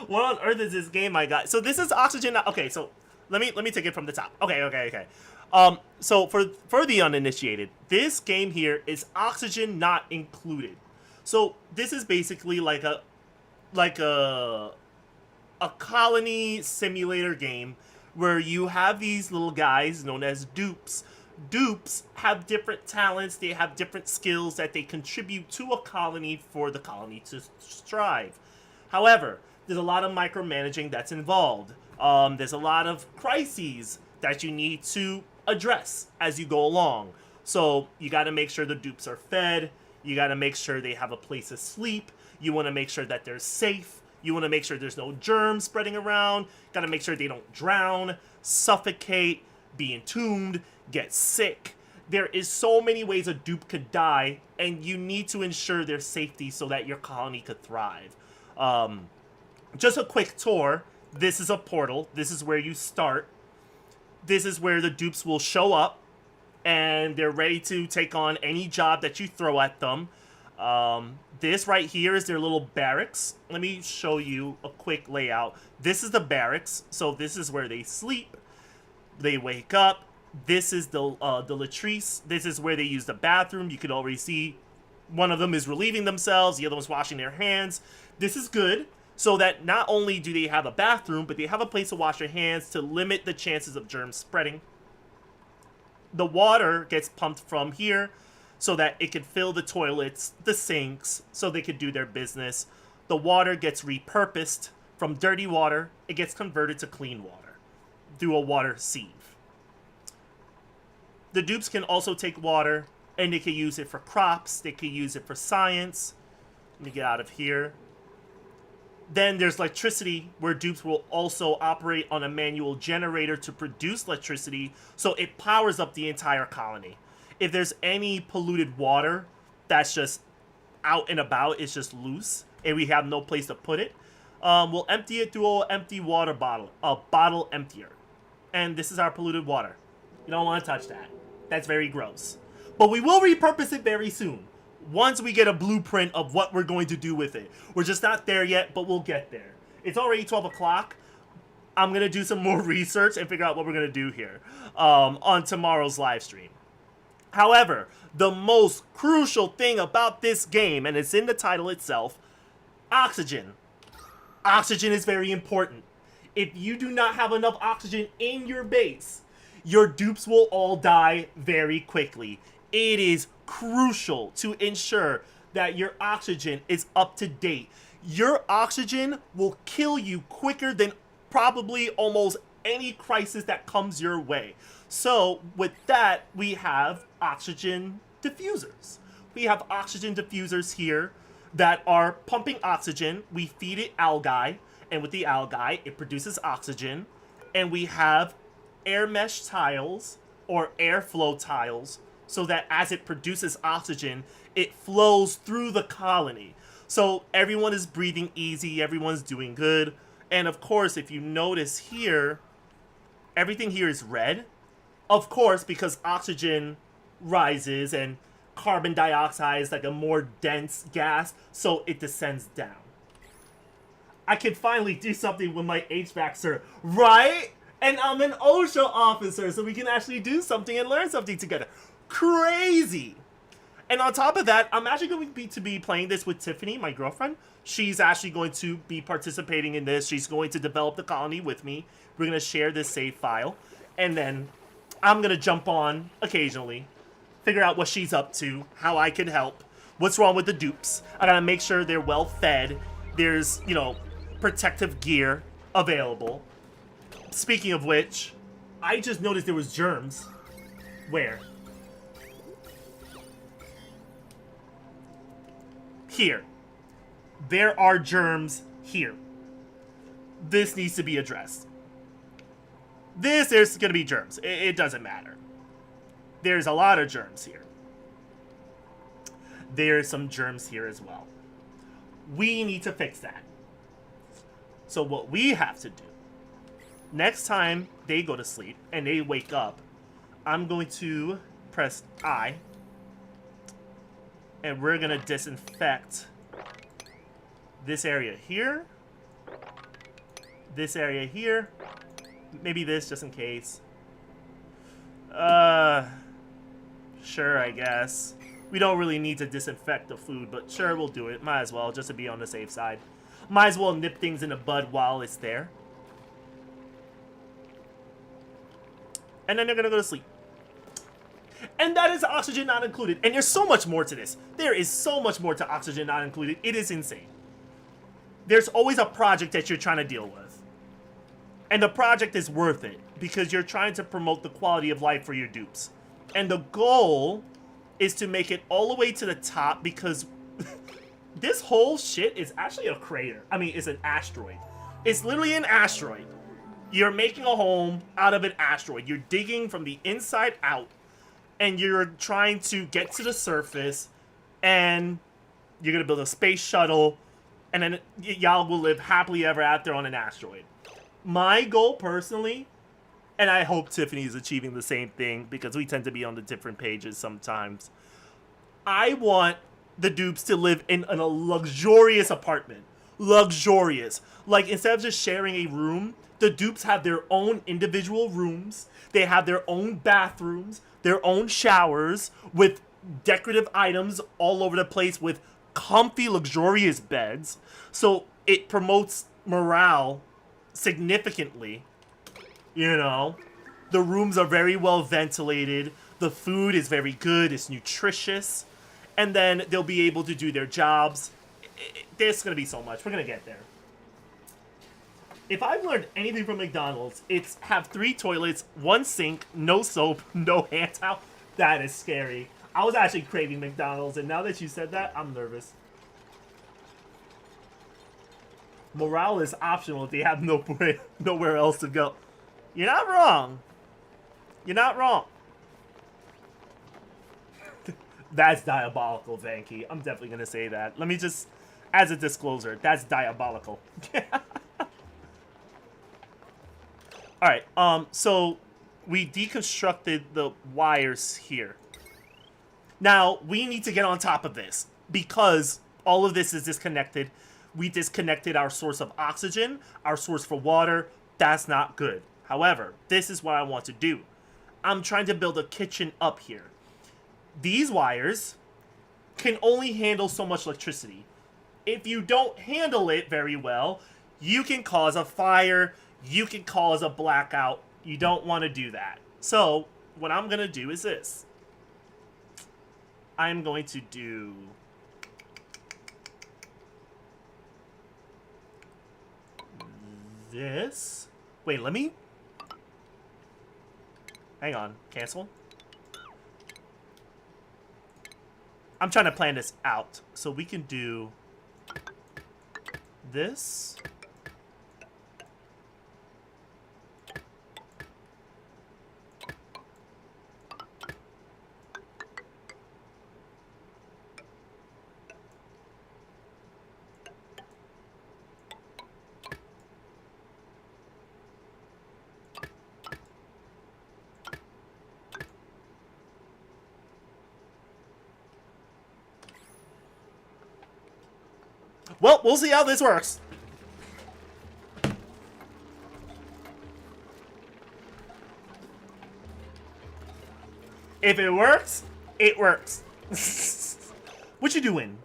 What on earth is this game I got? So this is oxygen. Okay, so let me take it from the top. Okay. So for the uninitiated, this game here is oxygen not included. So this is basically like a colony simulator game where you have these little guys known as dupes. Dupes have different talents, they have different skills that they contribute to a colony for the colony to strive. However, there's a lot of micromanaging that's involved. There's a lot of crises that you need to address as you go along. So you got to make sure the dupes are fed. You got to make sure they have a place to sleep. You want to make sure that they're safe. You want to make sure there's no germs spreading around. Got to make sure they don't drown, suffocate, be entombed, get sick. There is so many ways a dupe could die, and you need to ensure their safety so that your colony could thrive. Just a quick tour. This is a portal. This is where you start. This is where the dupes will show up, and they're ready to take on any job that you throw at them. This right here is their little barracks. Let me show you a quick layout. This is the barracks, so this is where they sleep. They wake up. This is the latrice. This is where they use the bathroom. You can already see one of them is relieving themselves. The other one's washing their hands. This is good so that not only do they have a bathroom, but they have a place to wash their hands to limit the chances of germs spreading. The water gets pumped from here so that it can fill the toilets, the sinks, so they could do their business. The water gets repurposed from dirty water. It gets converted to clean water through a water sieve. The dupes can also take water, and they can use it for crops. They can use it for science. Let me get out of here. Then there's electricity, where dupes will also operate on a manual generator to produce electricity, so it powers up the entire colony. If there's any polluted water that's just out and about, it's just loose, and we have no place to put it, we'll empty it through an empty water bottle, a bottle emptier. And this is our polluted water. You don't want to touch that. That's very gross. But we will repurpose it very soon, once we get a blueprint of what we're going to do with it. We're just not there yet, but we'll get there. It's already 12 o'clock. I'm going to do some more research and figure out what we're going to do here on tomorrow's live stream. However, the most crucial thing about this game, and it's in the title itself, oxygen. Oxygen is very important. If you do not have enough oxygen in your base, your dupes will all die very quickly. It is crucial to ensure that your oxygen is up to date. Your oxygen will kill you quicker than probably almost any crisis that comes your way. So with that, we have oxygen diffusers. We have oxygen diffusers here that are pumping oxygen. We feed it algae, and with the algae, it produces oxygen. And we have air mesh tiles or airflow tiles, so that as it produces oxygen, it flows through the colony. So everyone is breathing easy, everyone's doing good. And of course, if you notice here, everything here is red. Of course, because oxygen rises and carbon dioxide is like a more dense gas, so it descends down. I can finally do something with my HVAC, sir, right? And I'm an OSHA officer, so we can actually do something and learn something together. Crazy! And on top of that, I'm actually going to be playing this with Tiffany, my girlfriend. She's actually going to be participating in this. She's going to develop the colony with me. We're going to share this save file. And then I'm going to jump on occasionally, figure out what she's up to, how I can help, what's wrong with the dupes. I got to make sure they're well fed. There's, you know, protective gear available. Speaking of which, I just noticed there was germs. Where? Here. There are germs here. This needs to be addressed. There's going to be germs. It doesn't matter. There's a lot of germs here. There's some germs here as well. We need to fix that. So what we have to do, next time they go to sleep and they wake up, I'm going to press I, and we're going to disinfect this area here, this area here, maybe this just in case. Sure, I guess. We don't really need to disinfect the food, but sure, we'll do it. Might as well, just to be on the safe side. Might as well nip things in the bud while it's there. And then they're gonna go to sleep. And that is oxygen not included. And there's so much more to this. There is so much more to oxygen not included. It is insane. There's always a project that you're trying to deal with. And the project is worth it, because you're trying to promote the quality of life for your dupes. And the goal is to make it all the way to the top, because this whole shit is actually a crater. I mean, it's an asteroid. It's literally an asteroid. You're making a home out of an asteroid. You're digging from the inside out, and you're trying to get to the surface, and you're going to build a space shuttle, and then y'all will live happily ever after on an asteroid. My goal, personally, and I hope Tiffany is achieving the same thing, because we tend to be on the different pages sometimes, I want the dupes to live in a luxurious apartment. Luxurious. Like, instead of just sharing a room, the dupes have their own individual rooms. They have their own bathrooms, their own showers, with decorative items all over the place, with comfy, luxurious beds. So it promotes morale significantly. You know, the rooms are very well ventilated. The food is very good. It's nutritious. And then they'll be able to do their jobs. There's going to be so much. We're going to get there. If I've learned anything from McDonald's, it's have 3 toilets, 1 sink, no soap, no hand towel. That is scary. I was actually craving McDonald's, and now that you said that, I'm nervous. Morale is optional if they have nowhere else to go. You're not wrong. You're not wrong. That's diabolical, Vanky. I'm definitely going to say that. Let me just, as a disclosure, that's diabolical. Alright, so we deconstructed the wires here. Now, we need to get on top of this because all of this is disconnected. We disconnected our source of oxygen, our source for water. That's not good. However, this is what I want to do. I'm trying to build a kitchen up here. These wires can only handle so much electricity. If you don't handle it very well, you can cause a fire, you can cause a blackout. You don't want to do that. So, what I'm going to do is this. I'm going to do this. Wait, let me... Hang on. Cancel. I'm trying to plan this out. So we can do this. Well, we'll see how this works. If it works, it works. What you doing?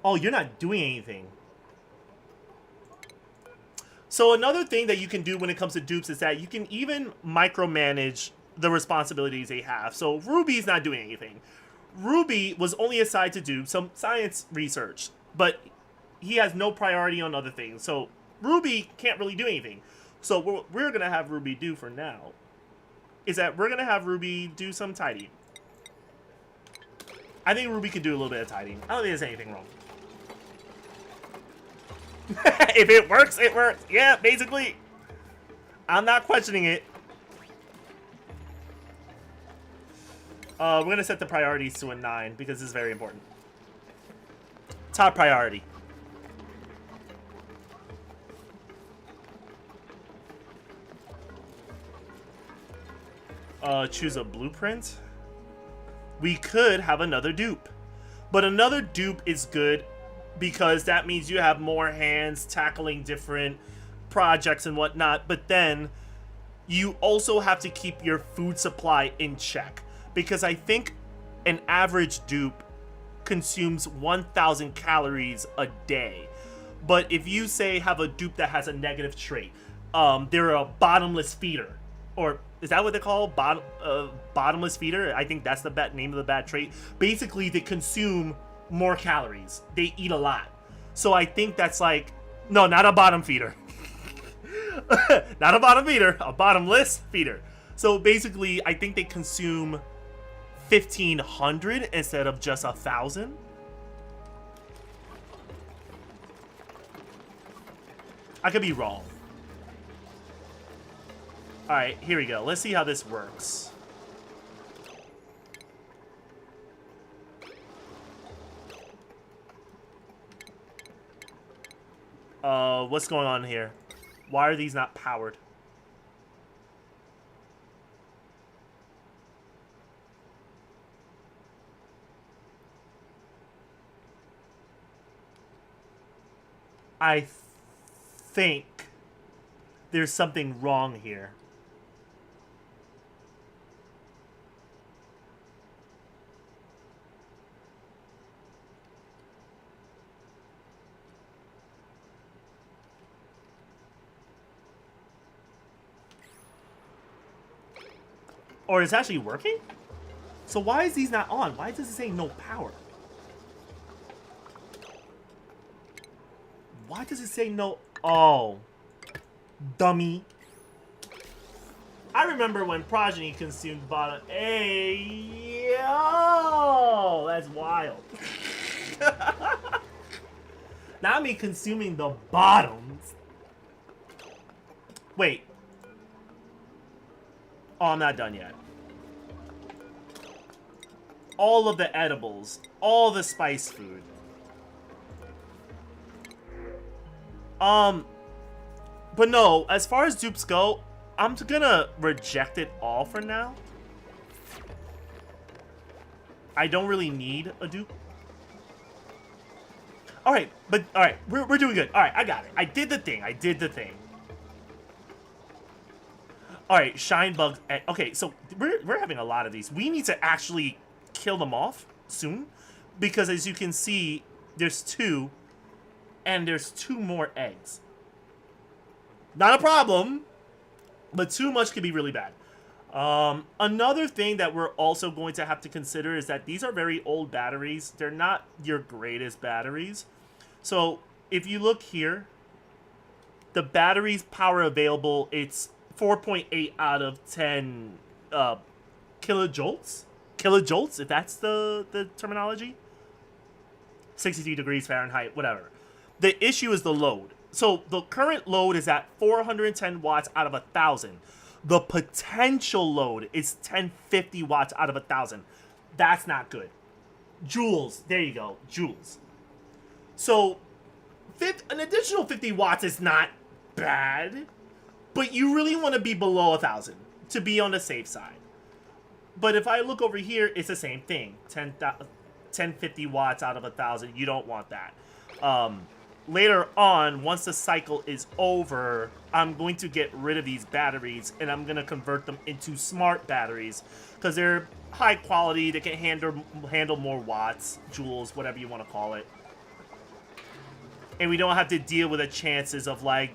Oh, you're not doing anything. So another thing that you can do when it comes to dupes is that you can even micromanage the responsibilities they have. So Ruby's not doing anything. Ruby was only assigned to do some science research, but he has no priority on other things. So Ruby can't really do anything. So what we're going to have Ruby do for now is that we're going to have Ruby do some tidying. I think Ruby can do a little bit of tidying. I don't think there's anything wrong. If it works, it works. Yeah, basically. I'm not questioning it. We're going to set the priorities to a 9 because this is very important. Top priority. Choose a blueprint. We could have another dupe. But another dupe is good because that means you have more hands tackling different projects and whatnot. But then you also have to keep your food supply in check. Because I think an average dupe consumes 1,000 calories a day. But if you say have a dupe that has a negative trait, they're a bottomless feeder. Or is that what they call bottomless feeder? I think that's the name of the bad trait. Basically, they consume more calories. They eat a lot. So I think that's like, no, not a bottom feeder. Not a bottom feeder, a bottomless feeder. So basically, I think they consume 1,500 instead of just 1,000. I could be wrong. Alright, here we go. Let's see how this works. What's going on here? Why are these not powered? I think there's something wrong here. Or it's actually working? So why is these not on? Why does it say no power? Why does it say no? Oh. Dummy. I remember when Progeny consumed bottom. Hey, yo! That's wild. Not me consuming the bottoms. Wait. Oh, I'm not done yet. All of the edibles. All the spice food. But no, as far as dupes go, I'm gonna reject it all for now. I don't really need a dupe. Alright, but alright, we're doing good. Alright, I got it. I did the thing. Alright, shine bugs. Okay, so we're having a lot of these. We need to actually kill them off soon. Because as you can see, there's 2. And there's 2 more eggs. Not a problem. But too much could be really bad. Another thing that we're also going to have to consider is that these are very old batteries. They're not your greatest batteries. So if you look here, the battery's power available, it's 4.8 out of 10 kilojoules. Kilojoules, if that's the terminology. 63 degrees Fahrenheit, whatever. The issue is the load. So the current load is at 410 watts out of 1,000. The potential load is 1050 watts out of 1,000. That's not good. Joules. There you go. Joules. So an additional 50 watts is not bad. But you really want to be below 1,000 to be on the safe side. But if I look over here, it's the same thing. 1050 watts out of 1,000. You don't want that. Later on, once the cycle is over, I'm going to get rid of these batteries and I'm going to convert them into smart batteries because they're high quality. They can handle more watts, joules, whatever you want to call it. And we don't have to deal with the chances of like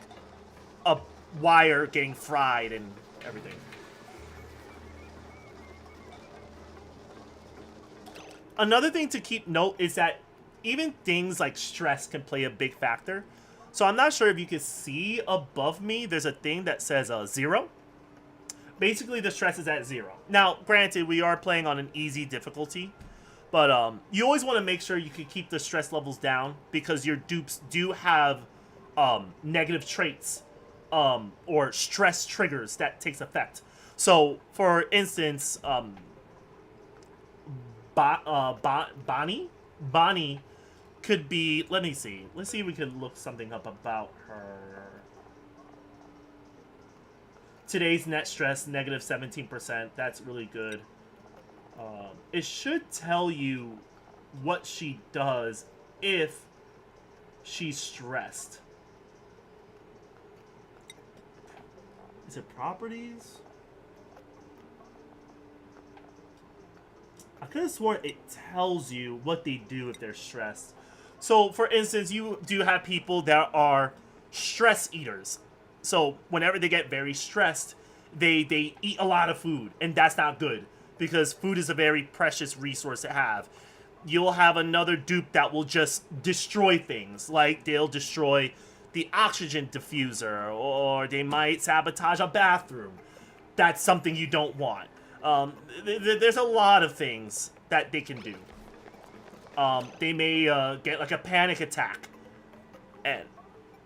a wire getting fried and everything. Another thing to keep note is that even things like stress can play a big factor. So I'm not sure if you can see above me, there's a thing that says 0. Basically, the stress is at 0. Now, granted, we are playing on an easy difficulty, but you always want to make sure you can keep the stress levels down because your dupes do have negative traits or stress triggers that takes effect. So, for instance, Bonnie could be, let me see. Let's see if we can look something up about her. Today's net stress, negative 17%. That's really good. It should tell you what she does if she's stressed. Is it properties? I could have sworn it tells you what they do if they're stressed. So, for instance, you do have people that are stress eaters. So, whenever they get very stressed, they eat a lot of food. And that's not good. Because food is a very precious resource to have. You'll have another dupe that will just destroy things. Like, they'll destroy the oxygen diffuser. Or they might sabotage a bathroom. That's something you don't want. There's a lot of things that they can do. They may get like a panic attack, and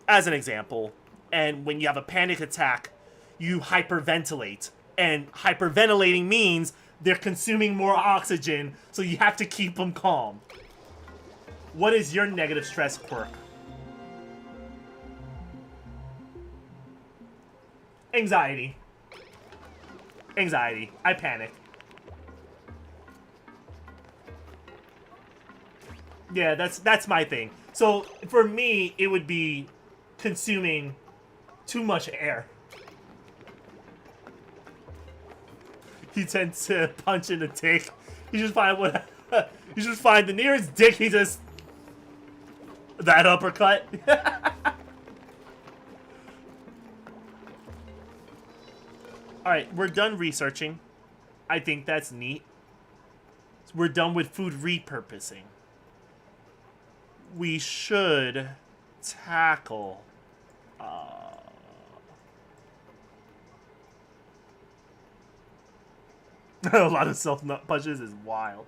as an example, and when you have a panic attack, you hyperventilate, and hyperventilating means they're consuming more oxygen, so you have to keep them calm. What is your negative stress quirk? Anxiety. Anxiety. I panic. Yeah, that's my thing. So, for me, it would be consuming too much air. He tends to punch in the dick. You just find what... you just find the nearest dick, he just... That uppercut. Alright, we're done researching. I think that's neat. We're done with food repurposing. We should tackle a lot of self-nut punches is wild.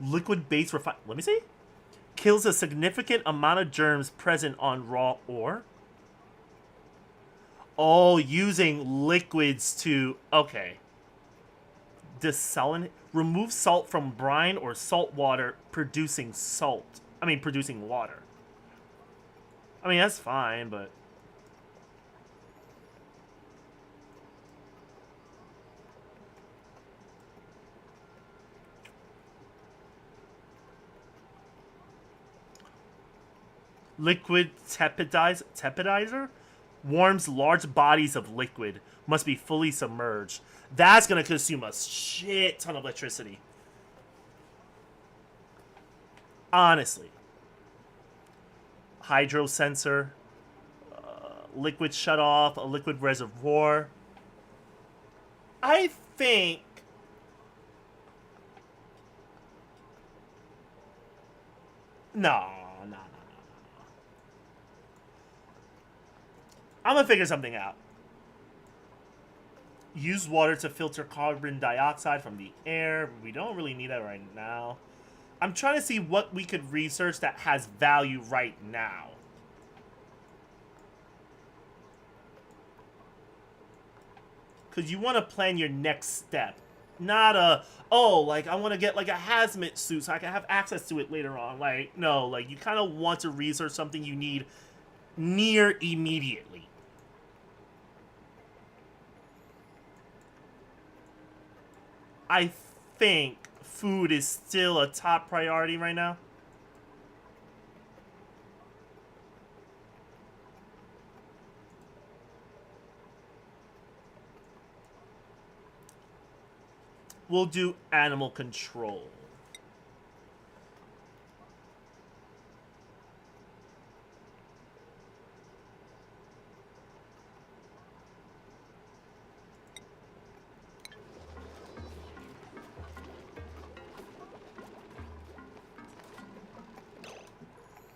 Liquid base refine. Let me see. Kills a significant amount of germs present on raw ore. Oh, using liquids to... Okay. Desalinate. Remove salt from brine or salt water, producing salt. I mean, producing water. I mean, that's fine, but... Liquid tepidizer? Warms large bodies of liquid. Must be fully submerged. That's going to consume a shit ton of electricity. Honestly. Hydro sensor. Liquid shut off. A liquid reservoir. I think... No. I'm gonna figure something out. Use water to filter carbon dioxide from the air. We don't really need that right now. I'm trying to see what we could research that has value right now. Because you want to plan your next step. Not a, oh, like, I want to get, like, a hazmat suit so I can have access to it later on. Like, no, like, you kind of want to research something you need near immediately. I think food is still a top priority right now. We'll do animal control.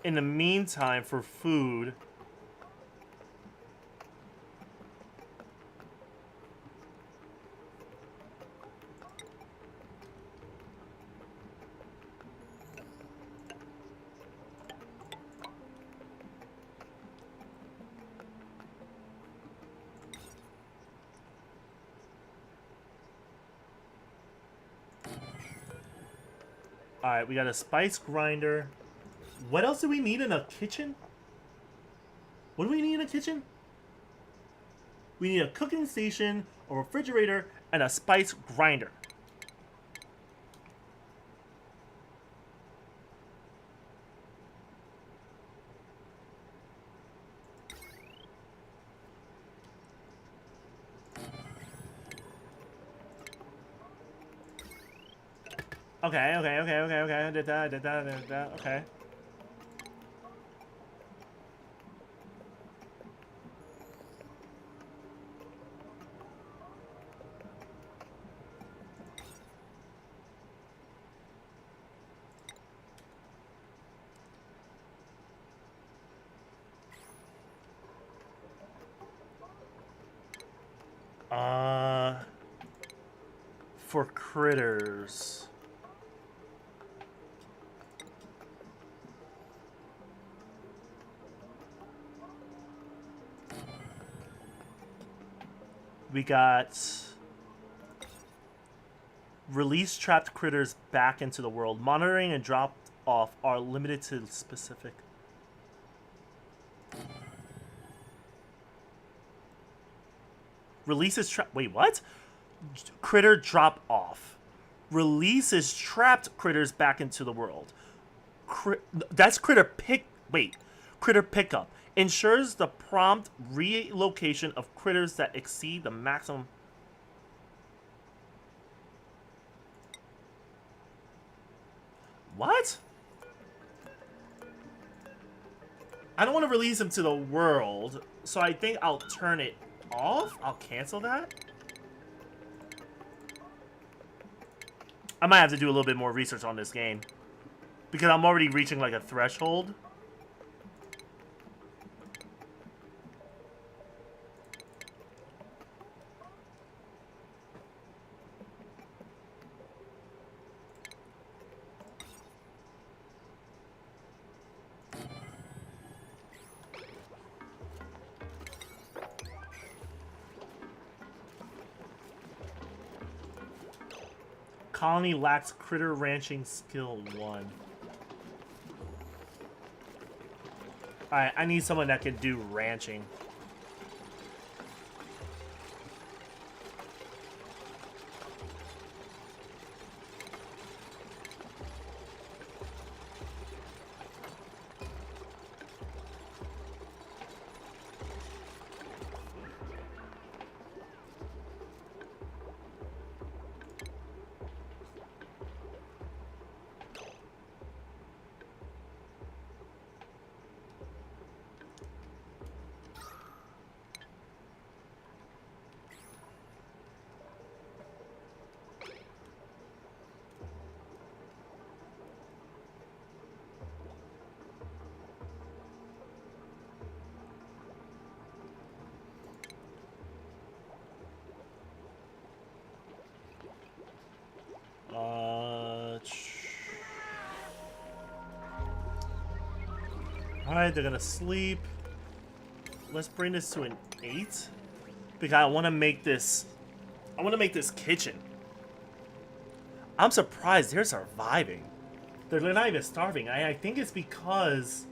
In the meantime, for food... Alright, we got a spice grinder. What else do we need in a kitchen? What do we need in a kitchen? We need a cooking station, a refrigerator, and a spice grinder. Okay. Did that. Okay. For critters. We got release trapped critters back into the world. Monitoring and drop off are limited to specific. Releases trapped. Wait, what? Critter drop off. Releases trapped critters back into the world. That's critter pick. Wait, critter pickup ensures the prompt relocation of critters that exceed the maximum. What? I don't want to release them to the world, so I think I'll turn it off. I'll cancel that. I might have to do a little bit more research on this game, because I'm already reaching like a threshold. Colony lacks critter ranching skill 1. Alright, I need someone that can do ranching. Alright, they're gonna sleep. Let's bring this to an 8. Because I wanna make this kitchen. I'm surprised they're surviving. They're not even starving. I think it's because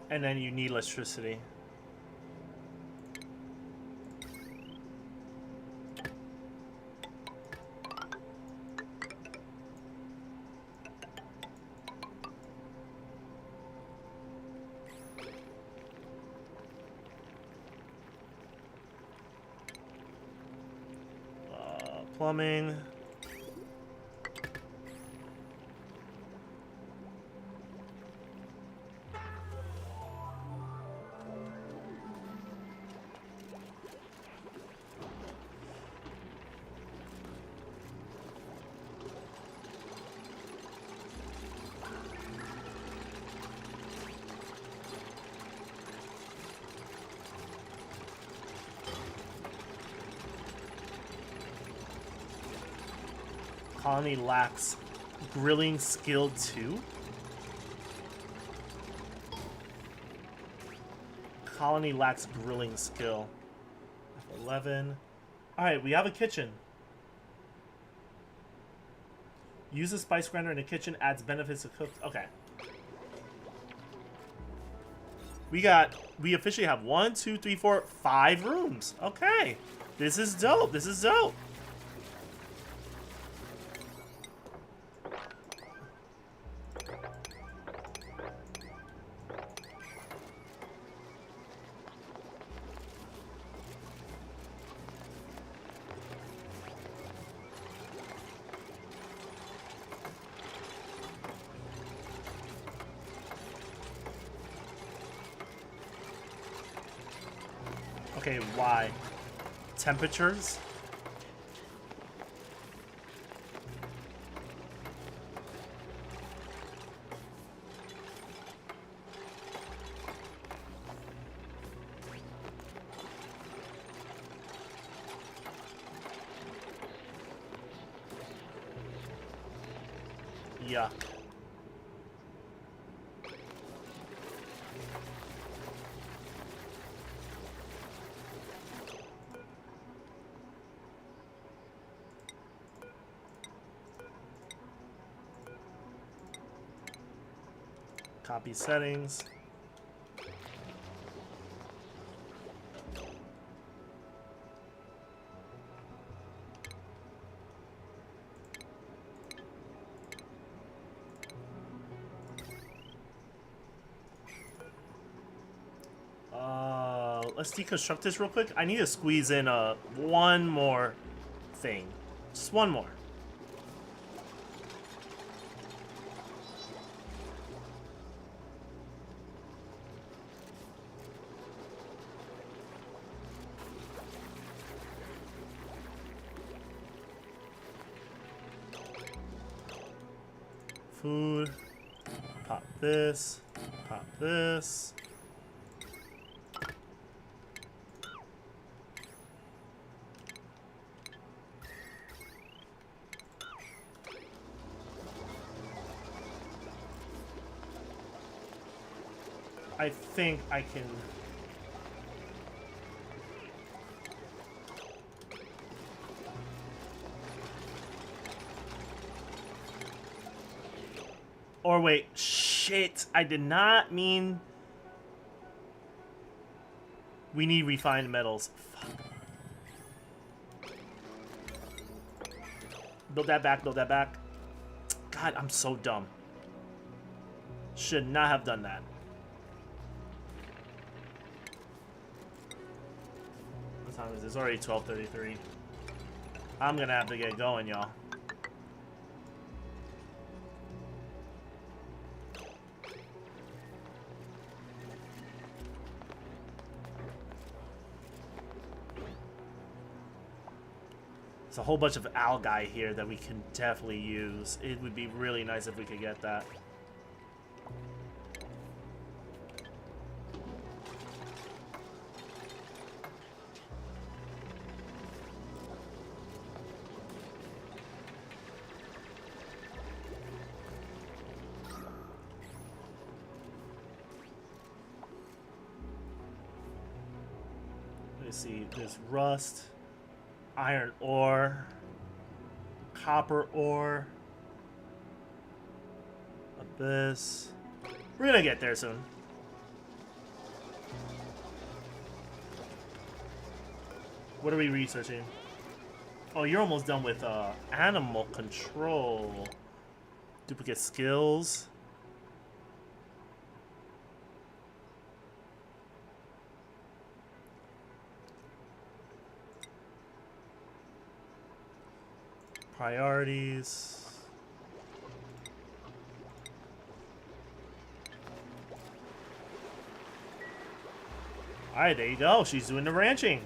and then you need electricity. Plumbing. Colony lacks grilling skill 2. Colony lacks grilling skill. 11. Alright, we have a kitchen. Use a spice grinder in the kitchen, adds benefits to cook. Okay. We officially have 1, 2, 3, 4, 5 rooms. Okay. This is dope. This is dope. Okay, why? Temperatures? Yuck. Copy settings. Let's deconstruct this real quick. I need to squeeze in one more thing. Just one more. Food. Pop this. Pop this. I think I can... Or wait, shit, I did not mean... We need refined metals. Fuck. Build that back, build that back. God, I'm so dumb. Should not have done that. What time is this? It's already 12:33. I'm gonna have to get going, y'all. There's a whole bunch of algae here that we can definitely use. It would be really nice if we could get that. Let's see, there's rust. Iron ore, copper ore, abyss. We're gonna get there soon. What are we researching? Oh, you're almost done with animal control. Duplicate skills. Priorities. Alright, there you go. She's doing the ranching.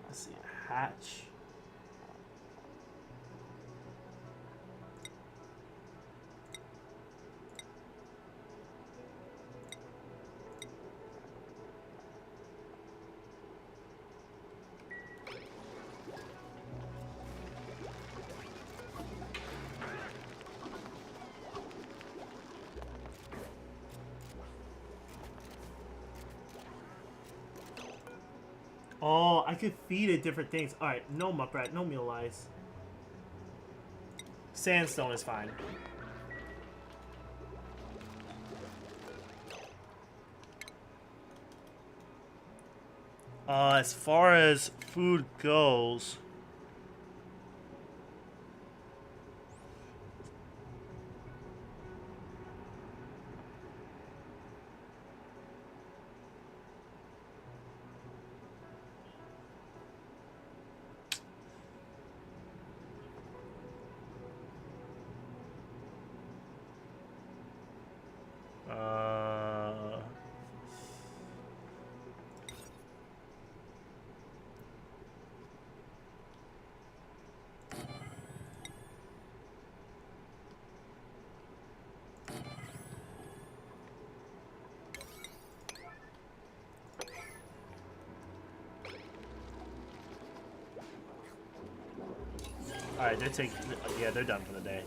Let's see, hatch. Oh, I could feed it different things. Alright, no muckrat, no meal lice. Sandstone is fine. As far as food goes... Alright, they're taking... Yeah, they're done for the day.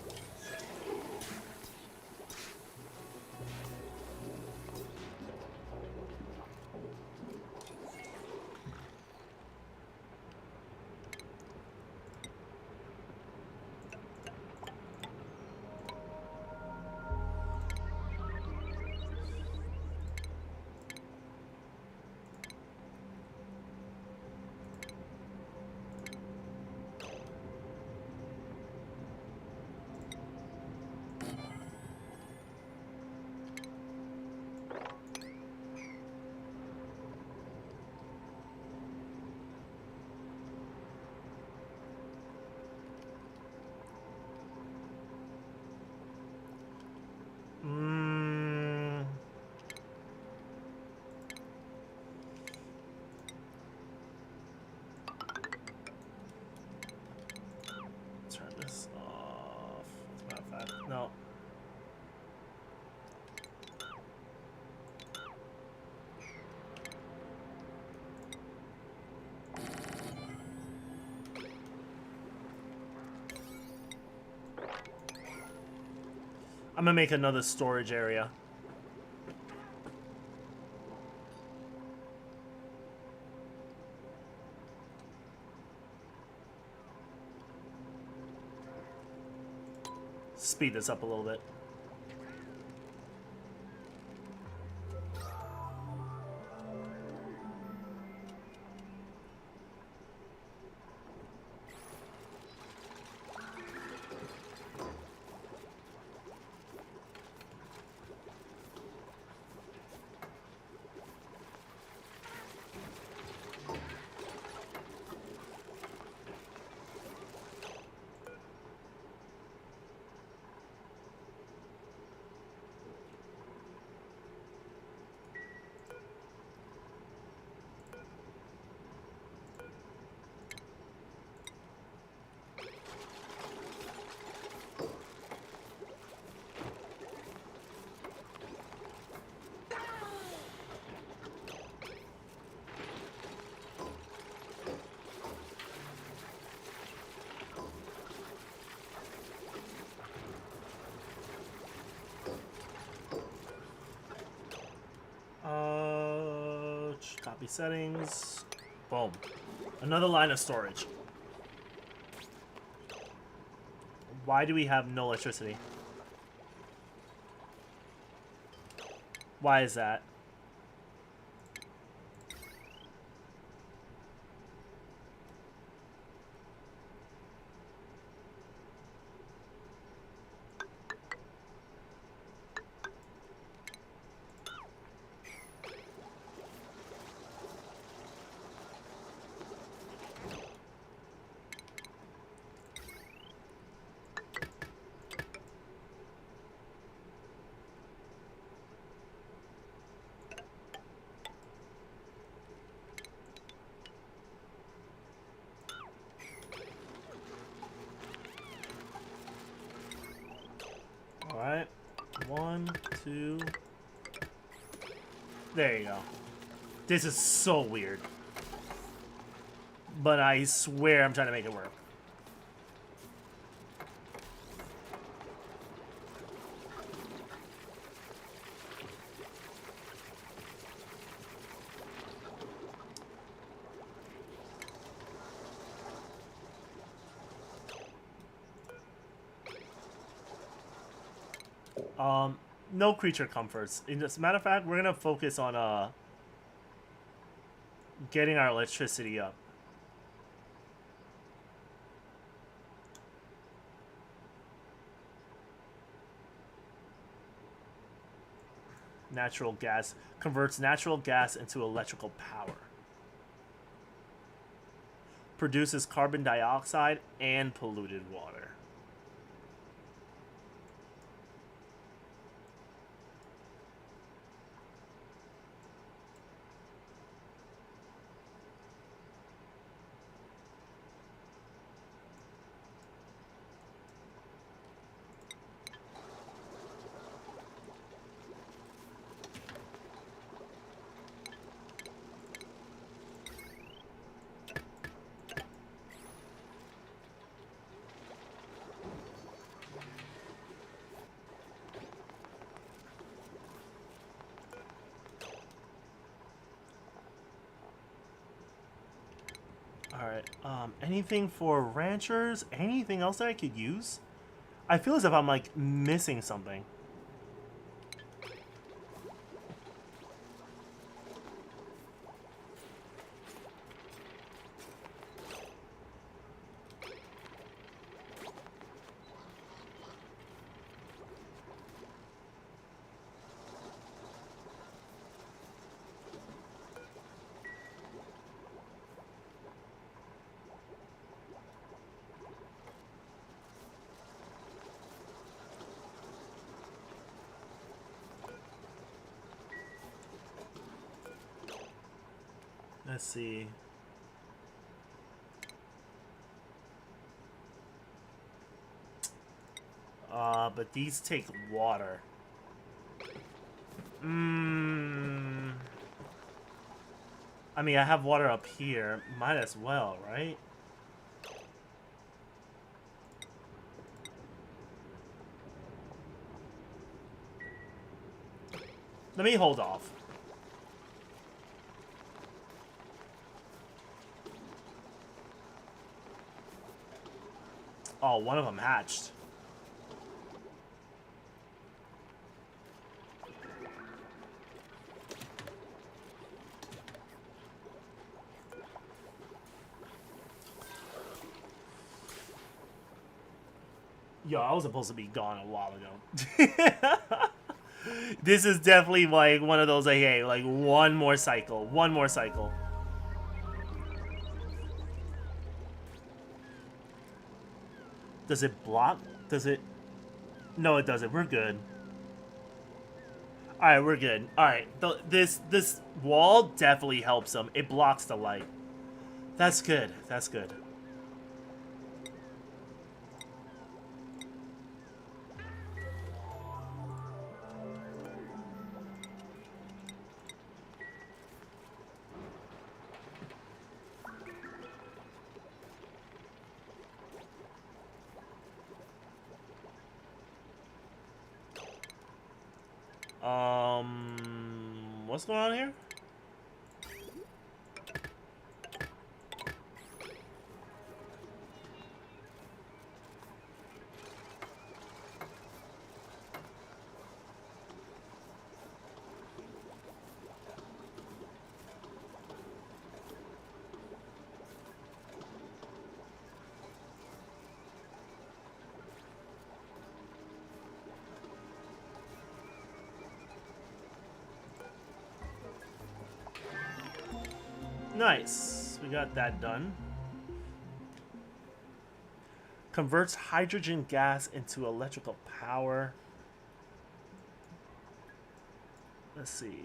I'm gonna make another storage area. Speed this up a little bit. Copy settings. Boom. Another line of storage. Why do we have no electricity? Why is that? Alright. 1, 2. There you go. This is so weird. But I swear I'm trying to make it work. No creature comforts. As a matter of fact, we're gonna focus on getting our electricity up. Natural gas converts natural gas into electrical power. Produces carbon dioxide and polluted water. Alright, anything for ranchers? Anything else that I could use? I feel as if I'm, like, missing something. Let's see. But these take water. I mean, I have water up here. Might as well, right? Let me hold off. Oh, one of them hatched. Yo, I was supposed to be gone a while ago. This is definitely like one of those like, hey, like one more cycle. One more cycle. Does it block? Does it? No, it doesn't. We're good. All right, we're good. All right, this wall definitely helps them. It blocks the light. That's good. That's good. What's going on here? Nice. We got that done. Converts hydrogen gas into electrical power. Let's see.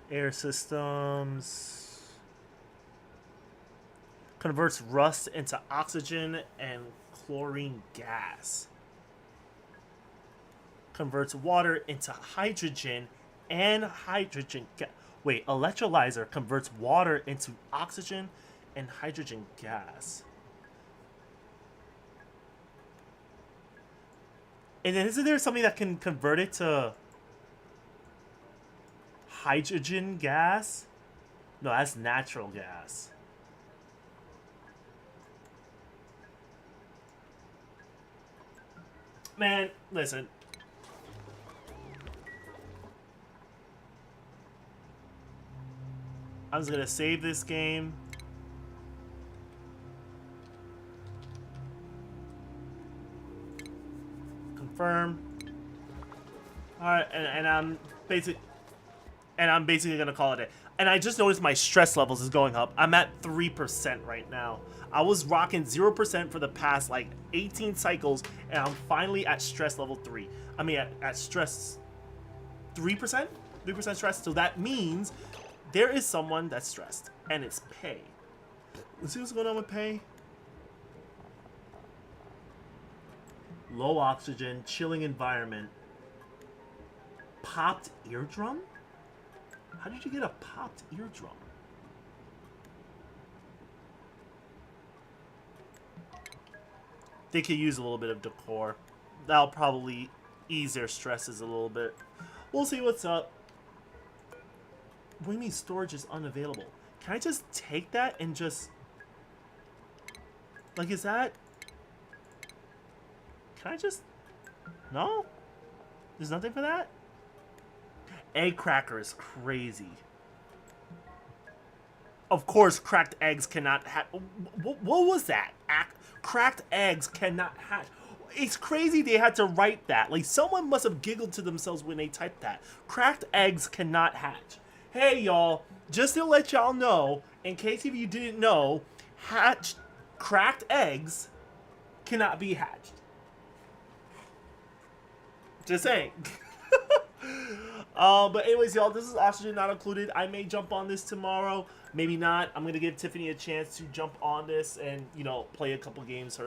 Air systems. Converts rust into oxygen and chlorine gas. Converts water into hydrogen and hydrogen gas. Wait, electrolyzer converts water into oxygen and hydrogen gas. And then isn't there something that can convert it to hydrogen gas? No, that's natural gas. Man, listen. I'm just gonna save this game. Confirm. Alright, and I'm basically gonna call it a. And I just noticed my stress levels is going up. I'm at 3% right now. I was rocking 0% for the past like 18 cycles, and I'm finally at stress level 3. I mean, at stress 3%? 3% stress. So that means there is someone that's stressed, and it's Pay. Let's see what's going on with Pay. Low oxygen, chilling environment. Popped eardrum? How did you get a popped eardrum? They could use a little bit of decor. That'll probably ease their stresses a little bit. We'll see what's up. What do you mean storage is unavailable? Can I just take that and just... Like, is that... Can I just... No? There's nothing for that? Egg cracker is crazy. Of course, cracked eggs cannot hatch. What was that? Cracked eggs cannot hatch. It's crazy they had to write that. Like, someone must have giggled to themselves when they typed that. Cracked eggs cannot hatch. Hey, y'all, just to let y'all know, in case if you didn't know, cracked eggs cannot be hatched. Just saying. But anyways, y'all, this is Oxygen Not Included. I may jump on this tomorrow. Maybe not. I'm going to give Tiffany a chance to jump on this and, you know, play a couple games.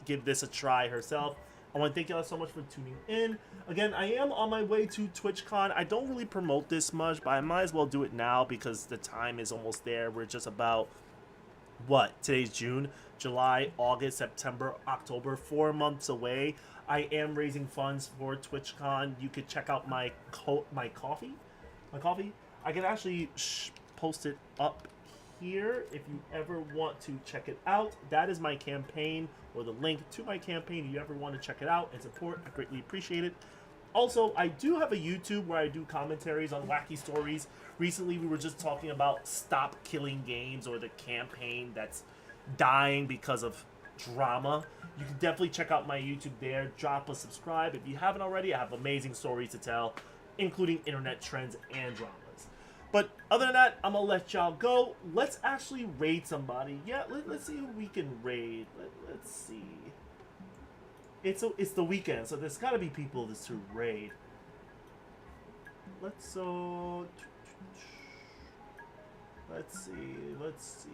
Give this a try herself. I want to thank y'all so much for tuning in. Again, I am on my way to TwitchCon. I don't really promote this much, but I might as well do it now because the time is almost there. We're just about, what, today's June, July, August, September, October, 4 months away. I am raising funds for TwitchCon. You could check out my coffee. I can actually post it up here if you ever want to check it out. That is my campaign, or the link to my campaign. If you ever want to check it out and support, I greatly appreciate it. Also, I do have a YouTube where I do commentaries on wacky stories. Recently, we were just talking about Stop Killing Games, or the campaign that's dying because of drama. You can definitely check out my YouTube there. Drop a subscribe if you haven't already. I have amazing stories to tell, including internet trends and dramas. But other than that, I'm going to let y'all go. Let's actually raid somebody. Yeah, let's see who we can raid. Let's see. It's the weekend, so there's got to be people to raid. Let's see. Let's see.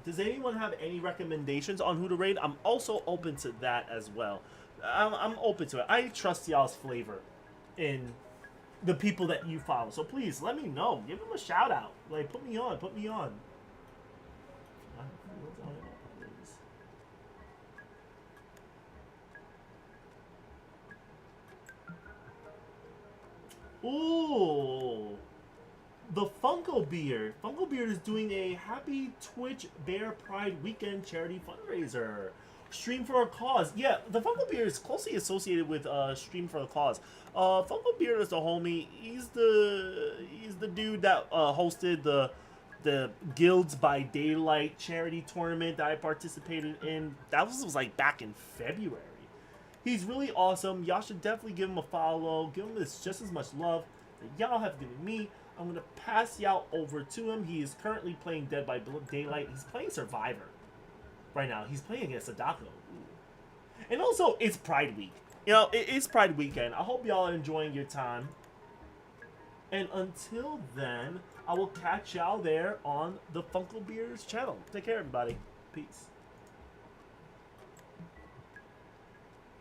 Does anyone have any recommendations on who to raid? I'm also open to that as well. I'm open to it. I trust y'all's flavor in the people that you follow. So please, let me know. Give them a shout out. Like, put me on. Put me on. Ooh. The Funko Beard. Funko Beard is doing a Happy Twitch Bear Pride Weekend charity fundraiser. Stream for a Cause. Yeah, the Funko Beard is closely associated with Stream for a Cause. Funko Beard is the homie. He's the dude that hosted the Guilds by Daylight charity tournament that I participated in. That was like back in February. He's really awesome. Y'all should definitely give him a follow. Give him just as much love that y'all have given me. I'm going to pass y'all over to him. He is currently playing Dead by Daylight. He's playing Survivor right now. He's playing against Sadako. And also, it's Pride Week. You know, it's Pride Weekend. I hope y'all are enjoying your time. And until then, I will catch y'all there on the Funko Beers channel. Take care, everybody. Peace.